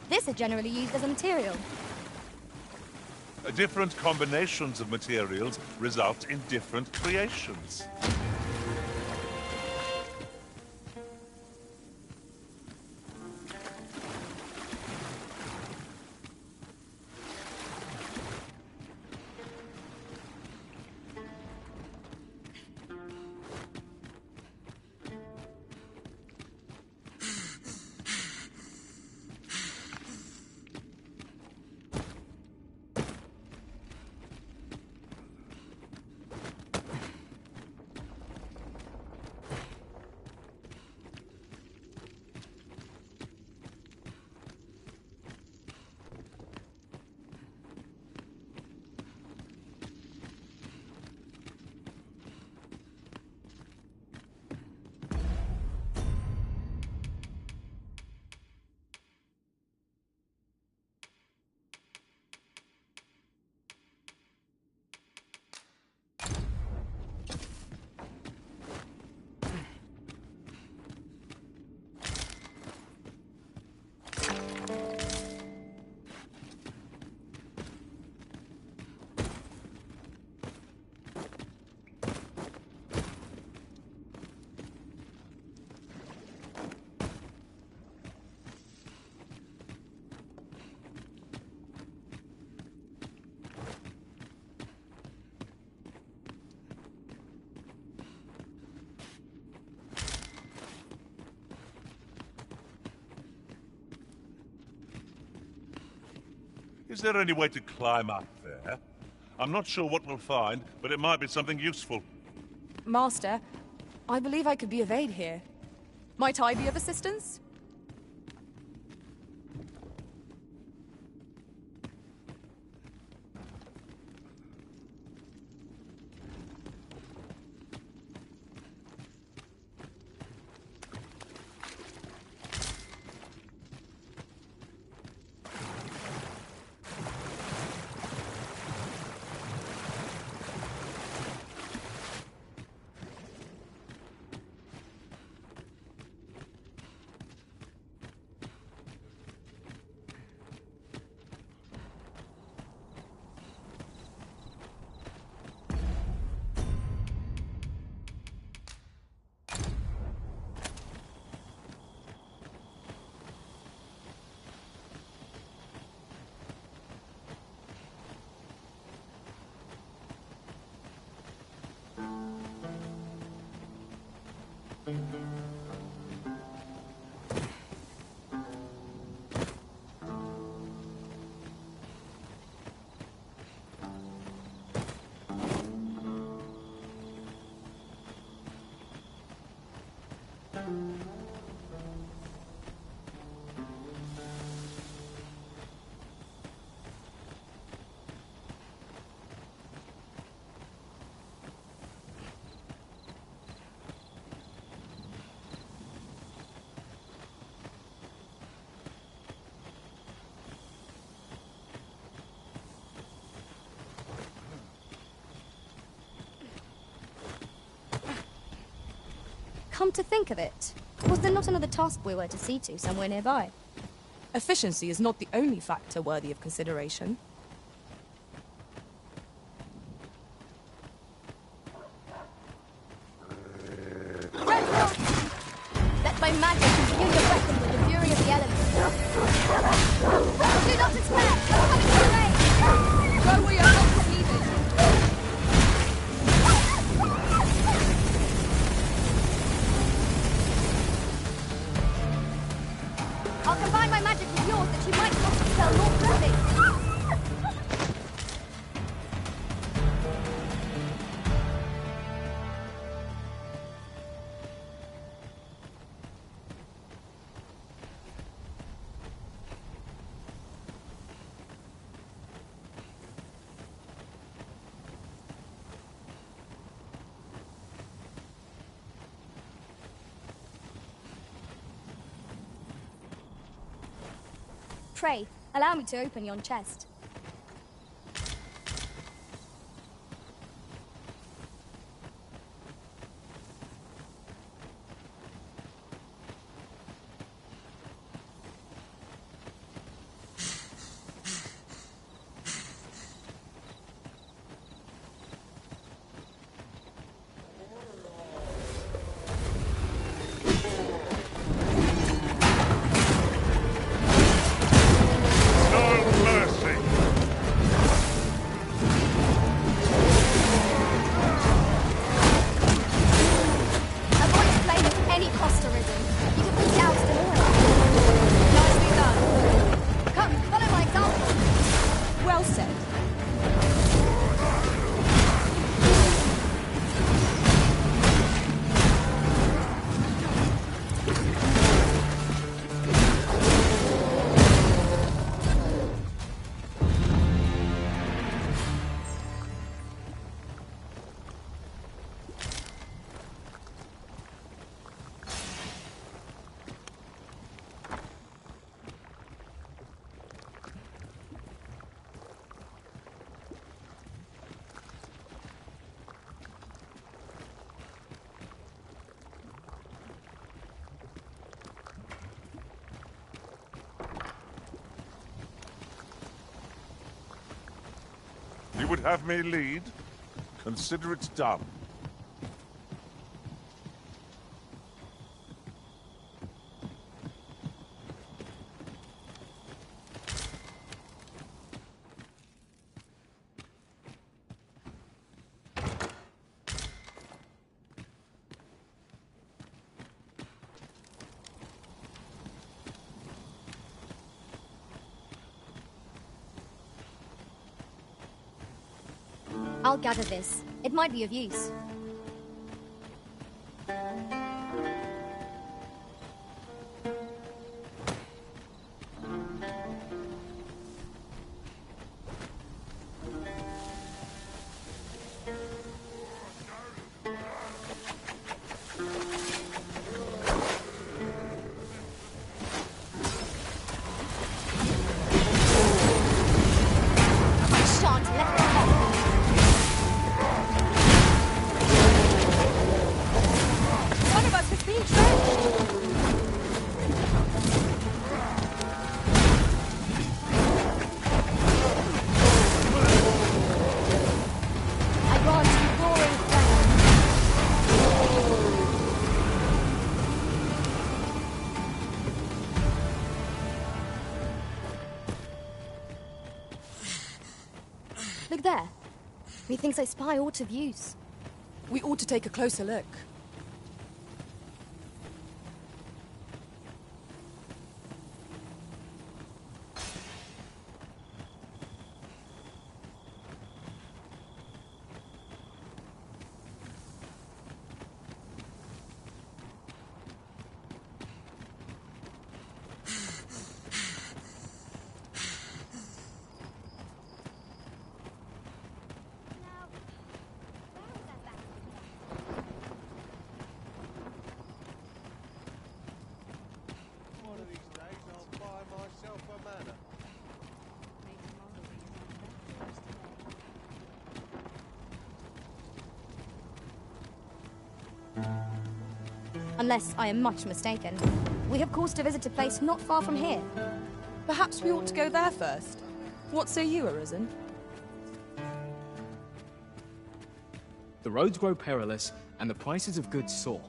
This is generally used as a material. Different combinations of materials result in different creations. Is there any way to climb up there? I'm not sure what we'll find, but it might be something useful. Master, I believe I could be of aid here. Might I be of assistance? Come to think of it, was there not another task we were to see to somewhere nearby? Efficiency is not the only factor worthy of consideration. Let my magic imbue your weapon with the fury of the elements. Do not despair! I'm coming to your aid! Go where your help is needed! I'll combine my magic with yours that you might not expel more quickly. Pray, allow me to open yon chest. You would have me lead? Consider it done. I'll gather this. It might be of use. I shan't let them off. One of us has been trenched! I grant you roaring flame. Look there. Methinks I spy aught of use. We ought to take a closer look. Unless I am much mistaken. We have cause to visit a place not far from here. Perhaps we ought to go there first. What say you, Arisen? The roads grow perilous, and the prices of goods soar.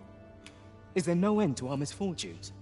Is there no end to our misfortunes?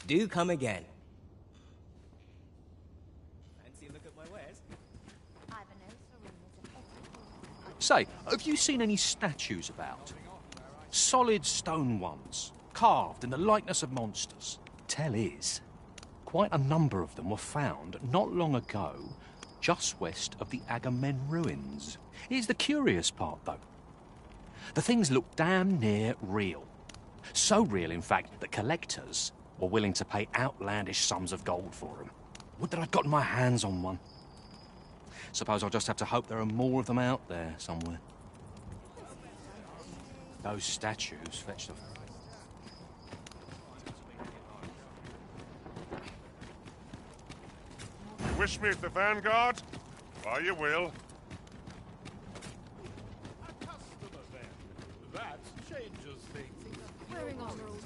Do come again. Fancy a look at my wares? Say, have you seen any statues about? Solid stone ones, carved in the likeness of monsters. Tell is, quite a number of them were found not long ago, just west of the Agamemnon ruins. Here's the curious part, though. The things look damn near real. So real, in fact, that collectors were willing to pay outlandish sums of gold for them. Would that I'd gotten my hands on one. Suppose I'll just have to hope there are more of them out there somewhere. Those statues fetched them. You wish me at the Vanguard? Why, you will. A customer, then. That changes things. Wearing armor all day.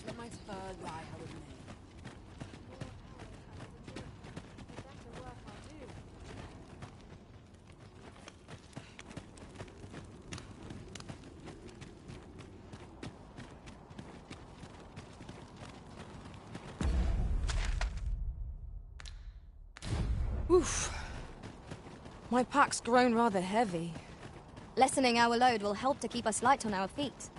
Let my fur lie how it may. Oof. My pack's grown rather heavy. Lessening our load will help to keep us light on our feet.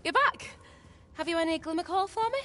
You're back. Have you any glimmer call for me?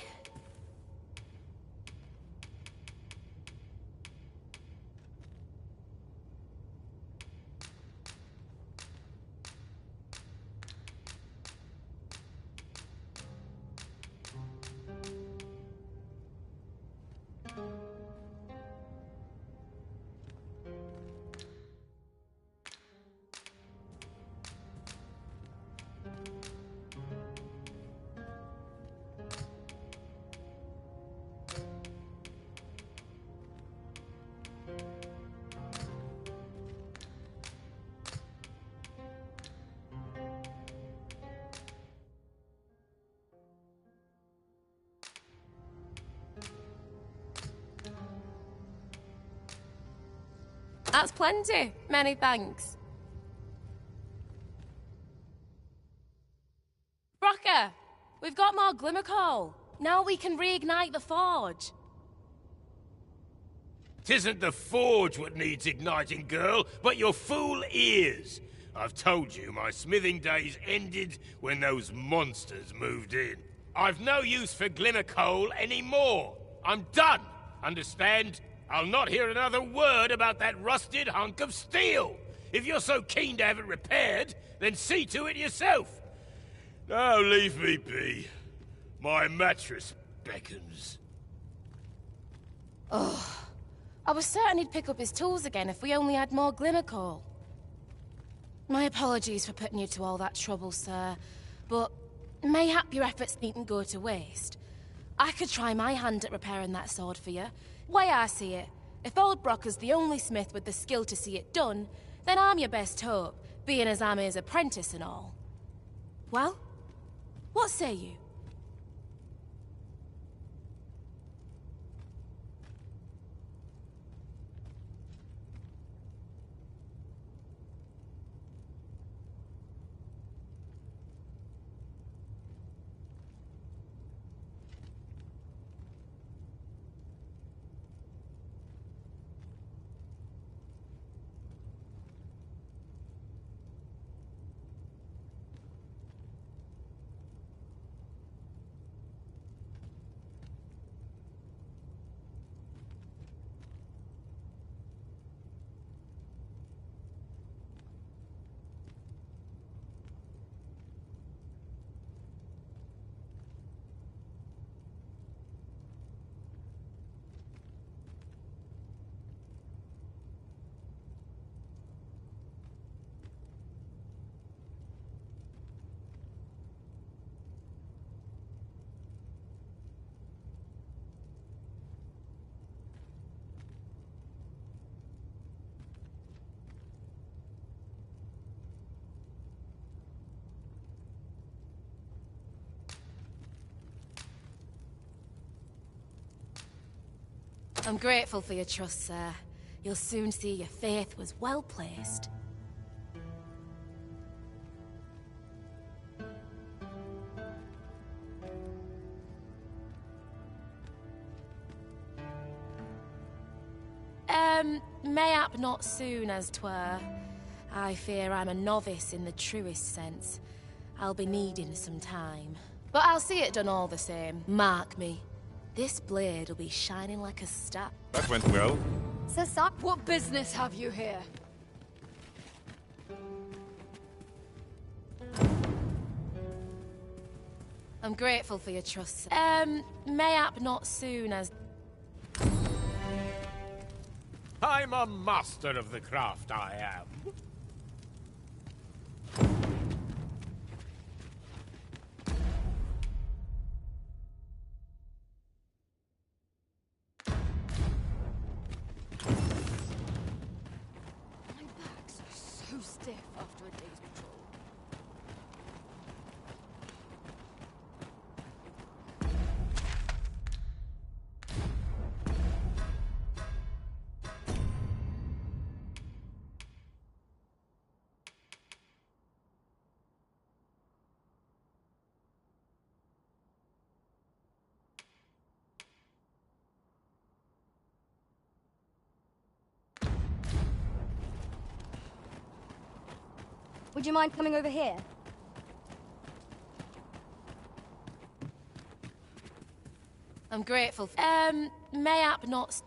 That's plenty. Many thanks. Brocker, we've got more glimmer coal. Now we can reignite the forge. 'Tisn't the forge what needs igniting, girl, but your fool ears. I've told you my smithing days ended when those monsters moved in. I've no use for glimmer coal anymore. I'm done, understand? I'll not hear another word about that rusted hunk of steel. If you're so keen to have it repaired, then see to it yourself. Now leave me be. My mattress beckons. Oh, I was certain he'd pick up his tools again if we only had more glimmer coal. My apologies for putting you to all that trouble, sir, but mayhap your efforts needn't go to waste. I could try my hand at repairing that sword for you. Way I see it, if old Brocker's the only smith with the skill to see it done, then I'm your best hope, being as I'm his apprentice and all. Well, what say you? I'm grateful for your trust, sir. You'll soon see your faith was well placed. Mayhap not soon as 'twere. I fear I'm a novice in the truest sense. I'll be needing some time. But I'll see it done all the same. Mark me. This blade will be shining like a star. That went well. Sir Sock, what business have you here? I'm grateful for your trust, sir. Mayhap not soon as... I'm a master of the craft, I am. So stiff after a day's patrol. would you mind coming over here? I'm grateful. Mayhap not.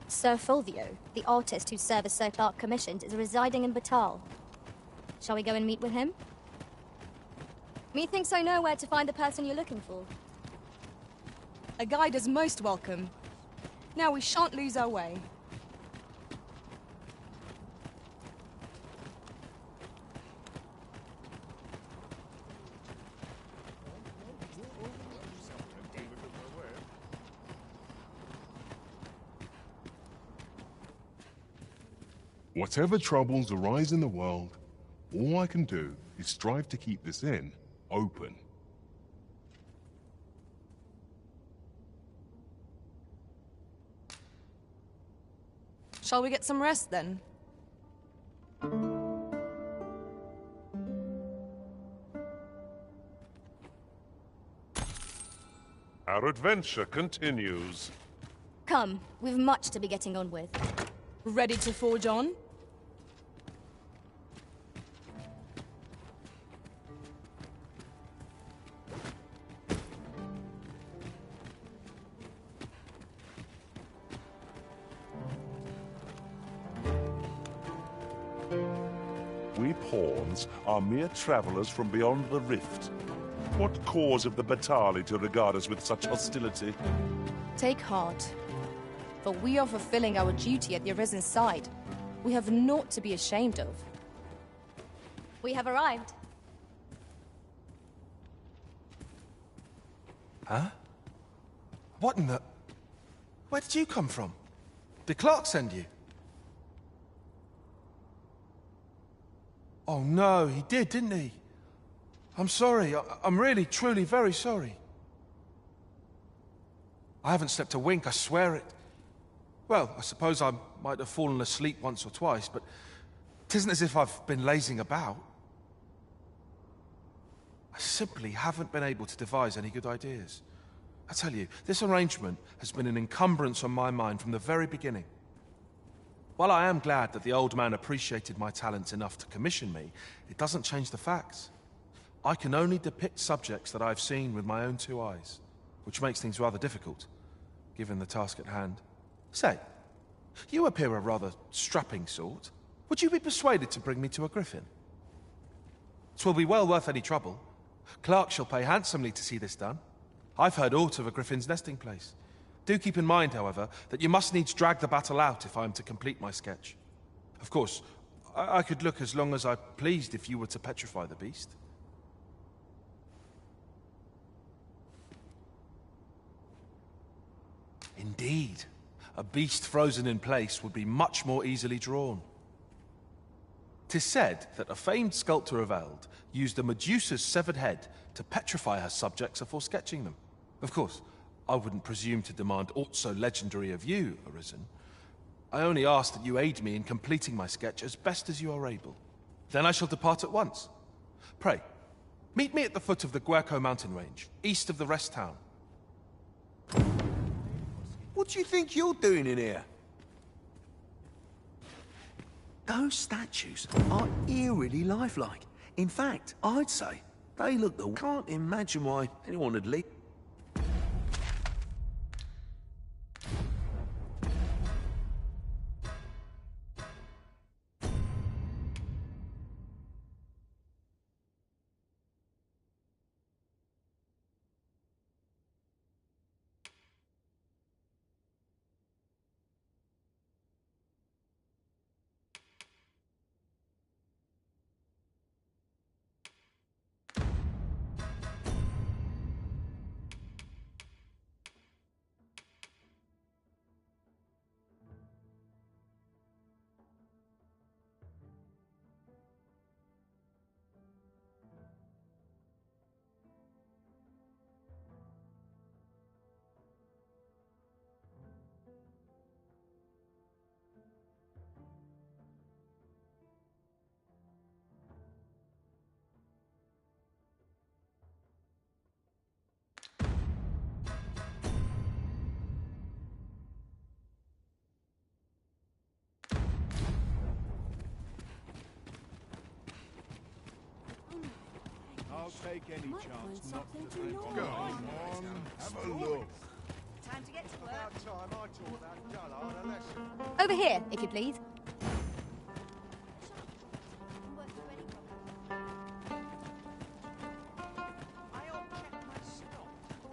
Sir Fulvio, the artist whose service Sir Clark commissioned, is residing in Batal. Shall we go and meet with him? Methinks I know where to find the person you're looking for. A guide is most welcome. Now we shan't lose our way. Whatever troubles arise in the world, all I can do is strive to keep this inn open. Shall we get some rest then? Our adventure continues. Come, we've much to be getting on with. Ready to forge on? We pawns are mere travelers from beyond the rift. What cause of the Batali to regard us with such hostility? Take heart. For we are fulfilling our duty at the Arisen's side. We have naught to be ashamed of. We have arrived. Huh? What in the... Where did you come from? Did Clark send you? Oh no, he did, didn't he? I'm sorry. I'm really, truly very sorry. I haven't slept a wink, I swear it. Well, I suppose I might have fallen asleep once or twice, but it isn't as if I've been lazing about. I simply haven't been able to devise any good ideas. I tell you, this arrangement has been an encumbrance on my mind from the very beginning. While I am glad that the old man appreciated my talents enough to commission me, it doesn't change the facts. I can only depict subjects that I've seen with my own two eyes, which makes things rather difficult, given the task at hand. Say, you appear a rather strapping sort. Would you be persuaded to bring me to a griffin? 'Twill be well worth any trouble. Clark shall pay handsomely to see this done. I've heard aught of a griffin's nesting place. Do keep in mind, however, that you must needs drag the battle out if I am to complete my sketch. Of course, I could look as long as I pleased if you were to petrify the beast. Indeed. A beast frozen in place would be much more easily drawn. 'Tis said that a famed sculptor of Eld used a Medusa's severed head to petrify her subjects before sketching them. Of course, I wouldn't presume to demand aught so legendary of you, Arisen. I only ask that you aid me in completing my sketch as best as you are able. Then I shall depart at once. Pray, meet me at the foot of the Guerco mountain range, east of the rest town. What do you think you're doing in here? Those statues are eerily lifelike. In fact, I'd say they look the... Can't imagine why anyone would leave... take any chance not to know. Go on, have a look. Time to get to work. About time I taught that dullard a lesson. Over here, if you please.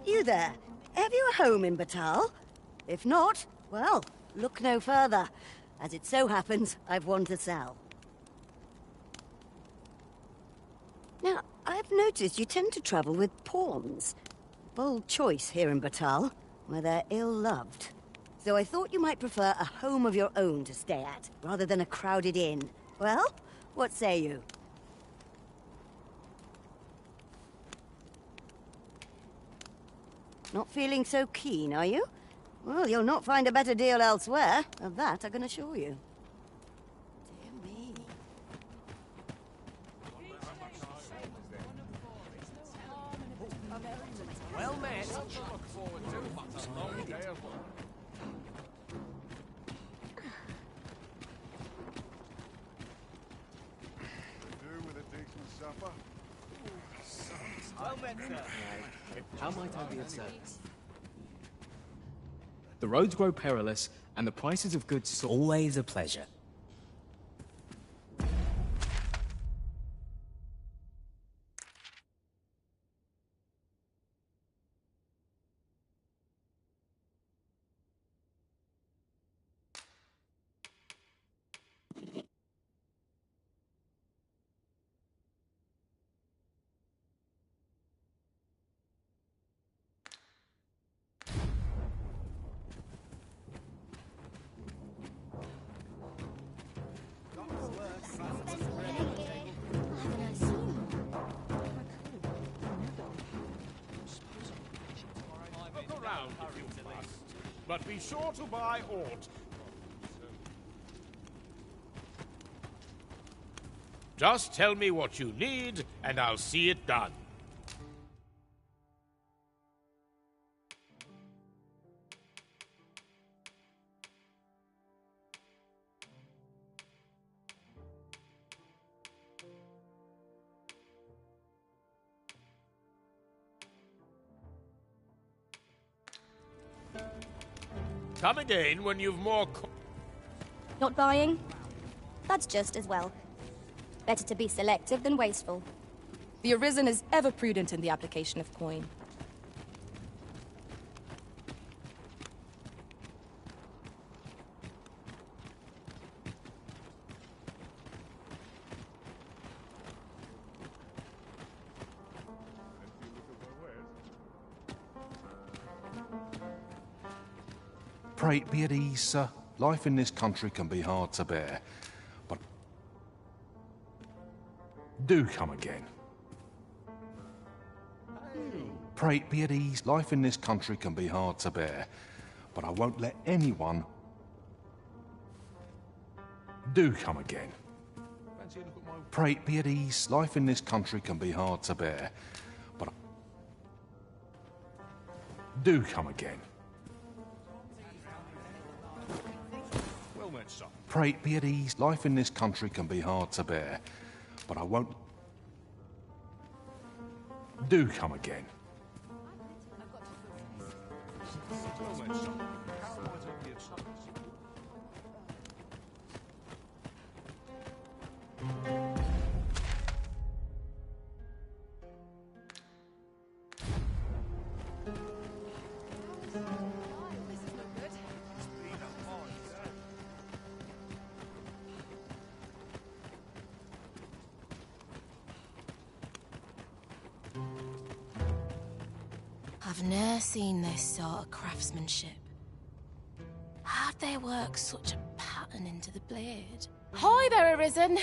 You there? Have you a home in Batal? If not, well, look no further. As it so happens, I've one to sell. Now, I've noticed you tend to travel with pawns. Bold choice here in Batal, where they're ill-loved. So I thought you might prefer a home of your own to stay at, rather than a crowded inn. Well, what say you? Not feeling so keen, are you? Well, you'll not find a better deal elsewhere. Of that, I can assure you. Dear me. Well met. Look forward to it. It's a long day of work. Do with a decent supper. Well met, sir. How might I be of service? The roads grow perilous, and the prices of goods soar. Always a pleasure. Look around if you must, but be sure to buy aught. Just tell me what you need, and I'll see it done. Come again when you've more Not buying? That's just as well. Better to be selective than wasteful. The Arisen is ever prudent in the application of coin. Pray be at ease, sir. Life in this country can be hard to bear, but do come again. Pray be at ease. Life in this country can be hard to bear, but I won't let anyone. Do come again. Pray be at ease. Life in this country can be hard to bear, but do come again. Well met, son. Pray be at ease. Life in this country can be hard to bear, but I won't. Do come again. Well met, son. How might I be of service? I've ne'er seen this sort of craftsmanship. How'd they work such a pattern into the blade? Hi there, Arisen!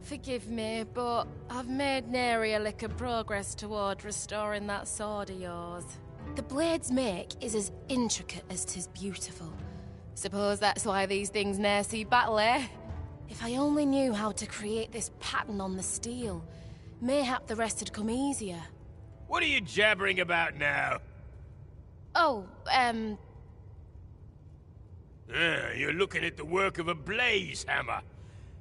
Forgive me, but I've made nary a lick of progress toward restoring that sword of yours. The blade's make is as intricate as 'tis beautiful. Suppose that's why these things ne'er see battle, eh? If I only knew how to create this pattern on the steel, mayhap the rest had come easier. What are you jabbering about now? Oh, You're looking at the work of a blaze hammer.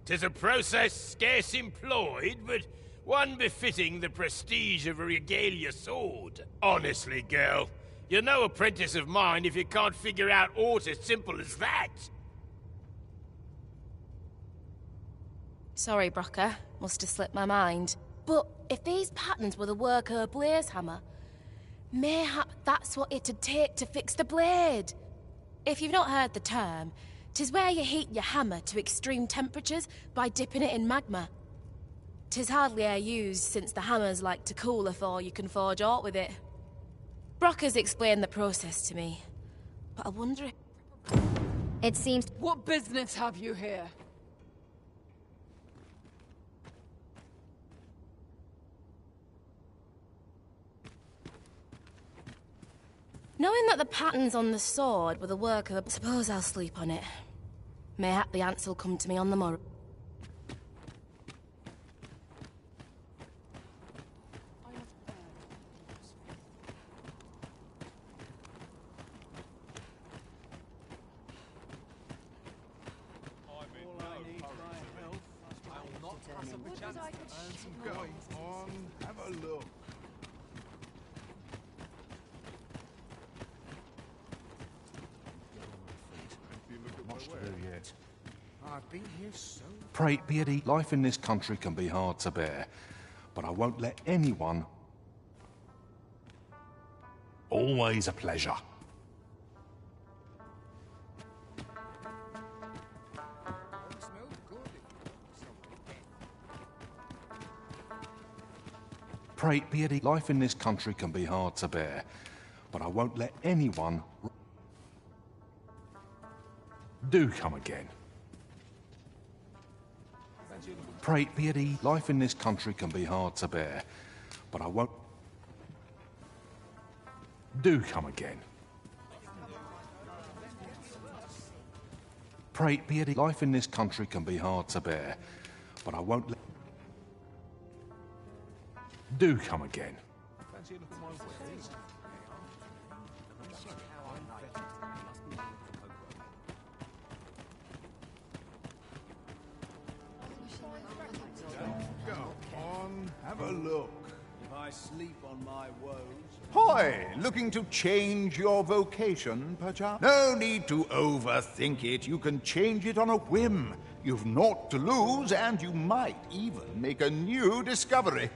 'Tis a process scarce employed, but One befitting the prestige of a regalia sword. Honestly, girl, you're no apprentice of mine if you can't figure out aught as simple as that. Sorry, Brocker. Must have slipped my mind. But if these patterns were the work of a blaze hammer, mayhap that's what it'd take to fix the blade. If you've not heard the term, 'tis where you heat your hammer to extreme temperatures by dipping it in magma. 'Tis hardly e'er used since the hammers like to cool afore you can forge aught with it. Brocker's explained the process to me, but I wonder if... It seems... What business have you here? Knowing that the patterns on the sword were the work of... Suppose I'll sleep on it. Mayhap the answer'll come to me on the morrow. Go on, have a look. Much to do yet. I've been here so... Pray, Beardy, life in this country can be hard to bear, but I won't let anyone... Always a pleasure. Pray, Beardy, life in this country can be hard to bear, but I won't let anyone... Do come again. Pray, Beardy, life in this country can be hard to bear, but I won't... Do come again. Pray, Beardy, life in this country can be hard to bear, but I won't let... Do come again. Go on, have a look. If I sleep on my woes... Hoy, looking to change your vocation, perchance? No need to overthink it. You can change it on a whim. You've naught to lose, and you might even make a new discovery.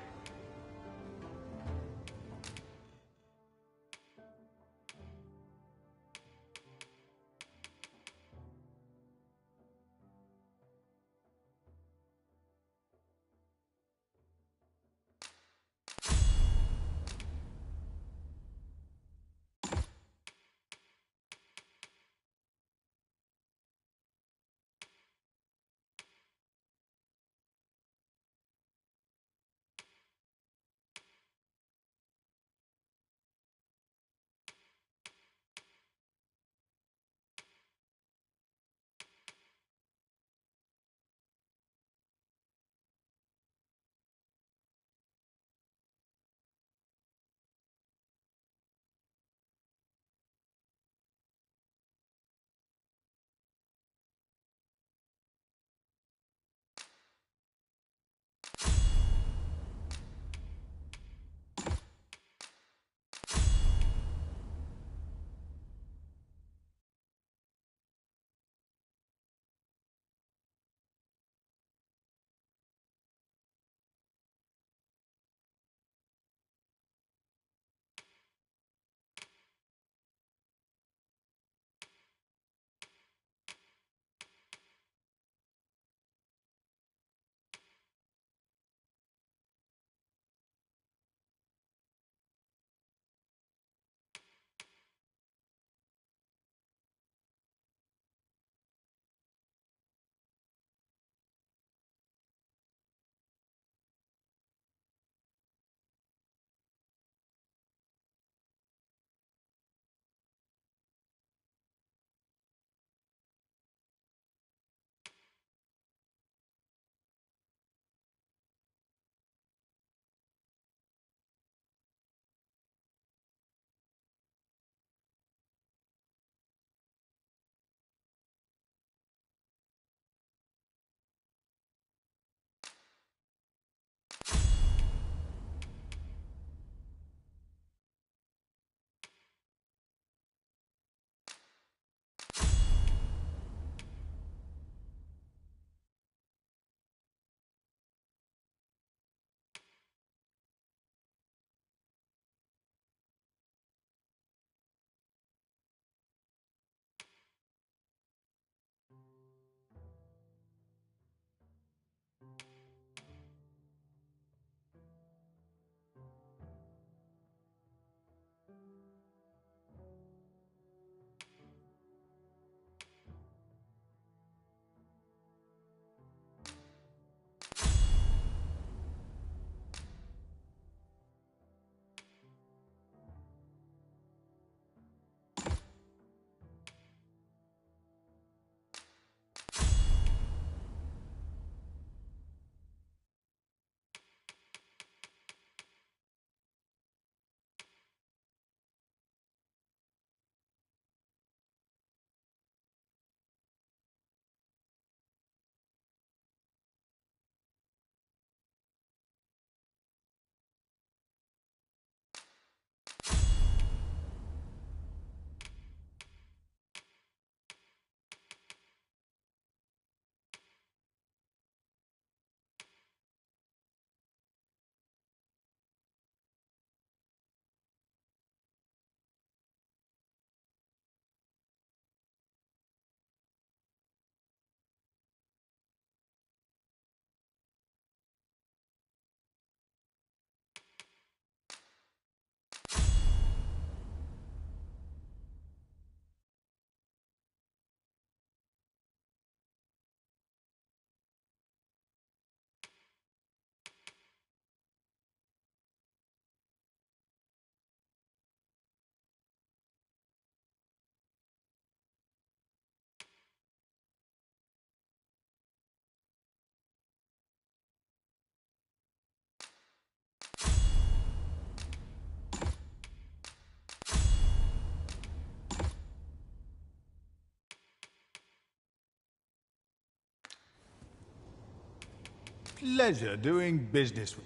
Pleasure doing business with...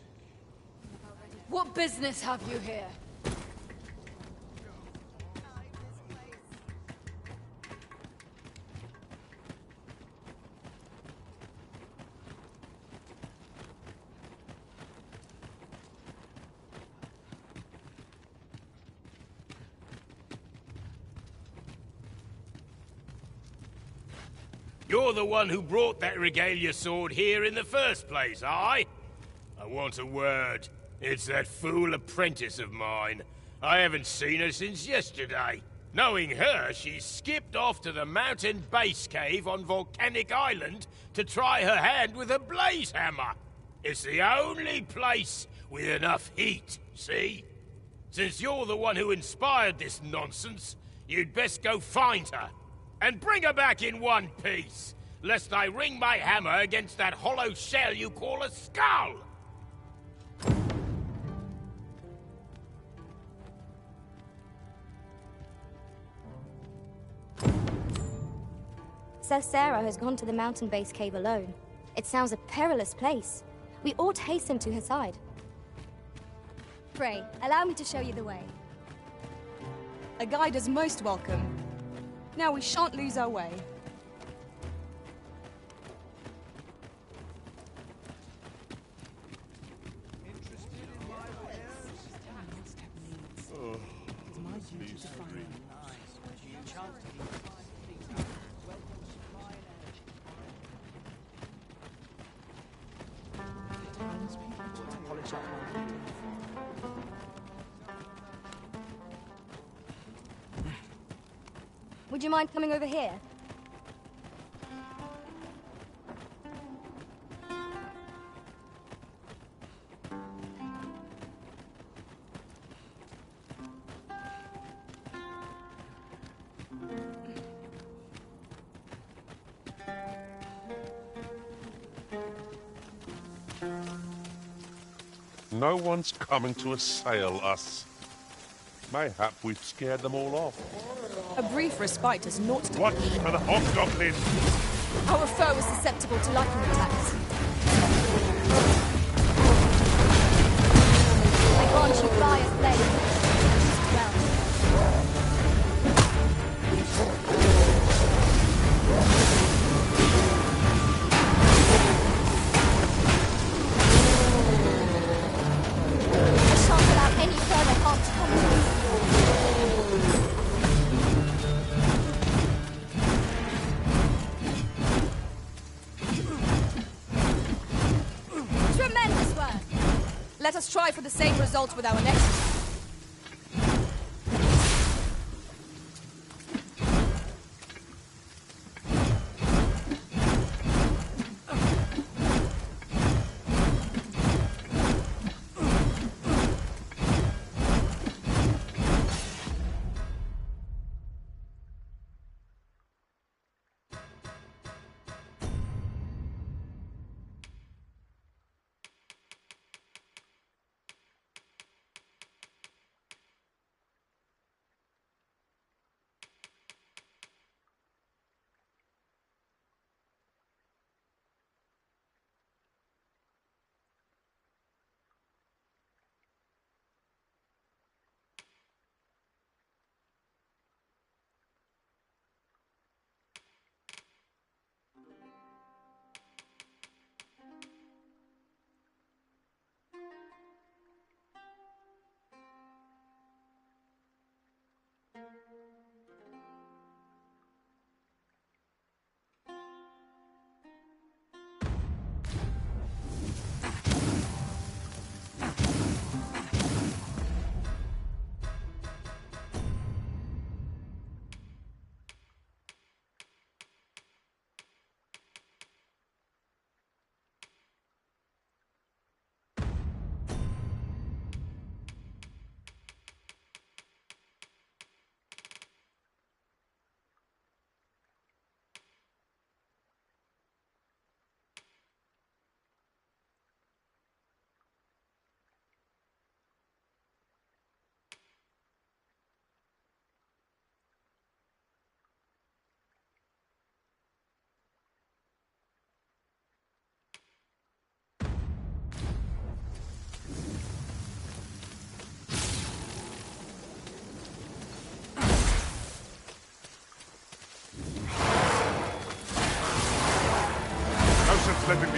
What business have you here? You're the one who brought that regalia sword here in the first place, aye? I want a word. It's that fool apprentice of mine. I haven't seen her since yesterday. Knowing her, she's skipped off to the mountain base cave on Volcanic Island to try her hand with a blaze hammer. It's the only place with enough heat, see? Since you're the one who inspired this nonsense, you'd best go find her. And bring her back in one piece, lest I ring my hammer against that hollow shell you call a skull! Sir Sarah has gone to the mountain base cave alone. It sounds a perilous place. We ought hasten to her side. Pray, allow me to show you the way. A guide is most welcome. Now we shan't lose our way. Would you mind coming over here? No one's coming to assail us. Mayhap we've scared them all off. A brief respite is not to... Watch for the hobgoblins! Our foe is susceptible to lightning attacks. I grant you fire flame. Well. I shan't allow any further harm to come to us. Tremendous work! Let us try for the same result with our next attack.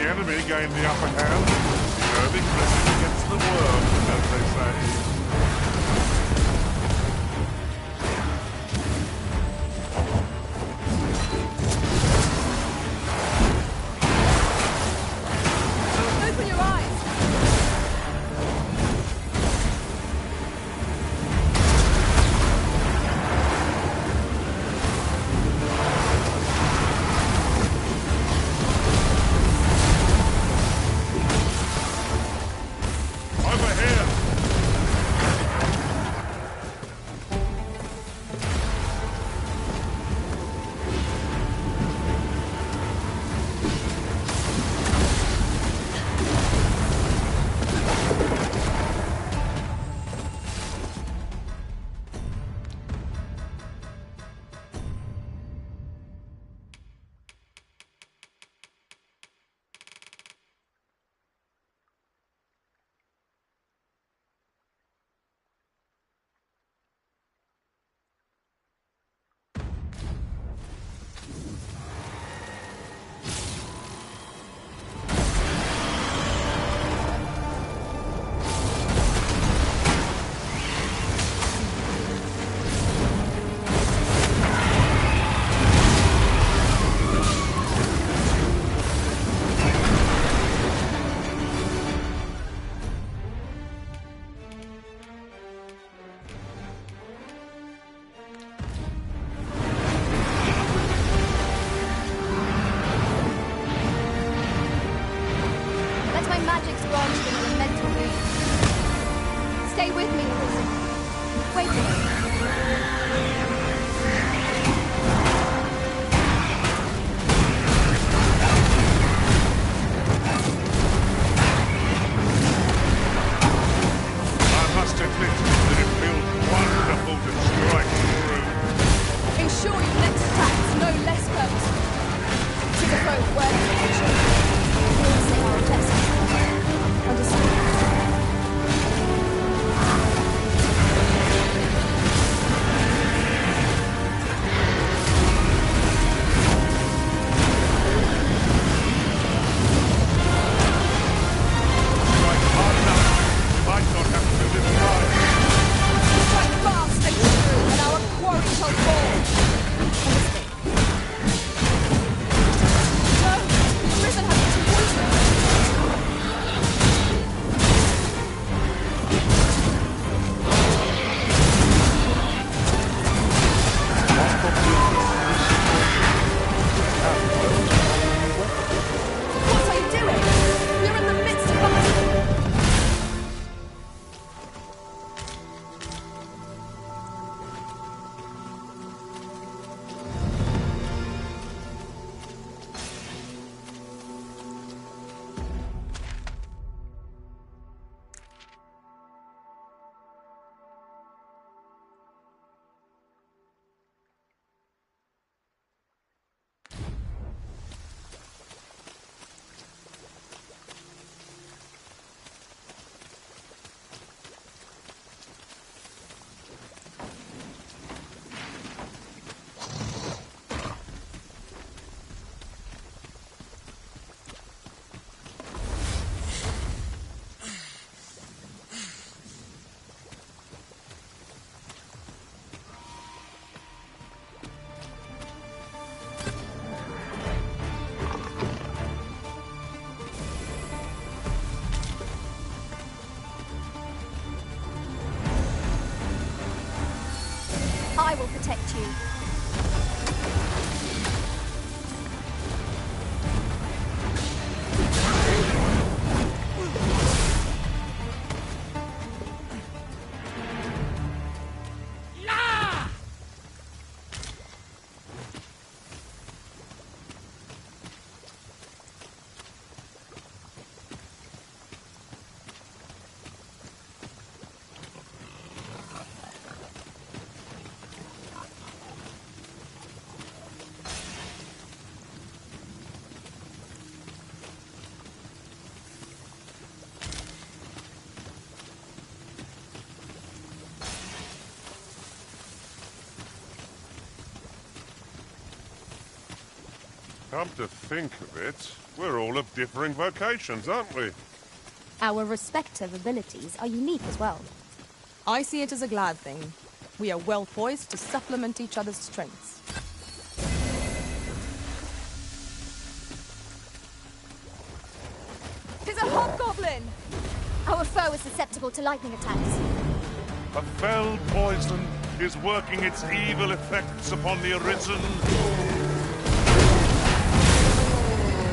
enemy gained the upper hand. The early blessing against the worm, as they say. Open your eyes! Over here! Let my magic's branch into a mental loop. Stay with me, Elizabeth. Wait a minute. I must admit that it feels wonderful to strike through. Ensure your next attack is no less purposeful. To the boat worthy of the children. We'll say our best. Understood. Strike hard enough. Might not have to do this right. Strike fast and true, and our quarry shall fall. No! The prison has its poison! What are you doing? We're in the midst of battle! I will protect you. Come to think of it, We're all of differing vocations, aren't we? Our respective abilities are unique as well. I see it as a glad thing. We are well poised to supplement each other's strengths. There's a hobgoblin! Our foe is susceptible to lightning attacks. A fell poison is working its evil effects upon the arisen.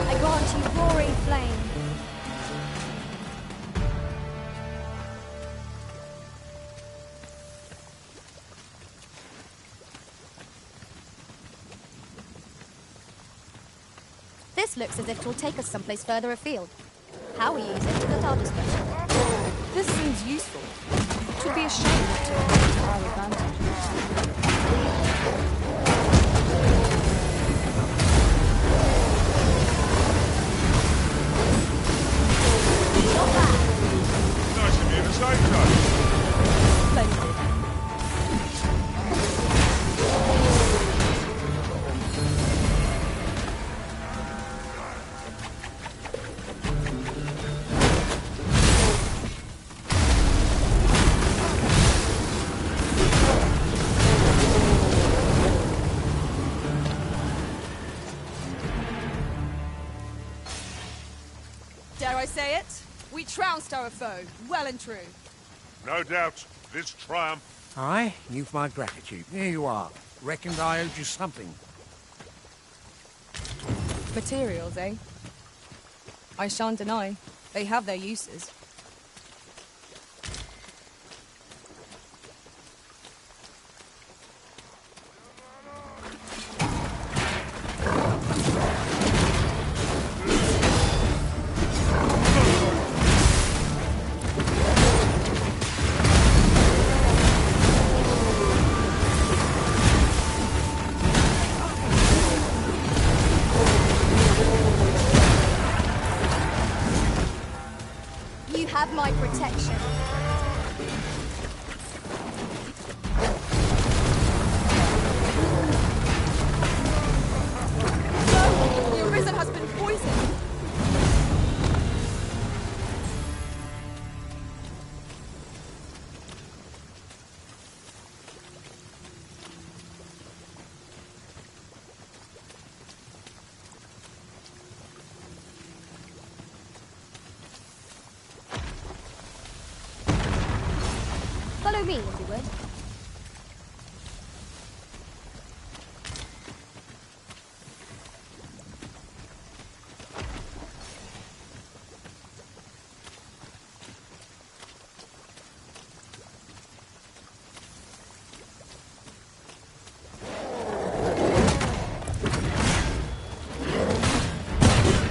I grant you roaring flame. This looks as if it will take us someplace further afield. How we use it is at our discretion. This seems useful. It would be a shame not to use it to our advantage. Nice of you to say so. Plenty. Dare I say it? We trounced our foe, well and true. No doubt, this triumph. Aye, you've my gratitude. Here you are. Reckoned I owed you something. Materials, eh? I shan't deny. They have their uses. You have my protection. No! The Arisen has been poisoned! Follow me, if you would.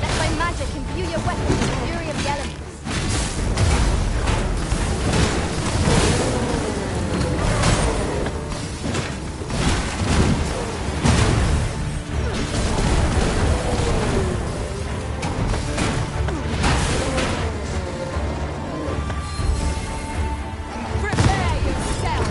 Let my magic imbue your weapon with the fury of the elements. Prepare yourself!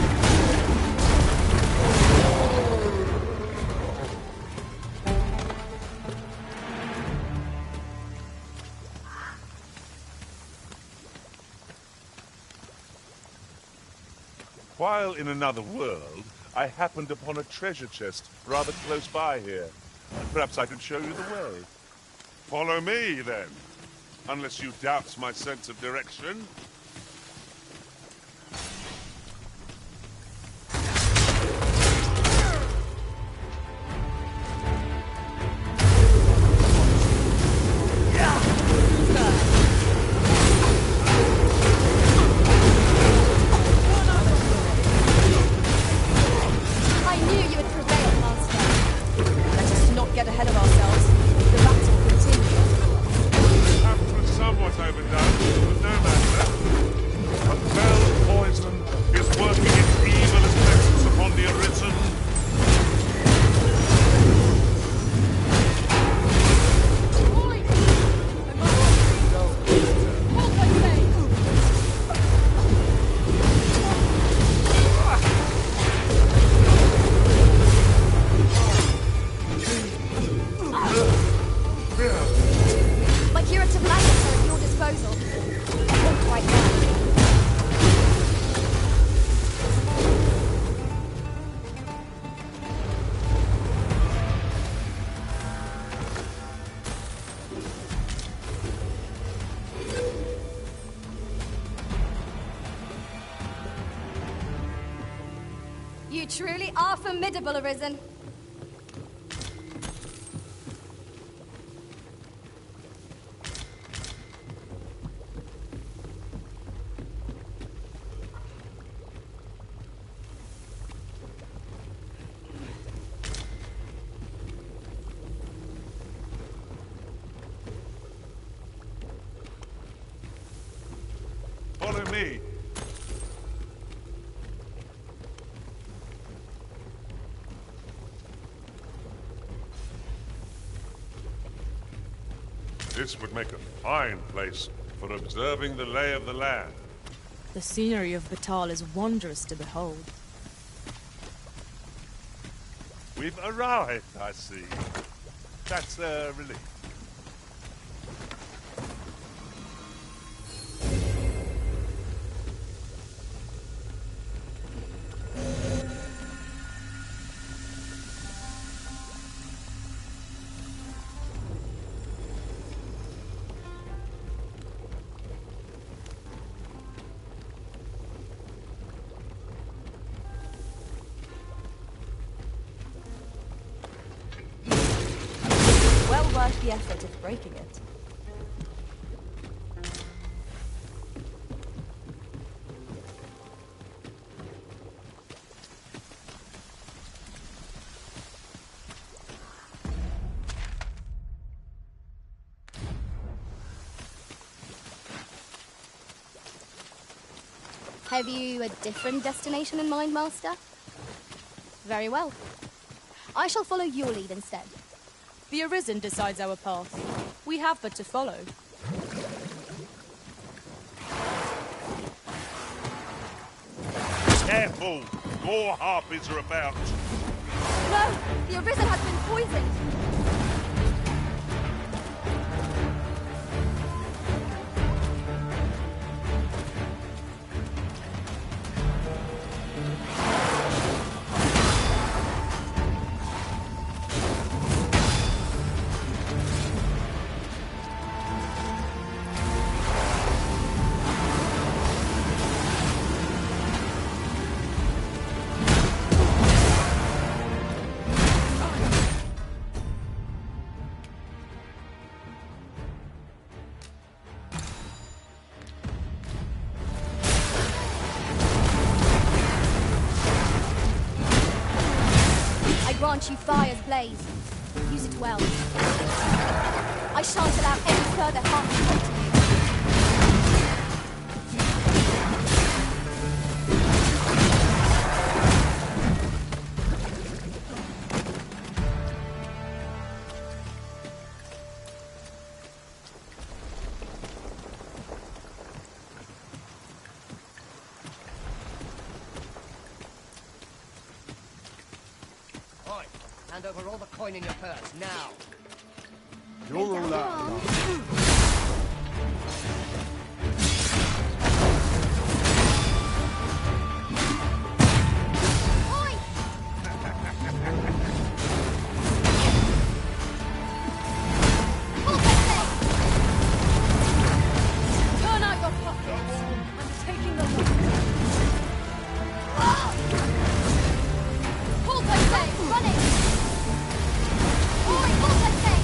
While in another world, I happened upon a treasure chest rather close by here. Perhaps I could show you the way. Follow me, then. Unless you doubt my sense of direction. I knew you would prevail, Master. Let us not get ahead of ourselves. The battle continues. Perhaps was somewhat overdone, but no matter. A fell poison is working its evil effects upon the arisen. truly are formidable, Arisen. Follow me. This would make a fine place for observing the lay of the land. The scenery of Batal is wondrous to behold. We've arrived, I see. That's a relief. Well worth the effort of breaking it. Have you a different destination in mind, Master? Very well. I shall follow your lead instead. The Arisen decides our path. We have but to follow. Careful! More harpies are about. No! The Arisen has been poisoned! Grant you fire's blaze. Use it well. I shan't allow any further harm to come to you. Hand over all the coin in your purse, now. You're all out. Turn out your pockets. I'm taking the loot. Hold that thing! Running! Oi, hold that thing!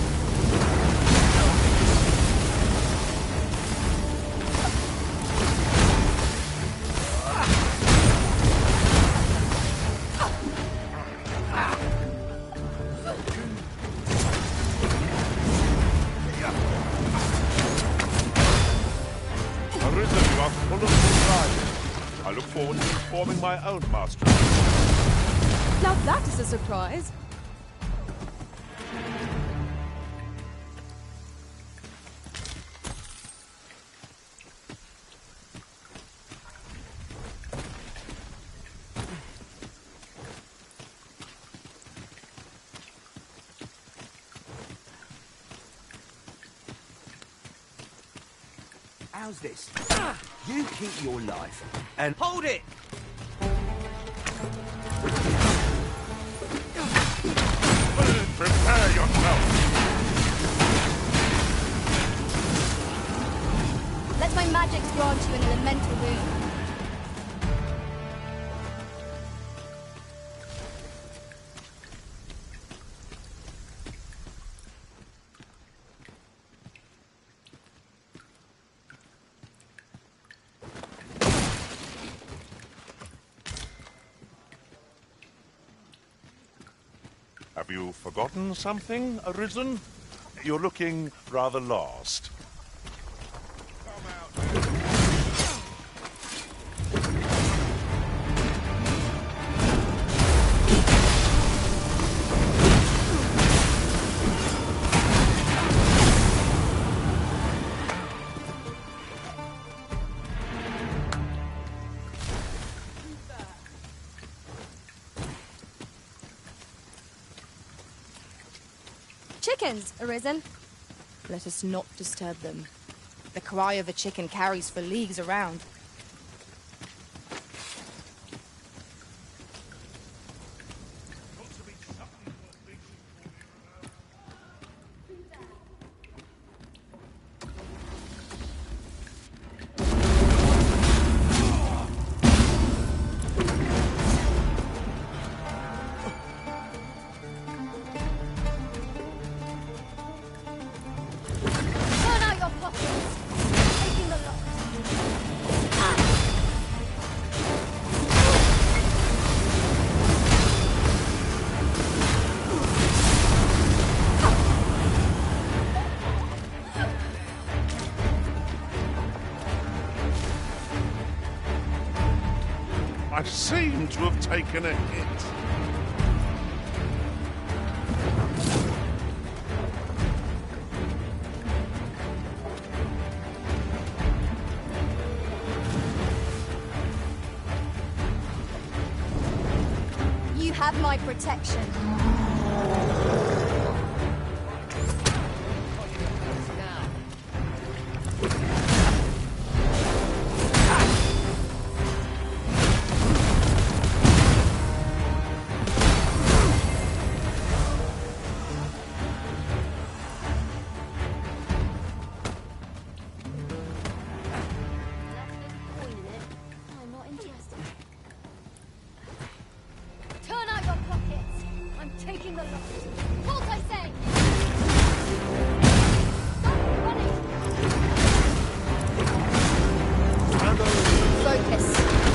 Arisen, you are full of surprises. I look forward to informing my own master. Now that is a surprise. How's this? You keep your life and hold it! Prepare yourself! Let my magics grant you an elemental boon. Have you forgotten something, Arisen? You're looking rather lost. Chickens, Arisen. Let us not disturb them. The cry of a chicken carries for leagues around. Turn out your pockets. Taking the lot. I seem to have taken a hit. You have my protection. I'm not interested. Turn out your pockets. I'm taking the lot. Halt, I say! Stop running! Focus.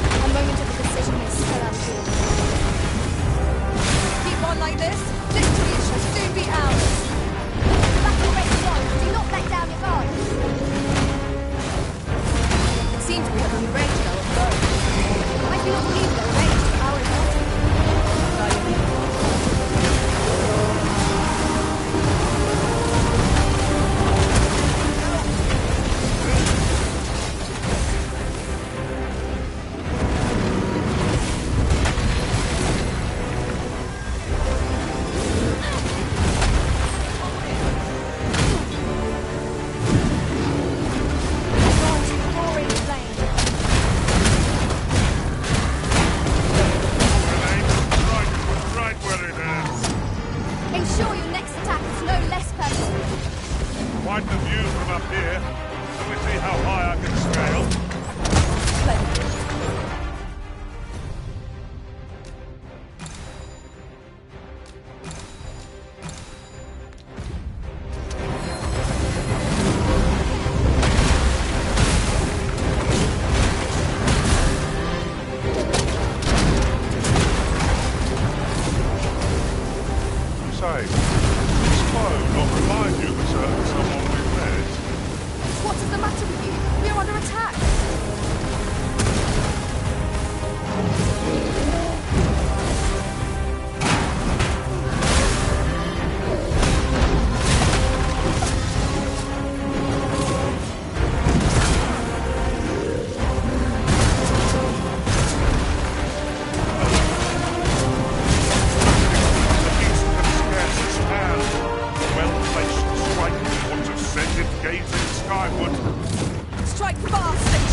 A moment of precision is still out here. Keep on like this. Victory shall soon be ours. Battle ready one. Do not let down your guard. It seems we have been ready to go at both. I do not believe the range to our advantage. Roaring flame. Right where it is. Ensure your next attack is no less purposeful. Quite the view from up here. Let me see how high I can scale. Say, this phone not remind you of a certain someone we've met? What is the matter with you? We are under attack. Well-placed strike, want to send it gazing skyward. Strike fast and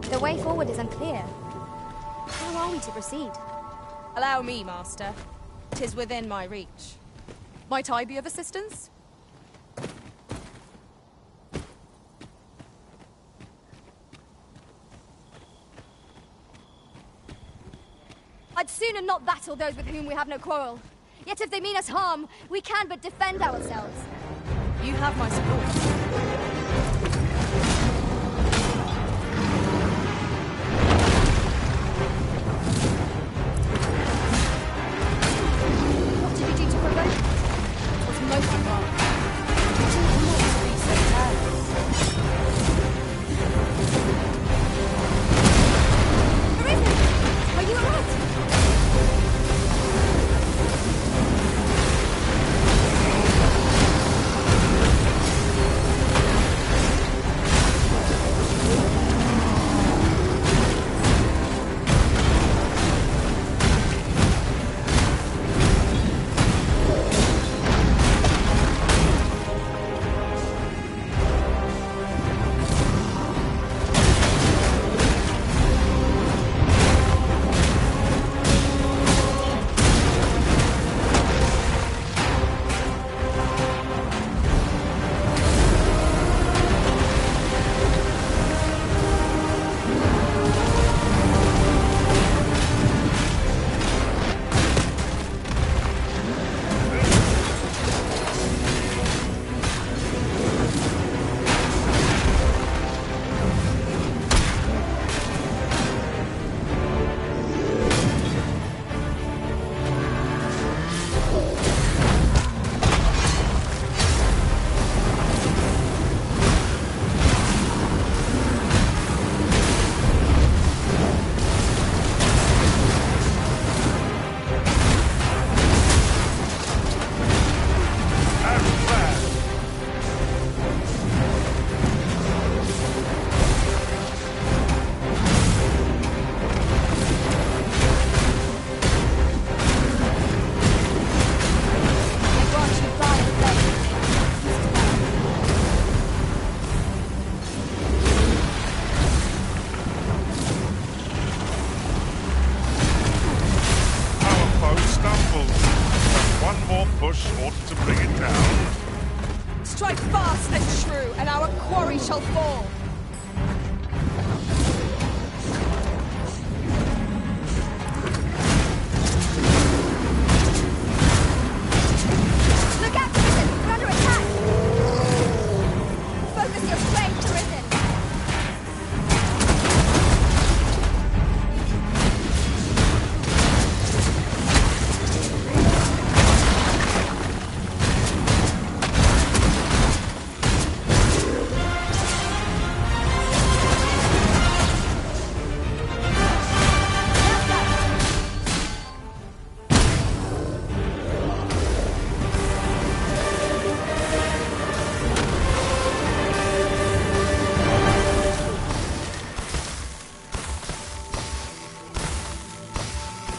The way forward is unclear. How are we to proceed? Allow me, Master. 'Tis within my reach. Might I be of assistance? I'd sooner not battle those with whom we have no quarrel. Yet if they mean us harm, we can but defend ourselves. You have my support.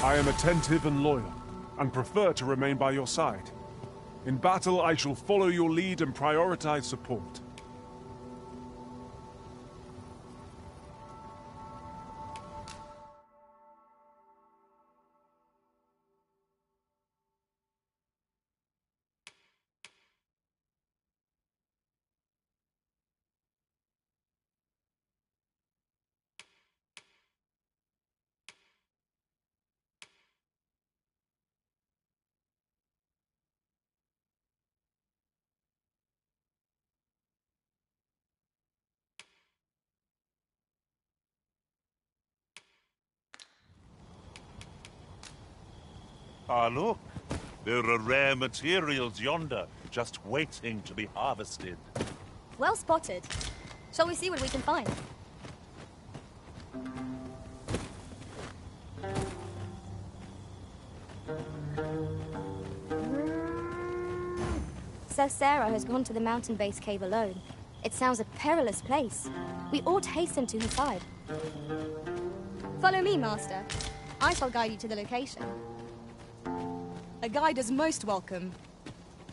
I am attentive and loyal, and prefer to remain by your side. In battle, I shall follow your lead and prioritize support. Ah, look. There are rare materials yonder, just waiting to be harvested. Well spotted. Shall we see what we can find? So Sarah has gone to the mountain base cave alone. It sounds a perilous place. We ought hasten to her side. Follow me, Master. I shall guide you to the location. A guide is most welcome.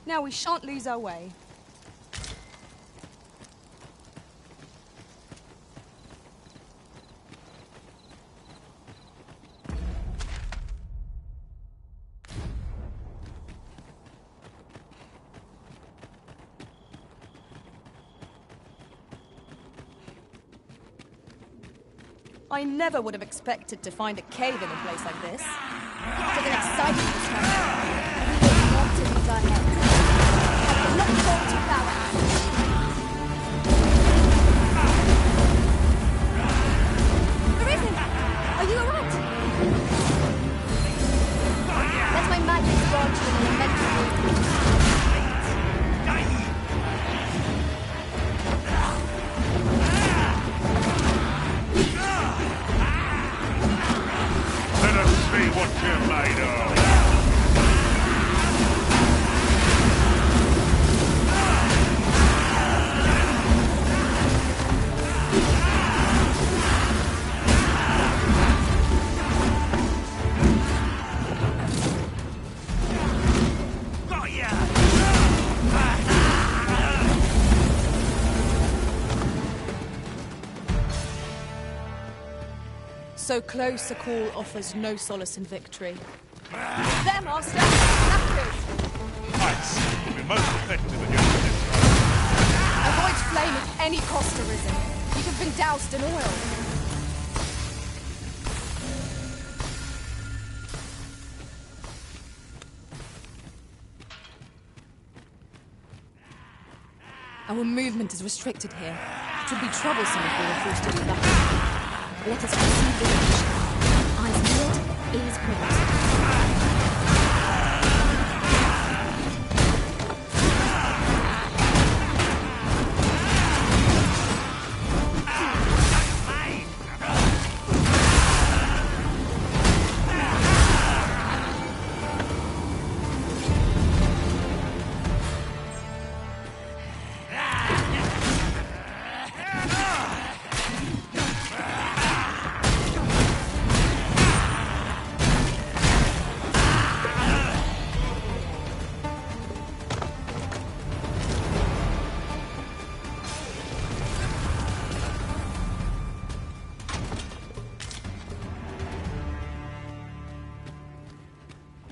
Now we shan't lose our way. I never would have expected to find a cave in a place like this. It's an exciting discovery. We will not to lose our heads. I will not fall to power. Are you alright? That's my magic branch in an inventory. Let us see what you're made of. So close a call offers no solace in victory. There, Master! Knackers! Ice will be most effective against this. Avoid flame at any cost, Arisen. You have been doused in oil. Our movement is restricted here. It would be troublesome if we were forced to do that. Let us receive the wish. Eyes peeled, ears pricked.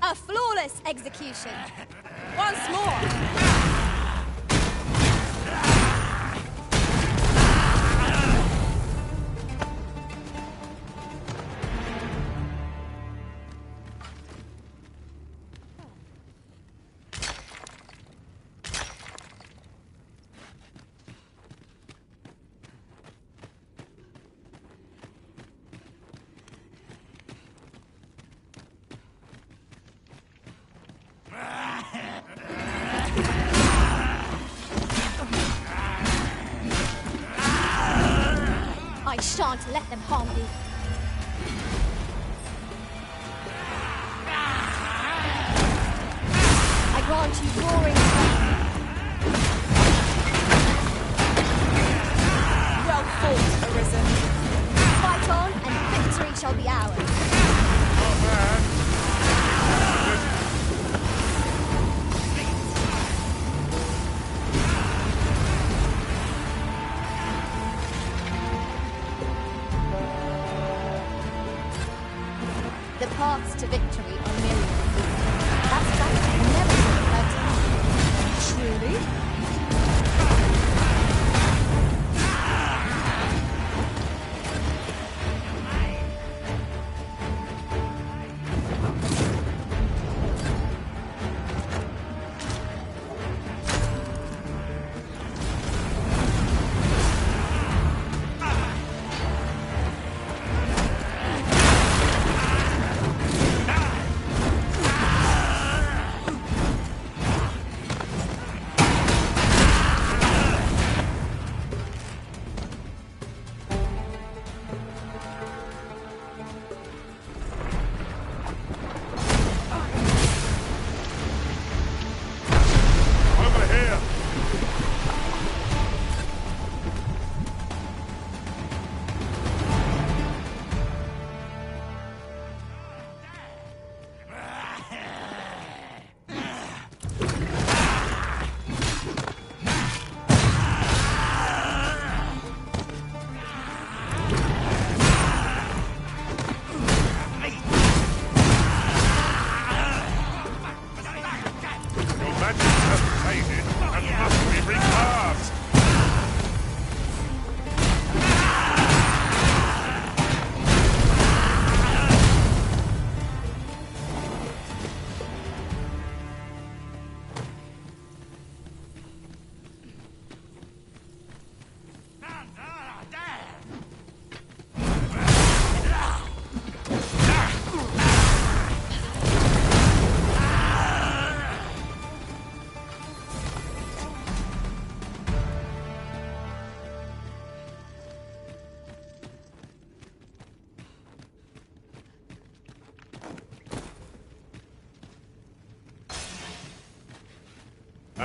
A flawless execution. Once more! I shan't let them harm thee. I grant you roaring strength. Well fought, Arisen. Fight on, and victory shall be ours. The paths to victory are myriad. That's right, I never would have heard. Truly?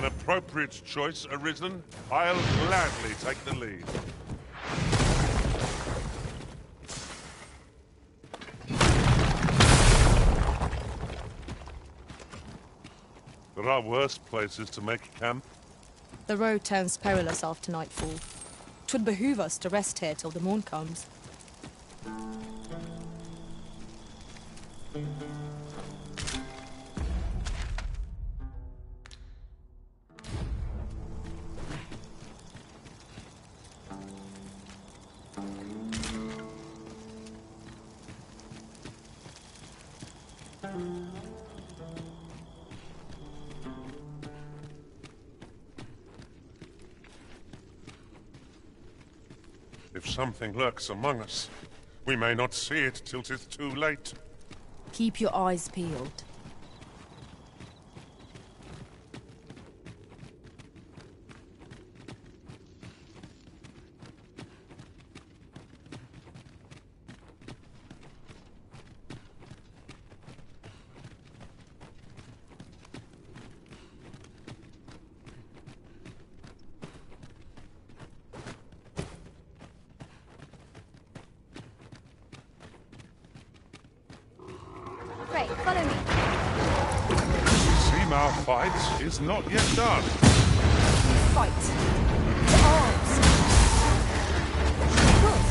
An appropriate choice arisen. I'll gladly take the lead. There are worse places to make camp. The road turns perilous after nightfall. 'Twould behoove us to rest here till the morn comes. If something lurks among us, we may not see it till 'tis too late. Keep your eyes peeled. Great, follow me. Seem our fight is not yet done. Fight. To arms. Good.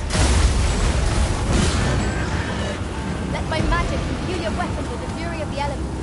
Let my magic imbue your weapons with the fury of the elements.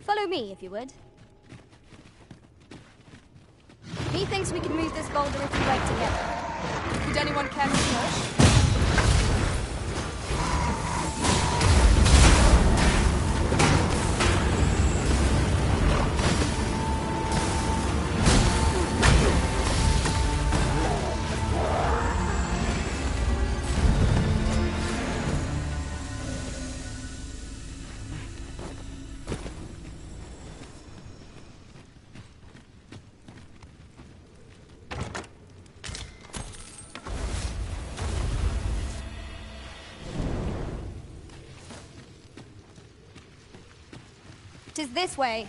Follow me, if you would. Methinks we can move this boulder if we work together. Would anyone care to push? Tis this way.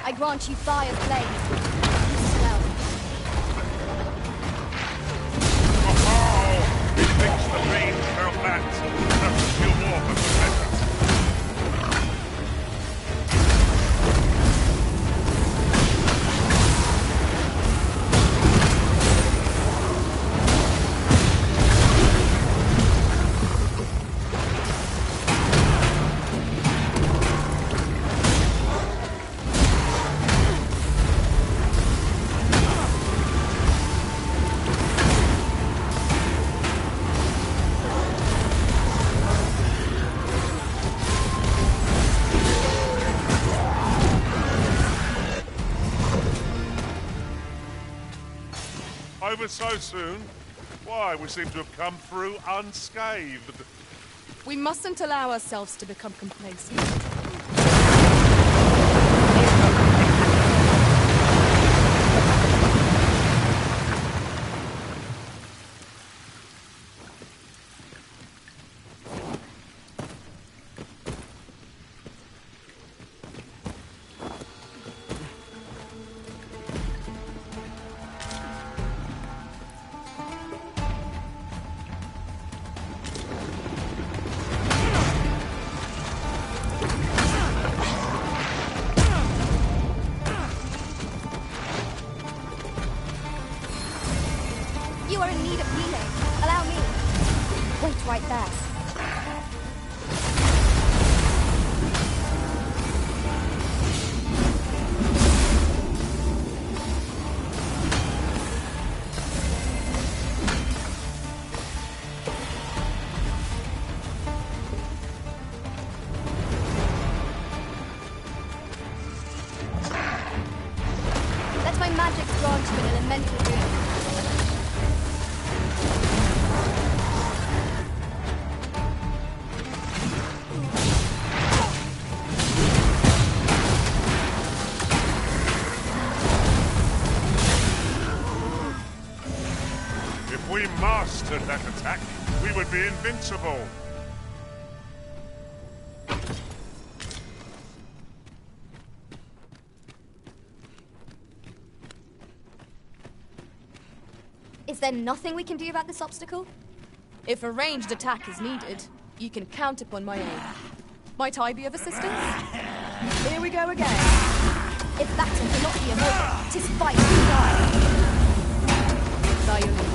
I I grant you fire's blade. Smell. Fix the range for that. That's a few more for the present. Over so soon? Why, we seem to have come through unscathed. We mustn't allow ourselves to become complacent. You are in need of healing. Allow me. Wait right there. Let my magic grant you an elemental boon. If we mastered that attack, we would be invincible. Is there nothing we can do about this obstacle? If a ranged attack is needed, you can count upon my aid. Might I be of assistance? Here we go again. If battle cannot be avoided, 'tis fight or die. By your leave.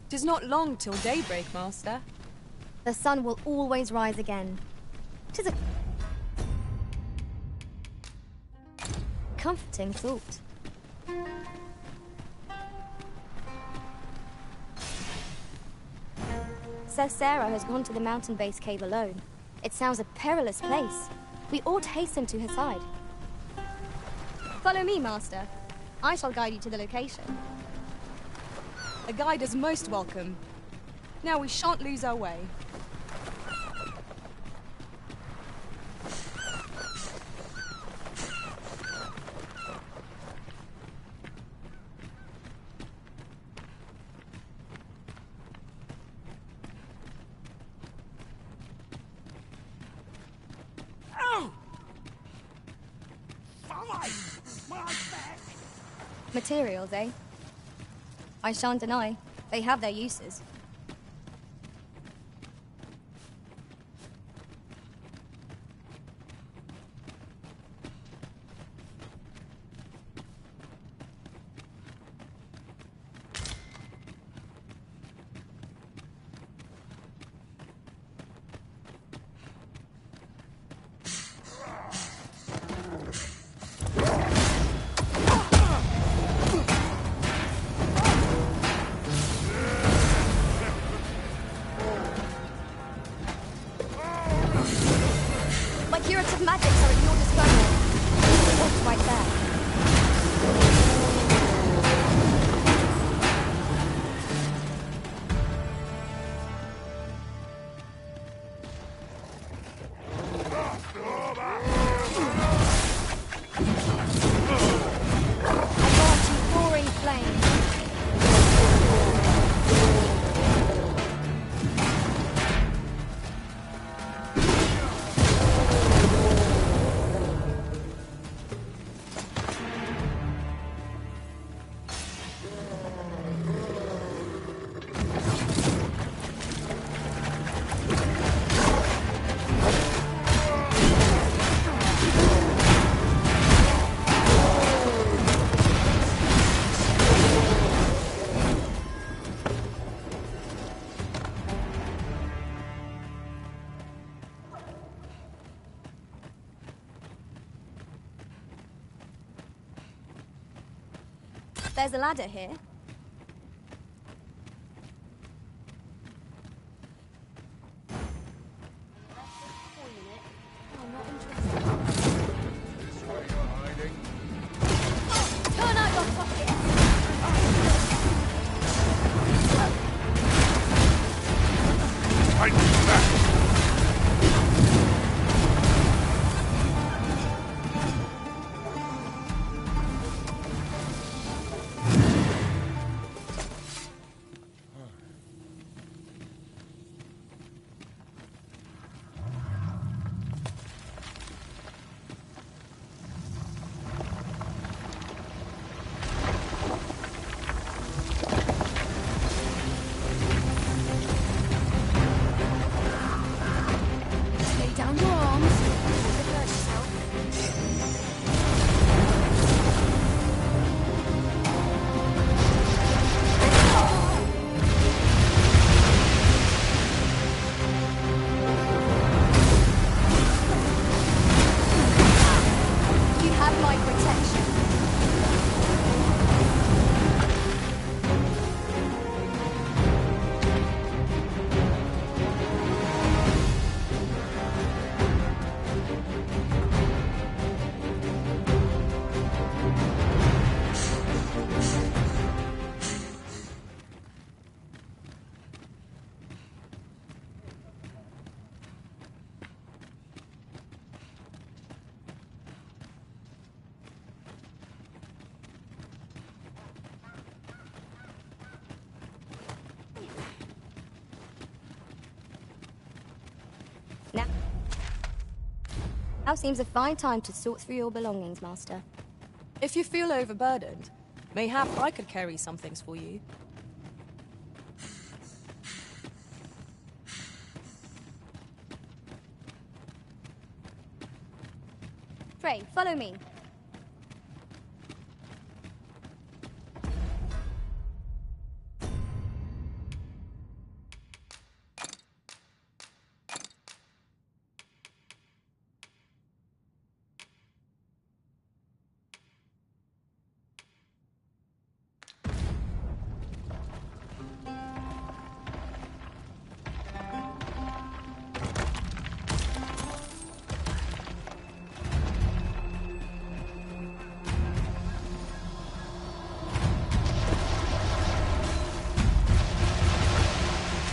Tis not long till daybreak, Master. The sun will always rise again. 'Tis a comforting thought. Sir Sarah has gone to the mountain base cave alone. It sounds a perilous place. We ought hasten to her side. Follow me, Master. I shall guide you to the location. A guide is most welcome. Now we shan't lose our way. Materials, eh? I shan't deny. They have their uses. Curative magics are at your disposal. What's right there? There's a ladder here. Turn out your pocket! Fight back! Lay down your arms. Don't hurt yourself. You have my protection. Now seems a fine time to sort through your belongings, Master. If you feel overburdened, mayhap I could carry some things for you. Frey, follow me.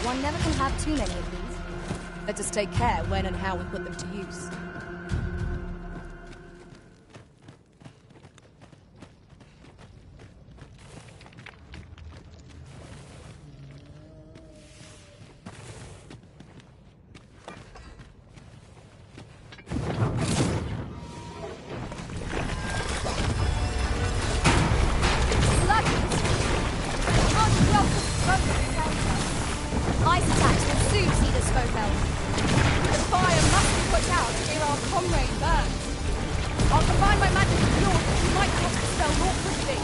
One never can have too many of these. Let us take care when and how we put them to use. Ice attacks will soon see the smoke elf. The fire must be put out ere our comrade burns. I'll combine my magic with yours, but you might cast the spell more quickly.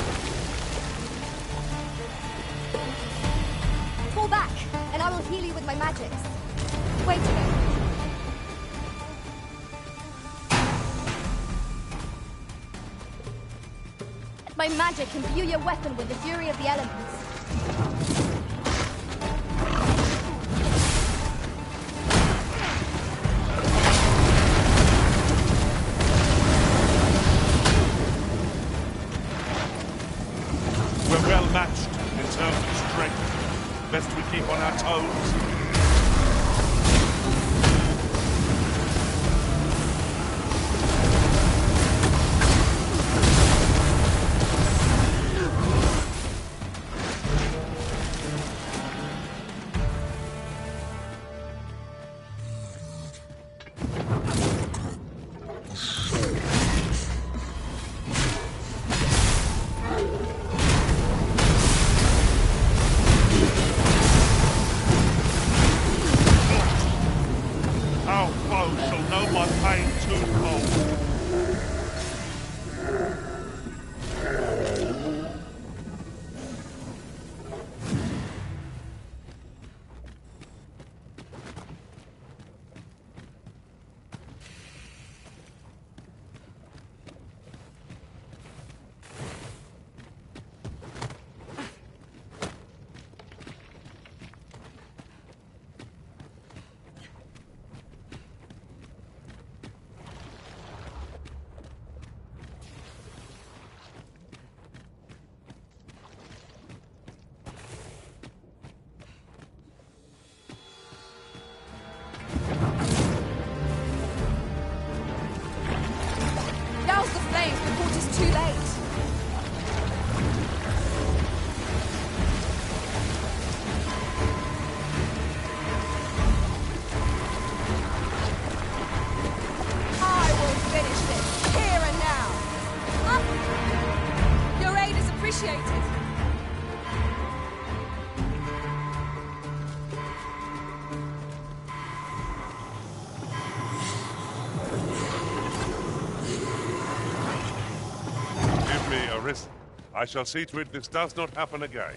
Fall back, and I will heal you with my magics. Wait a minute. My magic imbue your weapon with the fury of the elements. We're well matched in terms of strength. Best we keep on our toes. me, Arissa. I shall see to it this does not happen again.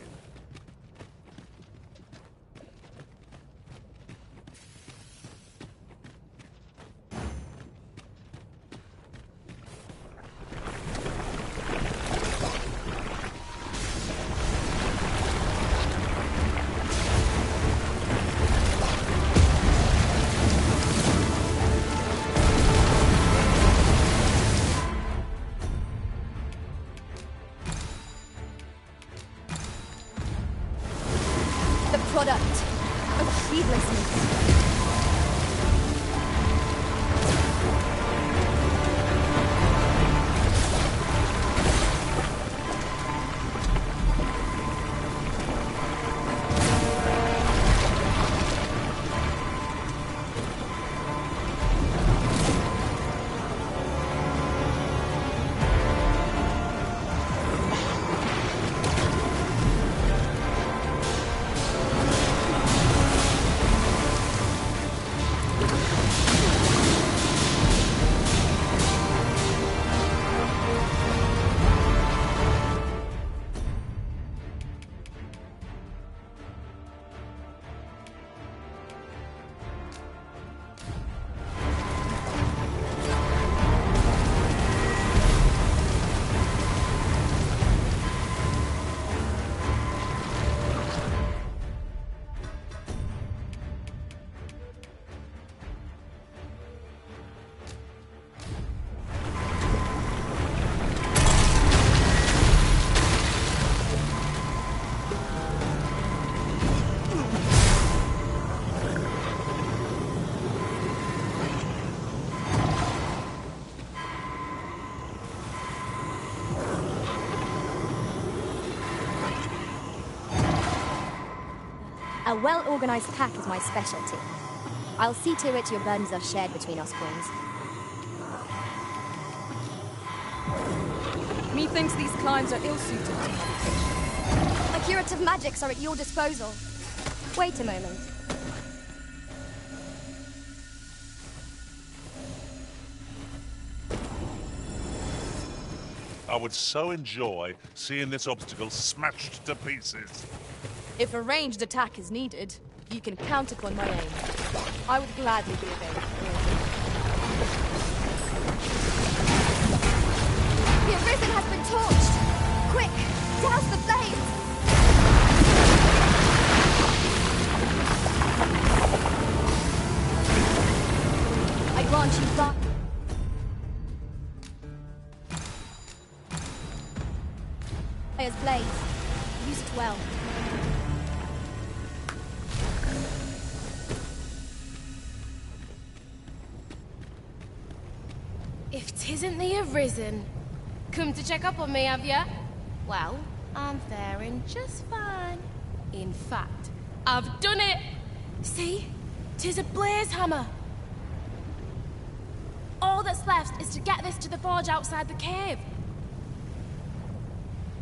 Product of heedlessness. A well-organized pack is my specialty. I'll see to it your burdens are shared between us queens. Methinks these climbs are ill-suited to meditation. My curative magics are at your disposal. Wait a moment. I would so enjoy seeing this obstacle smashed to pieces. If a ranged attack is needed, you can count upon my aim. I would gladly be available. The Arisen has been torched! Quick, douse the flames! I grant you that. Fire's blaze. Use it well. If 'tisn't the Arisen, come to check up on me, have ya? Well, I'm faring just fine. In fact, I've done it! See? 'Tis a blaze hammer. All that's left is to get this to the forge outside the cave.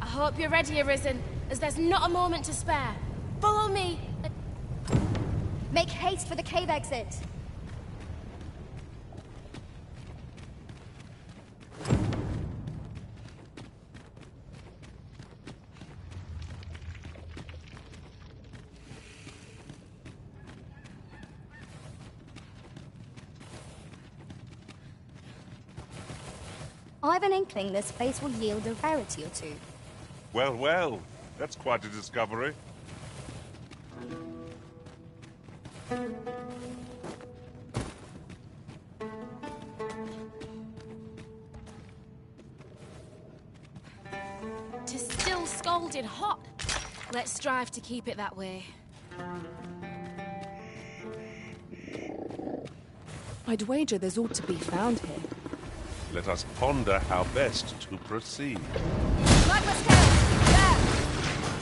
I hope you're ready, Arisen, as there's not a moment to spare. Follow me. Make haste for the cave exit. I've an inkling this place will yield a rarity or two. Well, well, that's quite a discovery. Tis still scalding hot. Let's strive to keep it that way. I'd wager there's ought to be found here. Let us ponder how best to proceed. Dogma scale! There!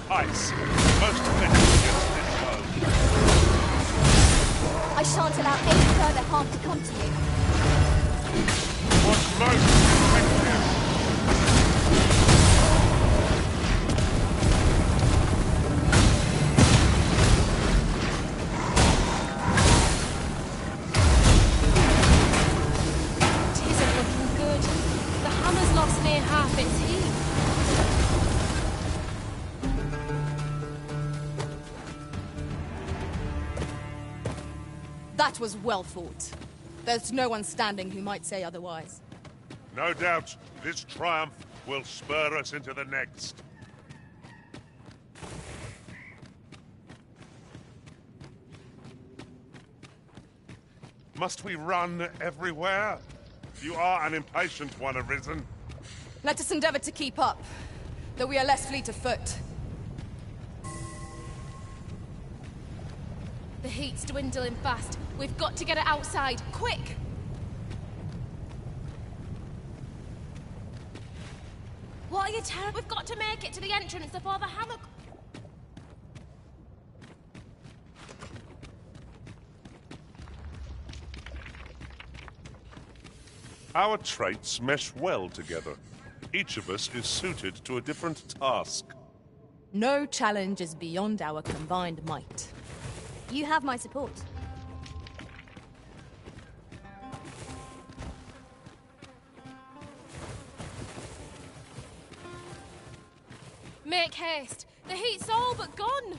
Ice, most effective against this foe. I shan't allow any further harm to come to you. What's most effective? Lost near half its heat. That was well fought. There's no one standing who might say otherwise. No doubt, this triumph will spur us into the next. Must we run everywhere? You are an impatient one, Arisen. Let us endeavor to keep up, though we are less fleet of foot. The heat's dwindling fast. We've got to get it outside, quick! What are you telling? We've got to make it to the entrance before the hammer... Our traits mesh well together. Each of us is suited to a different task. No challenge is beyond our combined might. You have my support. Make haste! The heat's all but gone!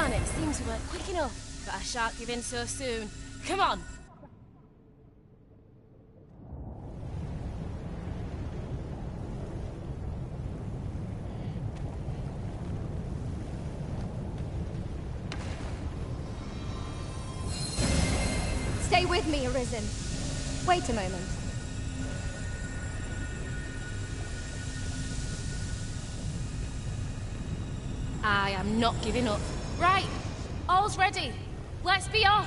It seems we weren't quick enough, but I shan't give in so soon. Come on! Stay with me, Arisen. Wait a moment. I am not giving up. Right, all's ready. Let's be off.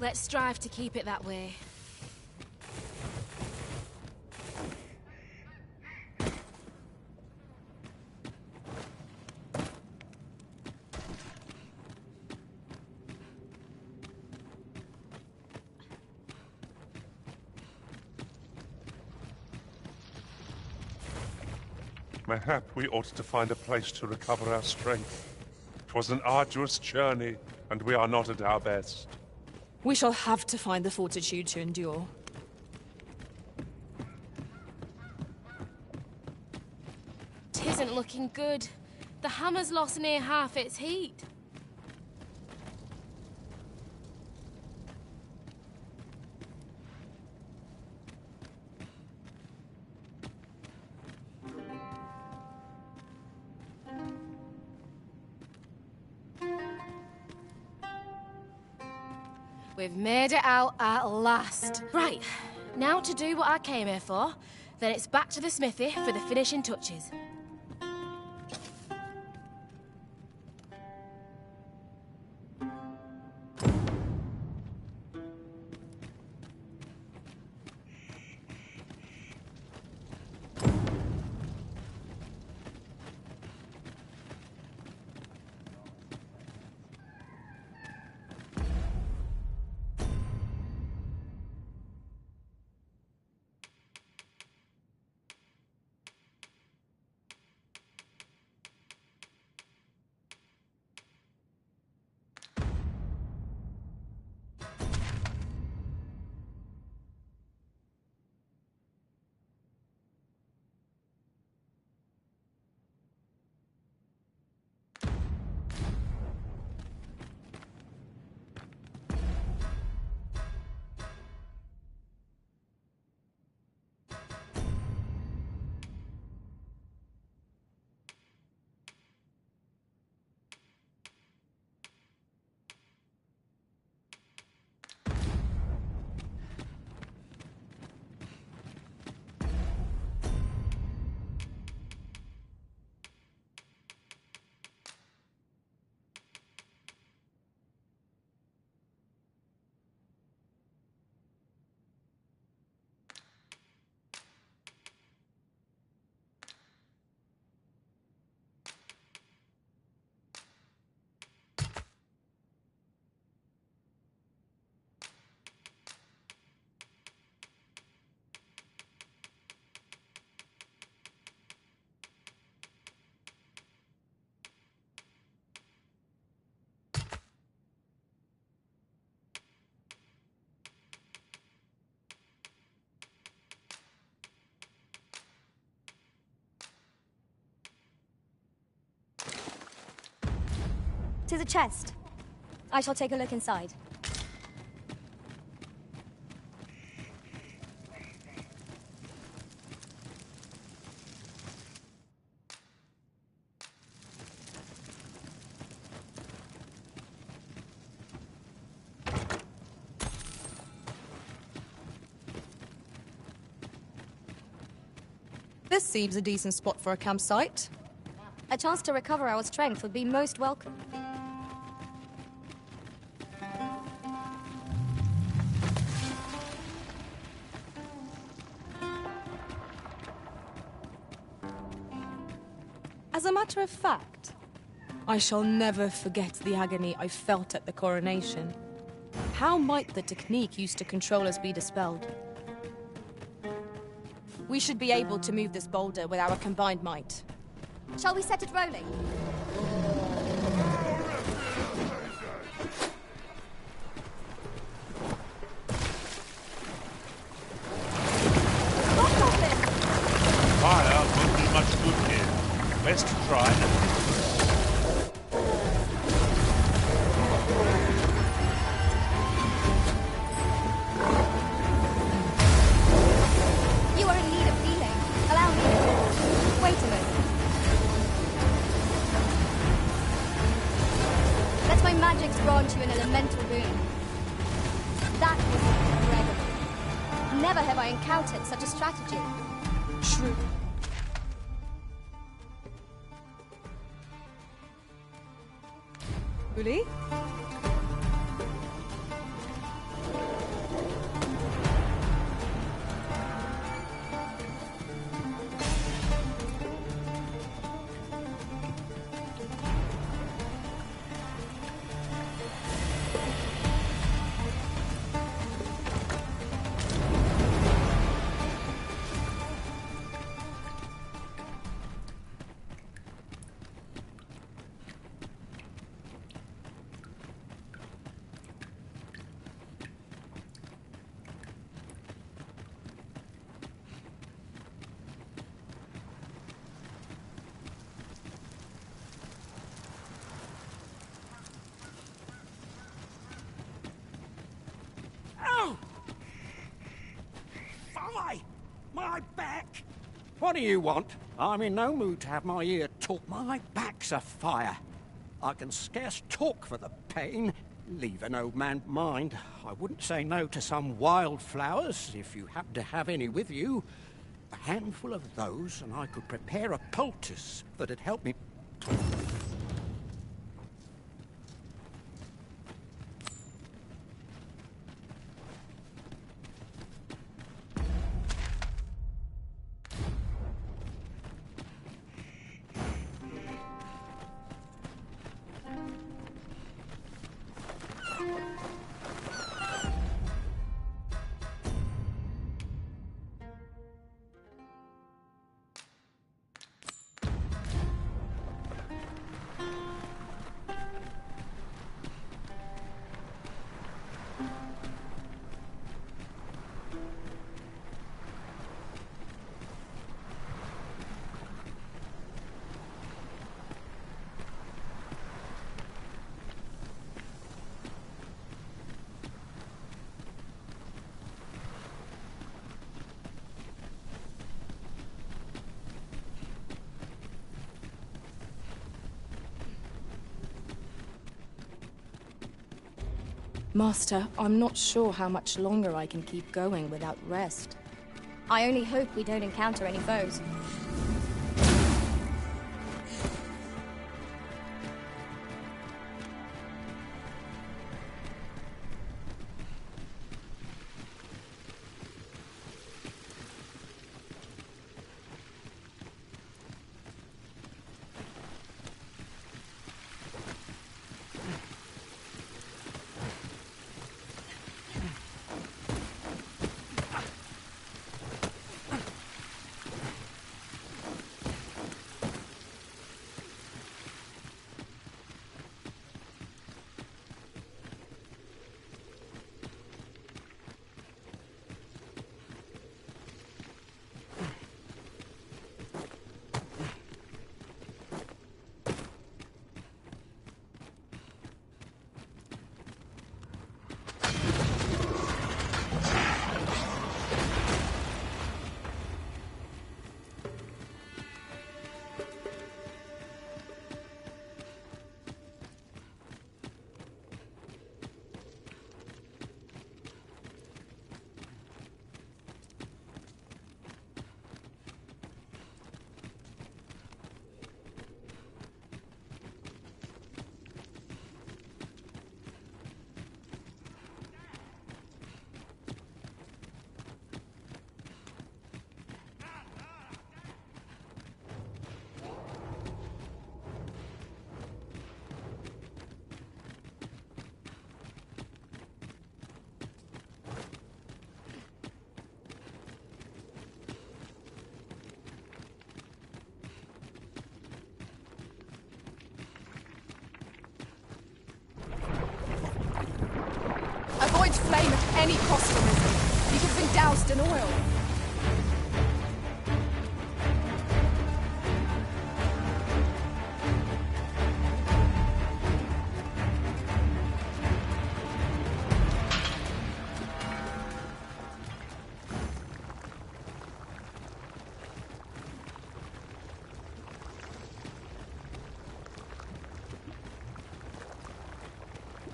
Let's strive to keep it that way. Mayhap we ought to find a place to recover our strength. 'Twas an arduous journey, and we are not at our best. We shall have to find the fortitude to endure. Tisn't looking good. The hammer's lost near half its heat. We've made it out at last. Right, now to do what I came here for, then it's back to the smithy for the finishing touches. 'Tis a chest. I shall take a look inside. This seems a decent spot for a campsite. A chance to recover our strength would be most welcome. As a matter of fact, I shall never forget the agony I felt at the coronation. How might the technique used to control us be dispelled? We should be able to move this boulder with our combined might. Shall we set it rolling? Fire won't do much good here. Best try and... You are in need of healing. Allow me. Wait a moment. Let my magics grant you an elemental boon. That was incredible. Never have I encountered such a strategy. True. Uli? My back! What do you want? I'm in no mood to have my ear torn. My back's afire. I can scarce talk for the pain. Leave an old man mind. I wouldn't say no to some wildflowers, if you happen to have any with you. A handful of those, and I could prepare a poultice that'd help me... Master, I'm not sure how much longer I can keep going without rest. I only hope we don't encounter any foes. its flame at any cost to Risen. He could have been doused in oil.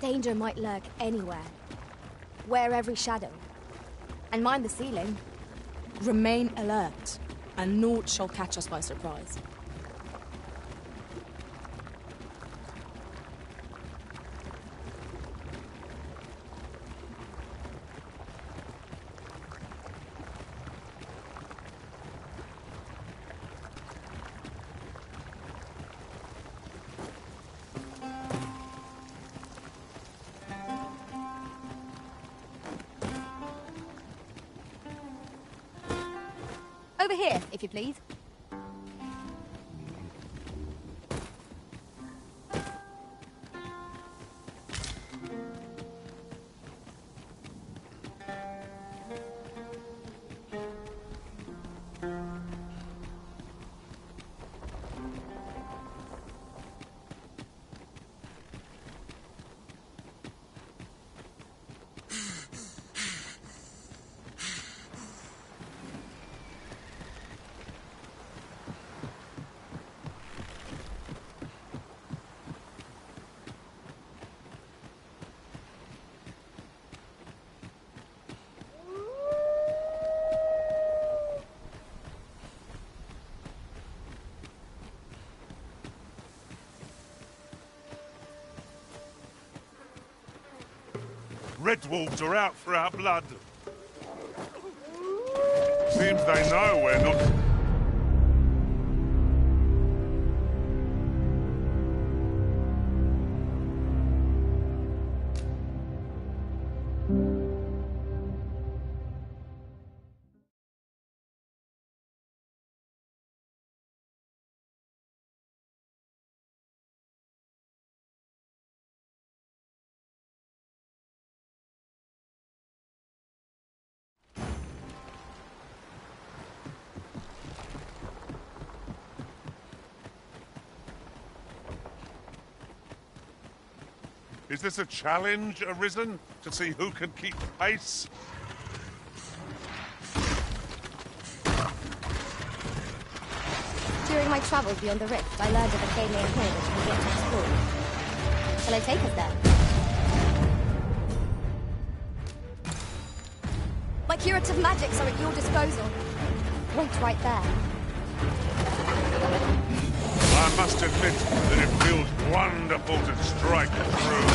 Danger might lurk anywhere. Wear every shadow. And mind the ceiling. Remain alert, and naught shall catch us by surprise. Over here, if you please. Red Wolves are out for our blood. Seems they know we're not... Is this a challenge, Arisen? To see who can keep pace? During my travels beyond the rift, I learned of a cave near here which we get to explore. Shall I take us there? My curative magics are at your disposal. Wait right there. I must admit that it feels wonderful to strike through.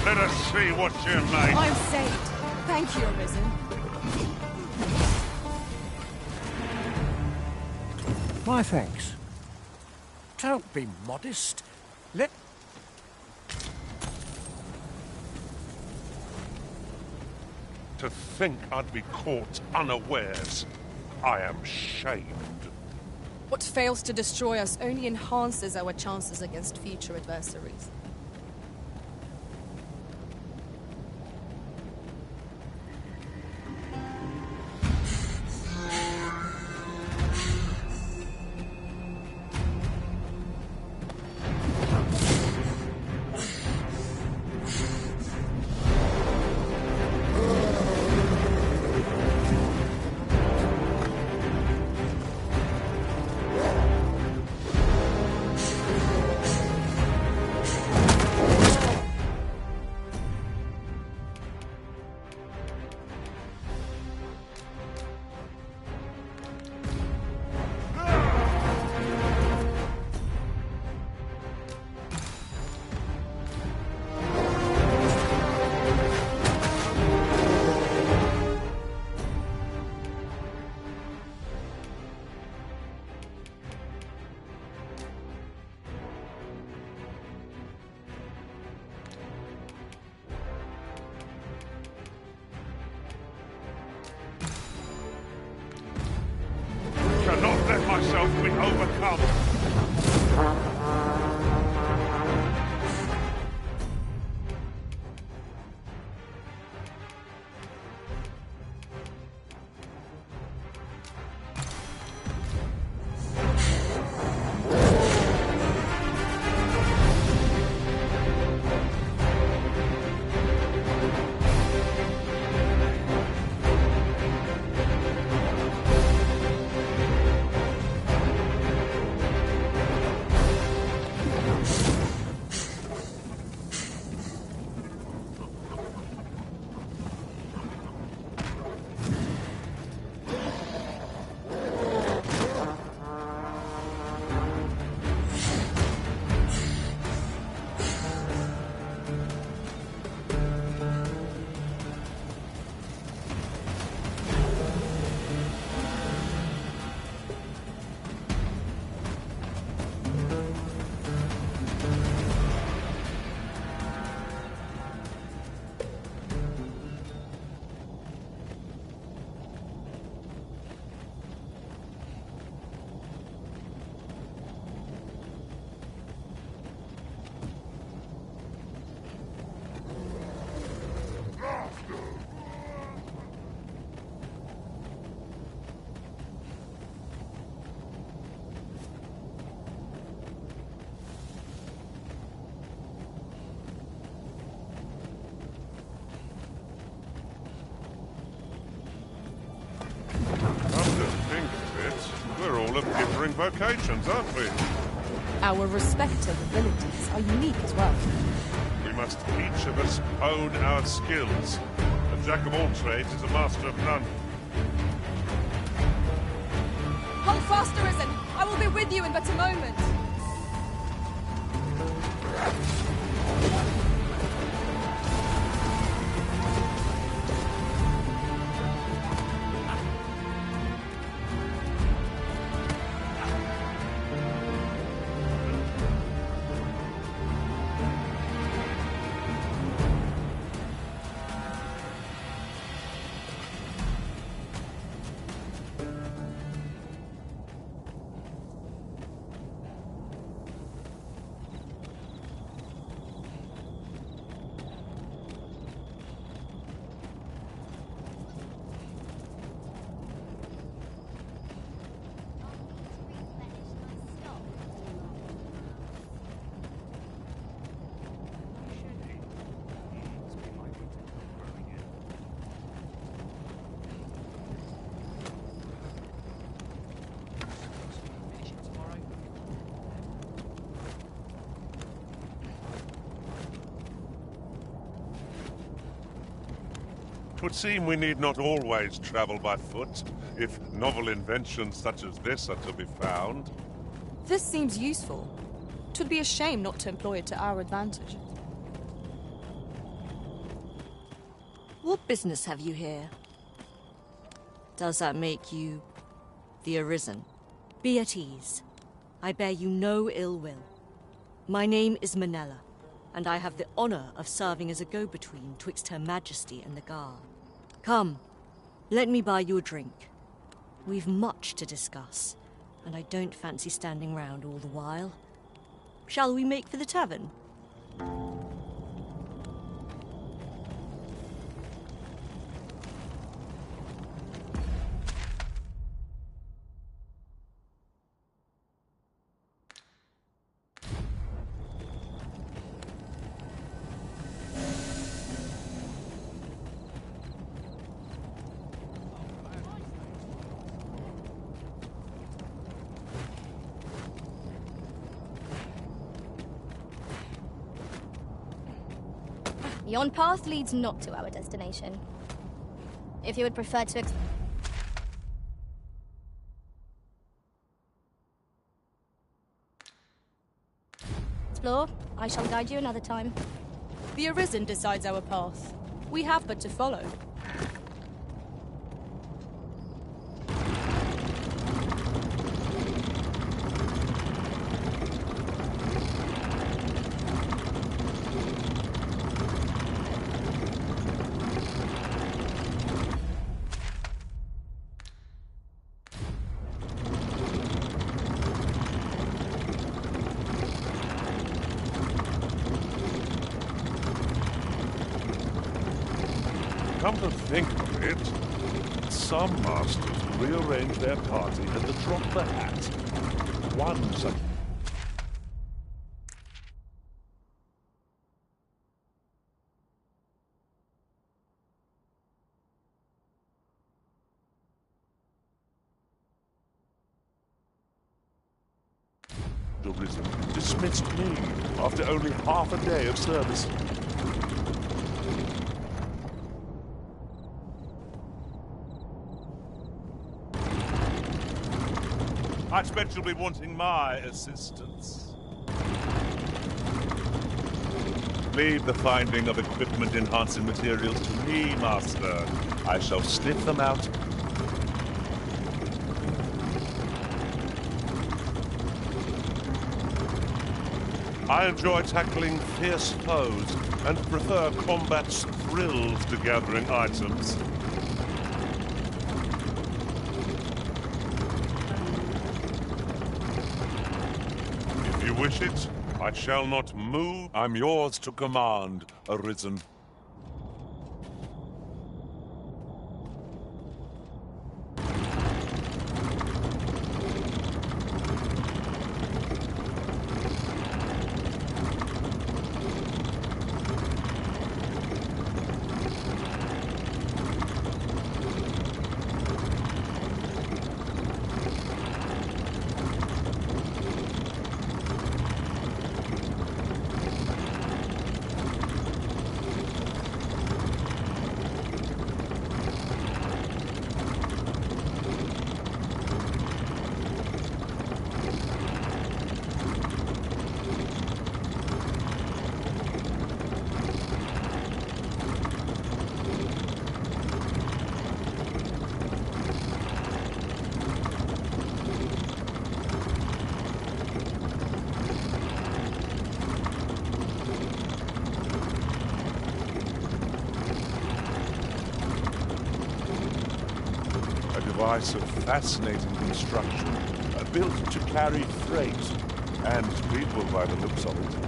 Let us see what you're made. I'm saved. Thank you, Arisen. My thanks. Don't be modest. Let... To think I'd be caught unawares. I am shamed. What fails to destroy us only enhances our chances against future adversaries. Cannot let myself be overcome. We're all of differing vocations, aren't we? Our respective abilities are unique as well. We must each of us hone our skills. A jack of all trades is a master of none. Hold fast, Arisen! I will be with you in but a moment! Twould seem we need not always travel by foot, if novel inventions such as this are to be found. This seems useful. 'Twould be a shame not to employ it to our advantage. What business have you here? Does that make you the Arisen? Be at ease. I bear you no ill will. My name is Manella, and I have the honor of serving as a go-between twixt Her Majesty and the Guard. Come, let me buy you a drink. We've much to discuss, and I don't fancy standing round all the while. Shall we make for the tavern? Yon path leads not to our destination. If you would prefer to explore, I shall guide you another time. The Arisen decides our path. We have but to follow. Come to think of it, some masters rearrange their party at the drop of a hat. One such... Arisen dismissed me after only half a day of service. I expect you'll be wanting my assistance. Leave the finding of equipment-enhancing materials to me, Master. I shall sniff them out. I enjoy tackling fierce foes and prefer combat's thrills to gathering items. If you wish it, I shall not move. I'm yours to command, Arisen. Device of fascinating construction, built to carry freight and people by the looks of it.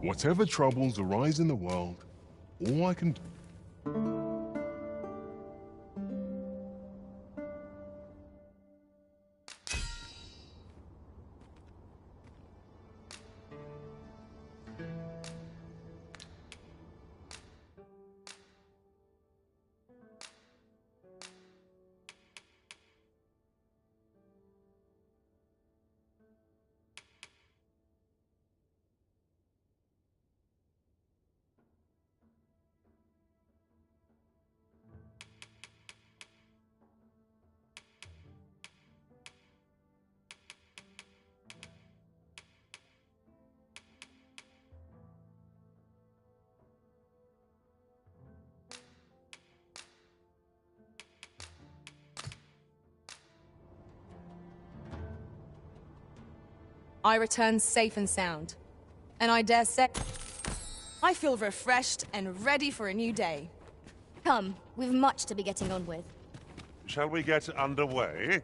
Whatever troubles arise in the world, all I can do... I return safe and sound. And I dare say, I feel refreshed and ready for a new day. Come, we've much to be getting on with. Shall we get underway?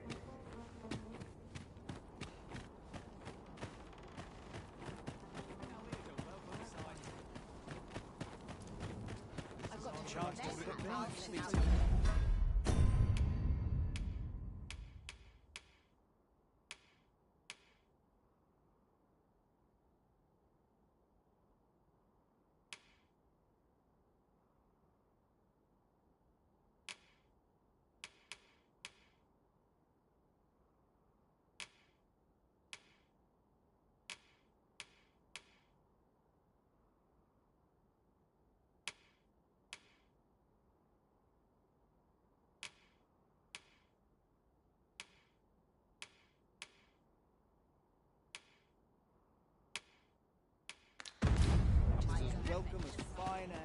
Welcome as fine ale.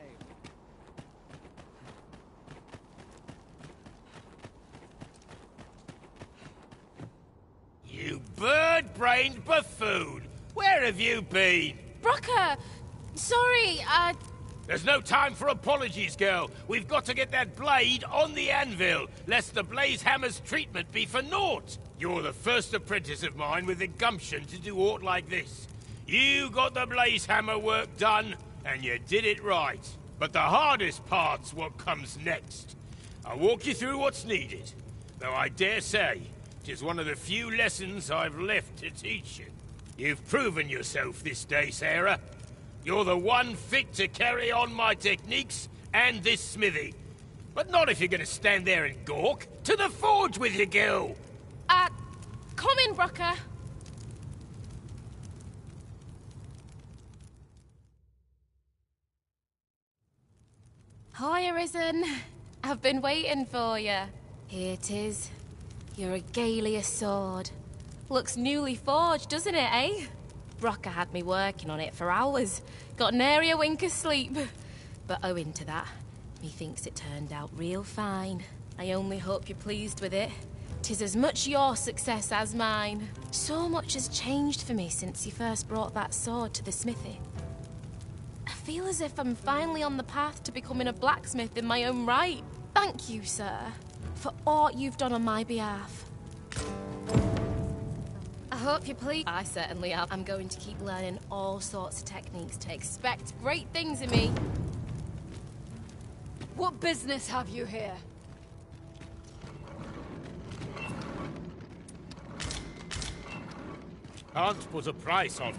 You bird-brained buffoon! Where have you been? Brocker! Sorry, There's no time for apologies, girl. We've got to get that blade on the anvil, lest the blaze hammer's treatment be for naught. You're the first apprentice of mine with the gumption to do aught like this. You got the blaze hammer work done, and you did it right. But the hardest part's what comes next. I'll walk you through what's needed, though I dare say 'tis one of the few lessons I've left to teach you. You've proven yourself this day, Sarah. You're the one fit to carry on my techniques and this smithy. But not if you're gonna stand there and gawk. To the forge with you, girl! come in, Brocker. Hi, Arisen. I've been waiting for you. Here it is. Your Regalia sword. Looks newly forged, doesn't it, eh? Brocker had me working on it for hours. Got nary a wink of sleep. But owing to that, methinks it turned out real fine. I only hope you're pleased with it. 'Tis as much your success as mine. So much has changed for me since you first brought that sword to the smithy. I feel as if I'm finally on the path to becoming a blacksmith in my own right. Thank you, sir, for all you've done on my behalf. I hope you're pleased. I certainly am. I'm going to keep learning all sorts of techniques to expect great things of me. What business have you here? Can't put a price on.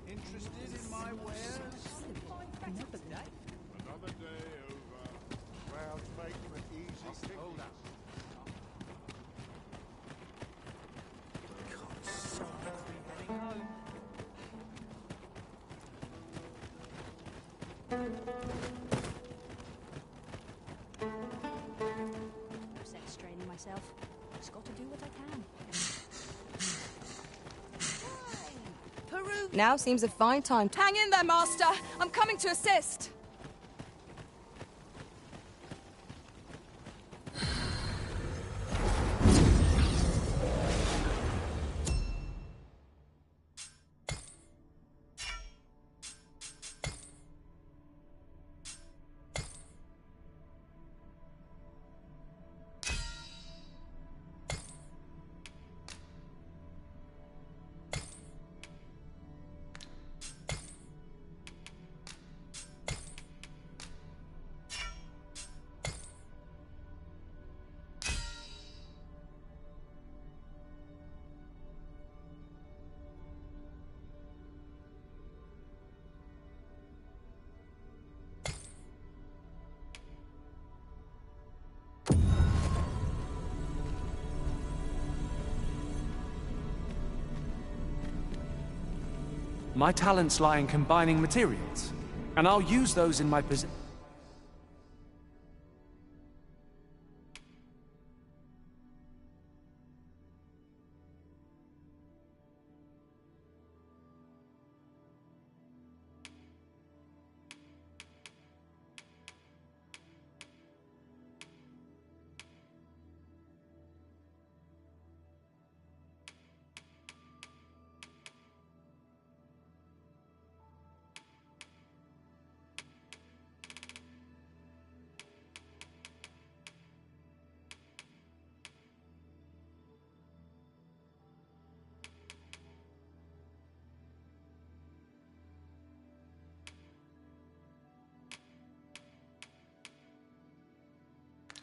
Interested in my wares? Another day over. Crowds make for easy hold up. No sense straining myself. Just got to do what I can. Now seems a fine time. Hang in there, Master! I'm coming to assist! My talents lie in combining materials, and I'll use those in my possession.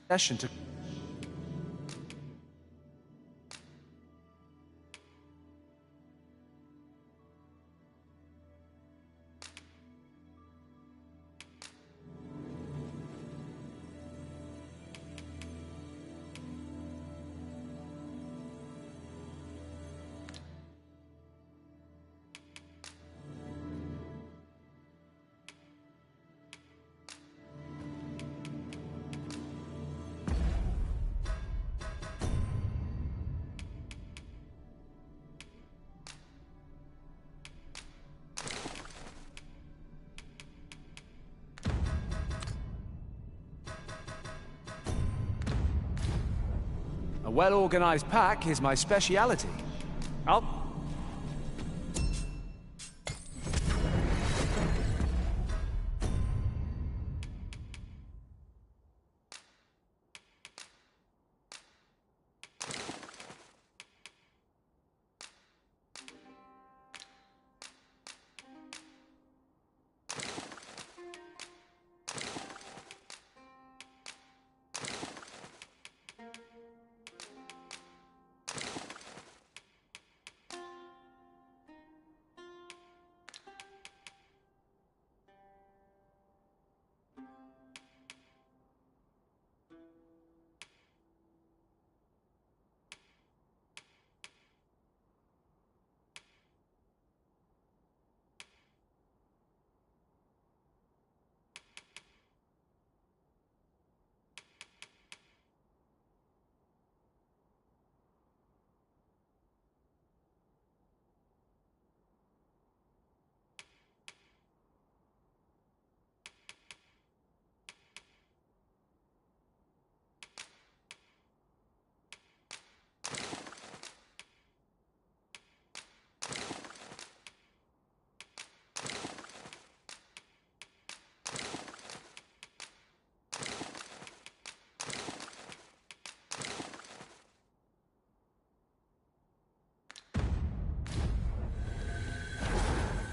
To a well-organized pack is my speciality.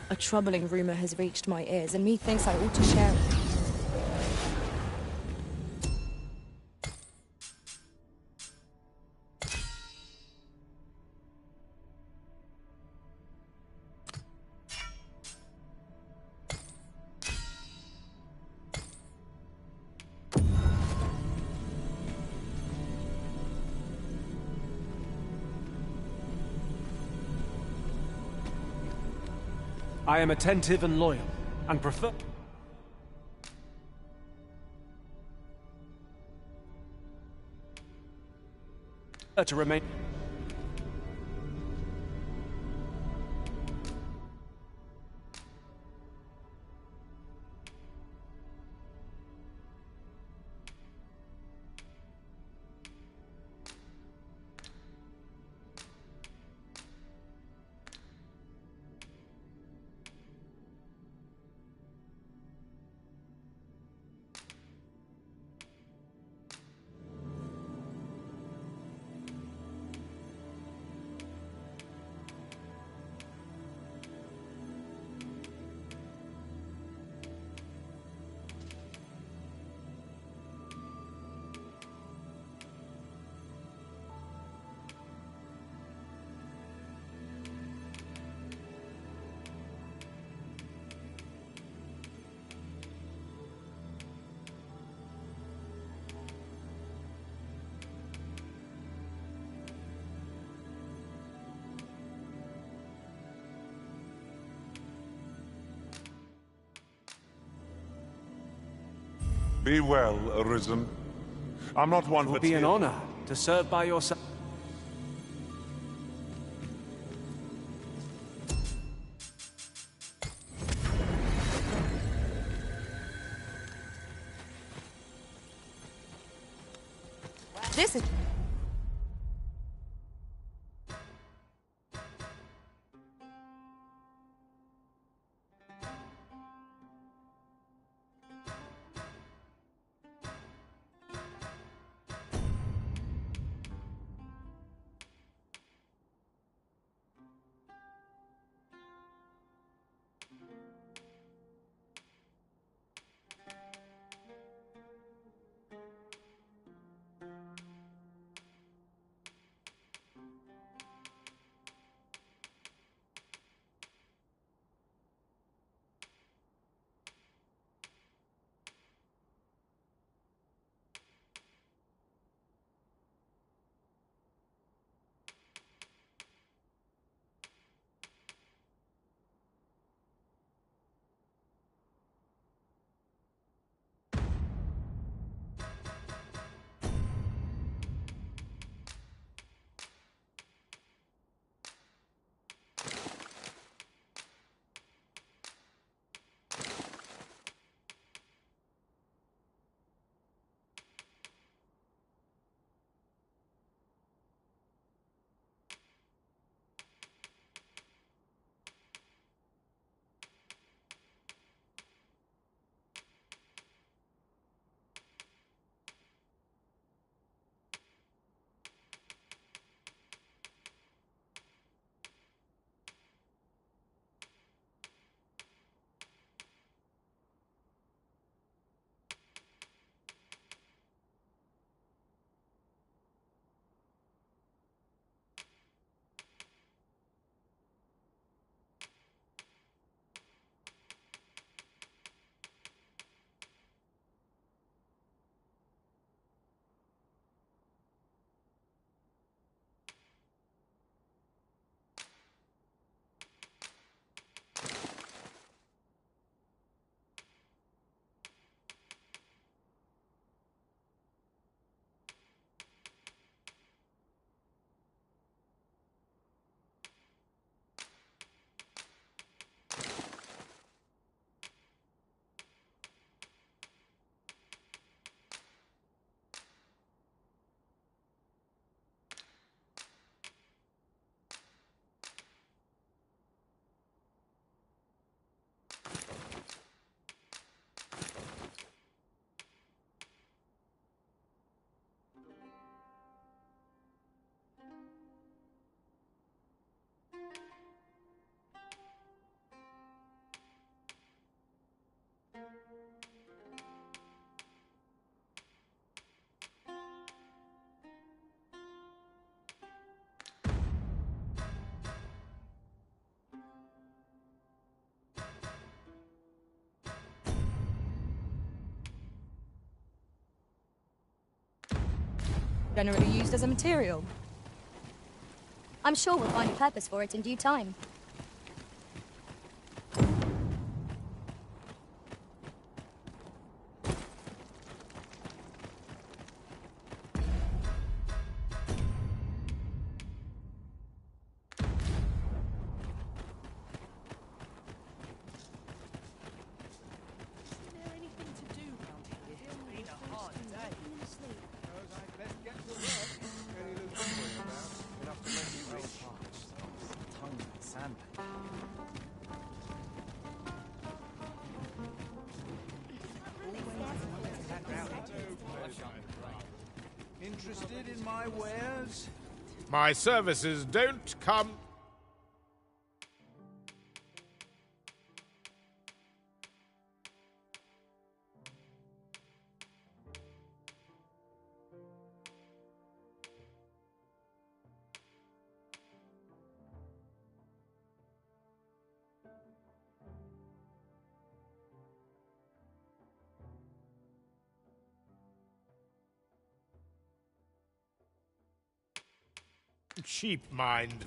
A troubling rumor has reached my ears, and methinks I ought to share it. I am attentive and loyal, and prefer to remain. Be well, Arisen. I'm not one It will for be an tears. honor to serve by your side. This is... generally used as a material. I'm sure we'll find a purpose for it in due time. Interested in my wares? My services don't come... cheap mind.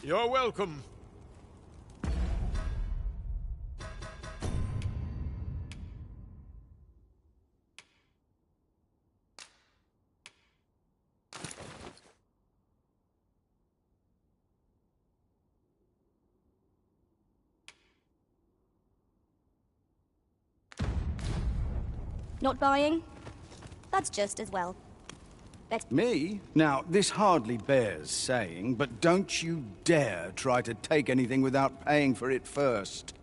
You're welcome. Not buying? That's just as well. Me? Now, this hardly bears saying, but don't you dare try to take anything without paying for it first.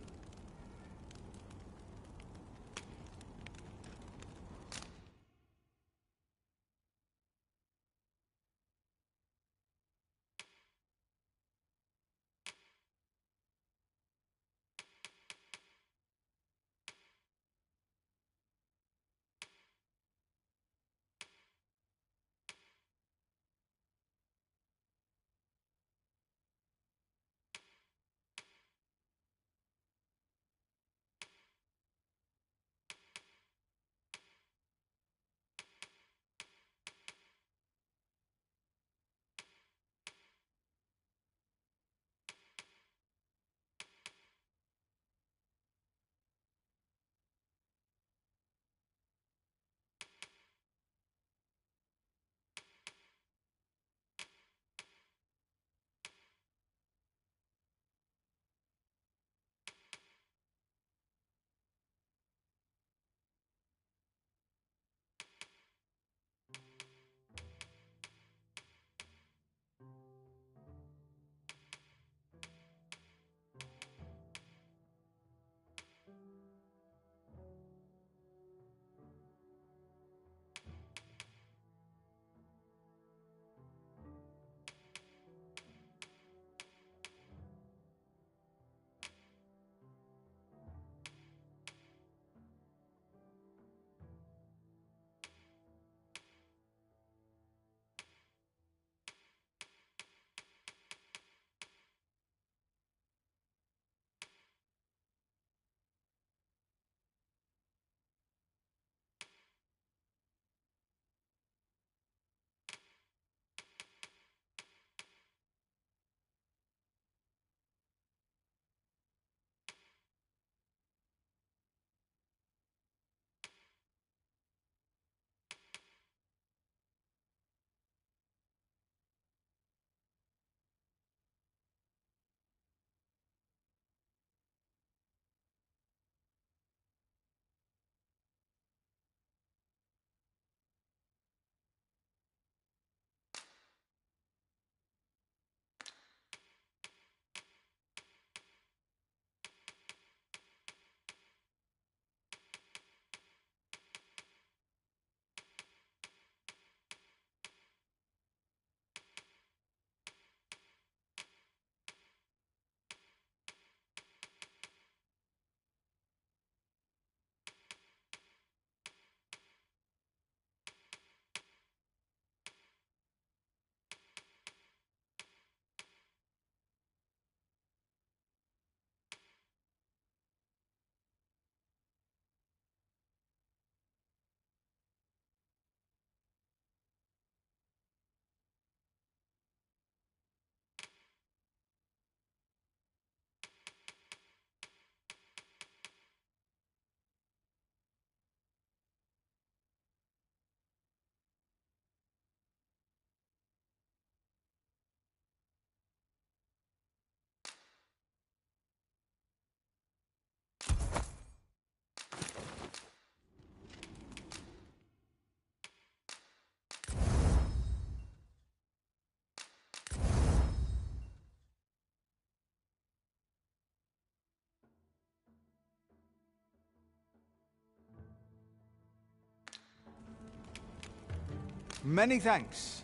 Many thanks.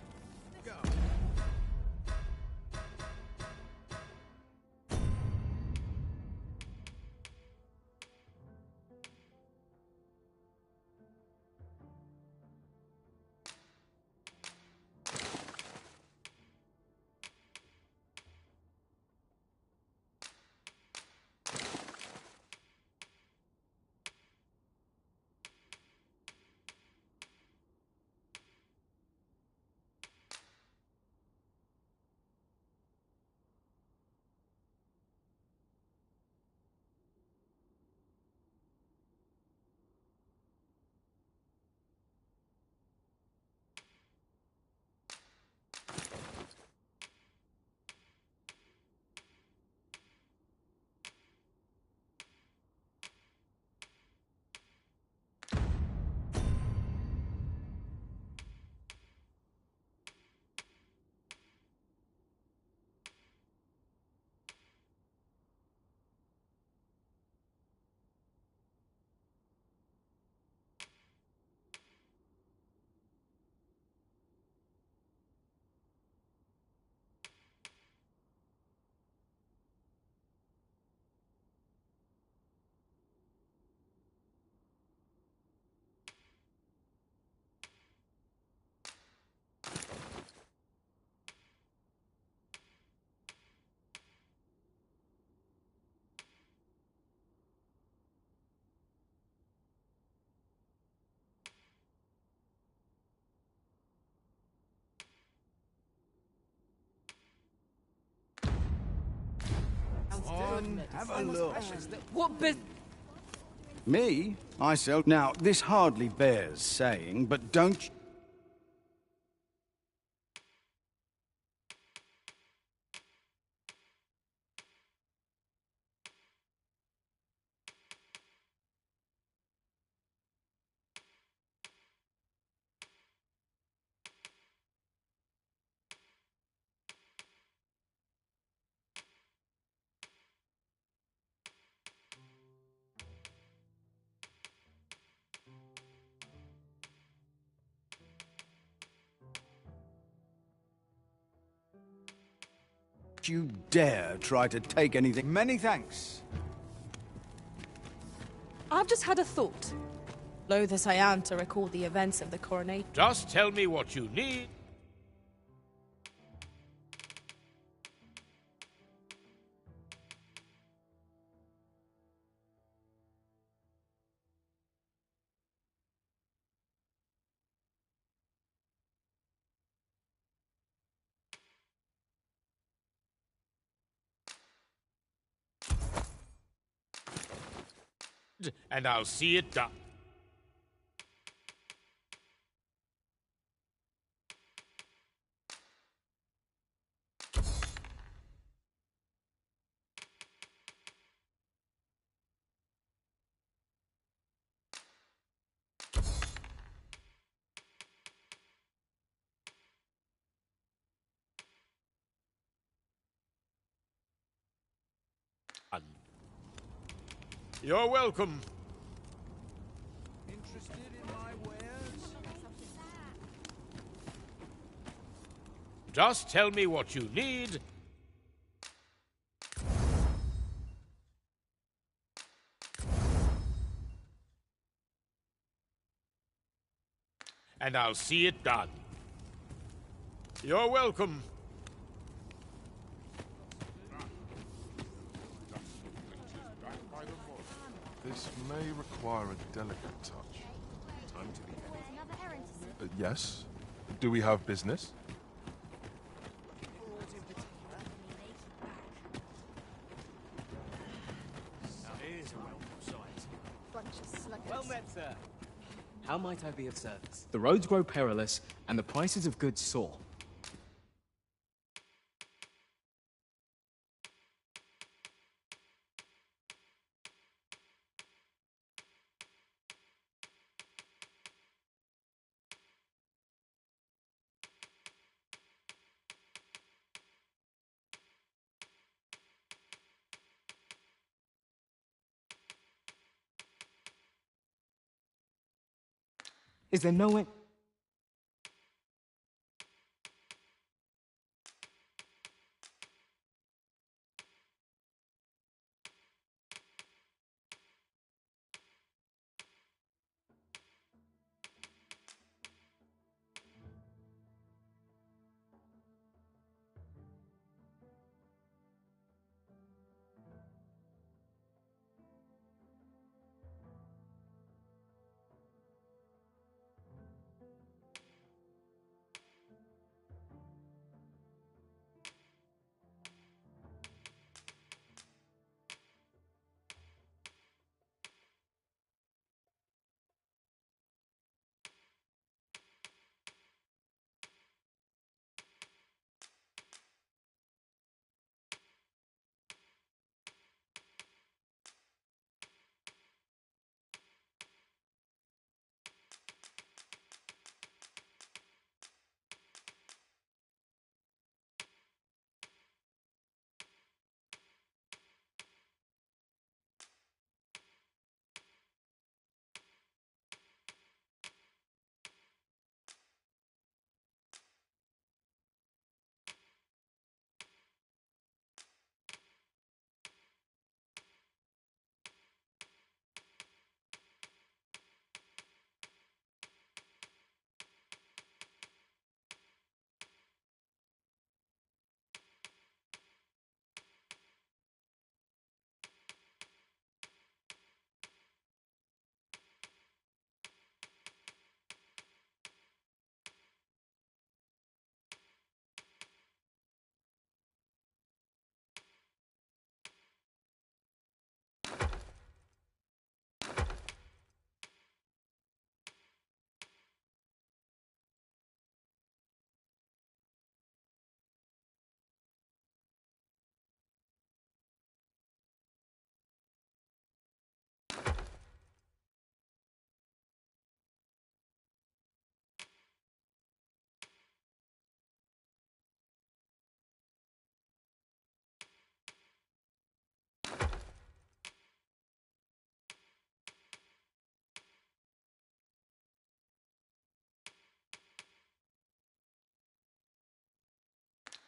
Have a look. What bus... Me? I sell... Now, this hardly bears saying, but don't... you dare try to take anything... Many thanks. I've just had a thought. Loath as I am to record the events of the coronation. Just tell me what you need. And I'll see it done. You're welcome. Interested in my wares? Just tell me what you need. And I'll see it done. You're welcome. This may require a delicate touch. Time to be... yes? Do we have business? Now here's a welcome sight. Well met, sir. How might I be of service? The roads grow perilous, and the prices of goods soar. Is there no way...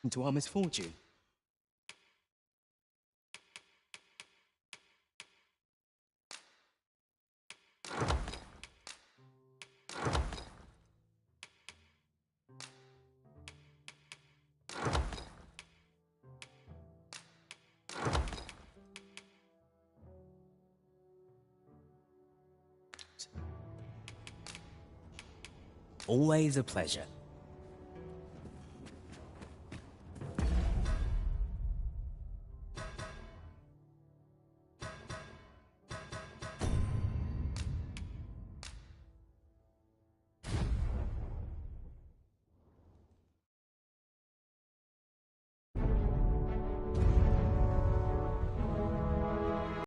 happened to our misfortune? Always a pleasure.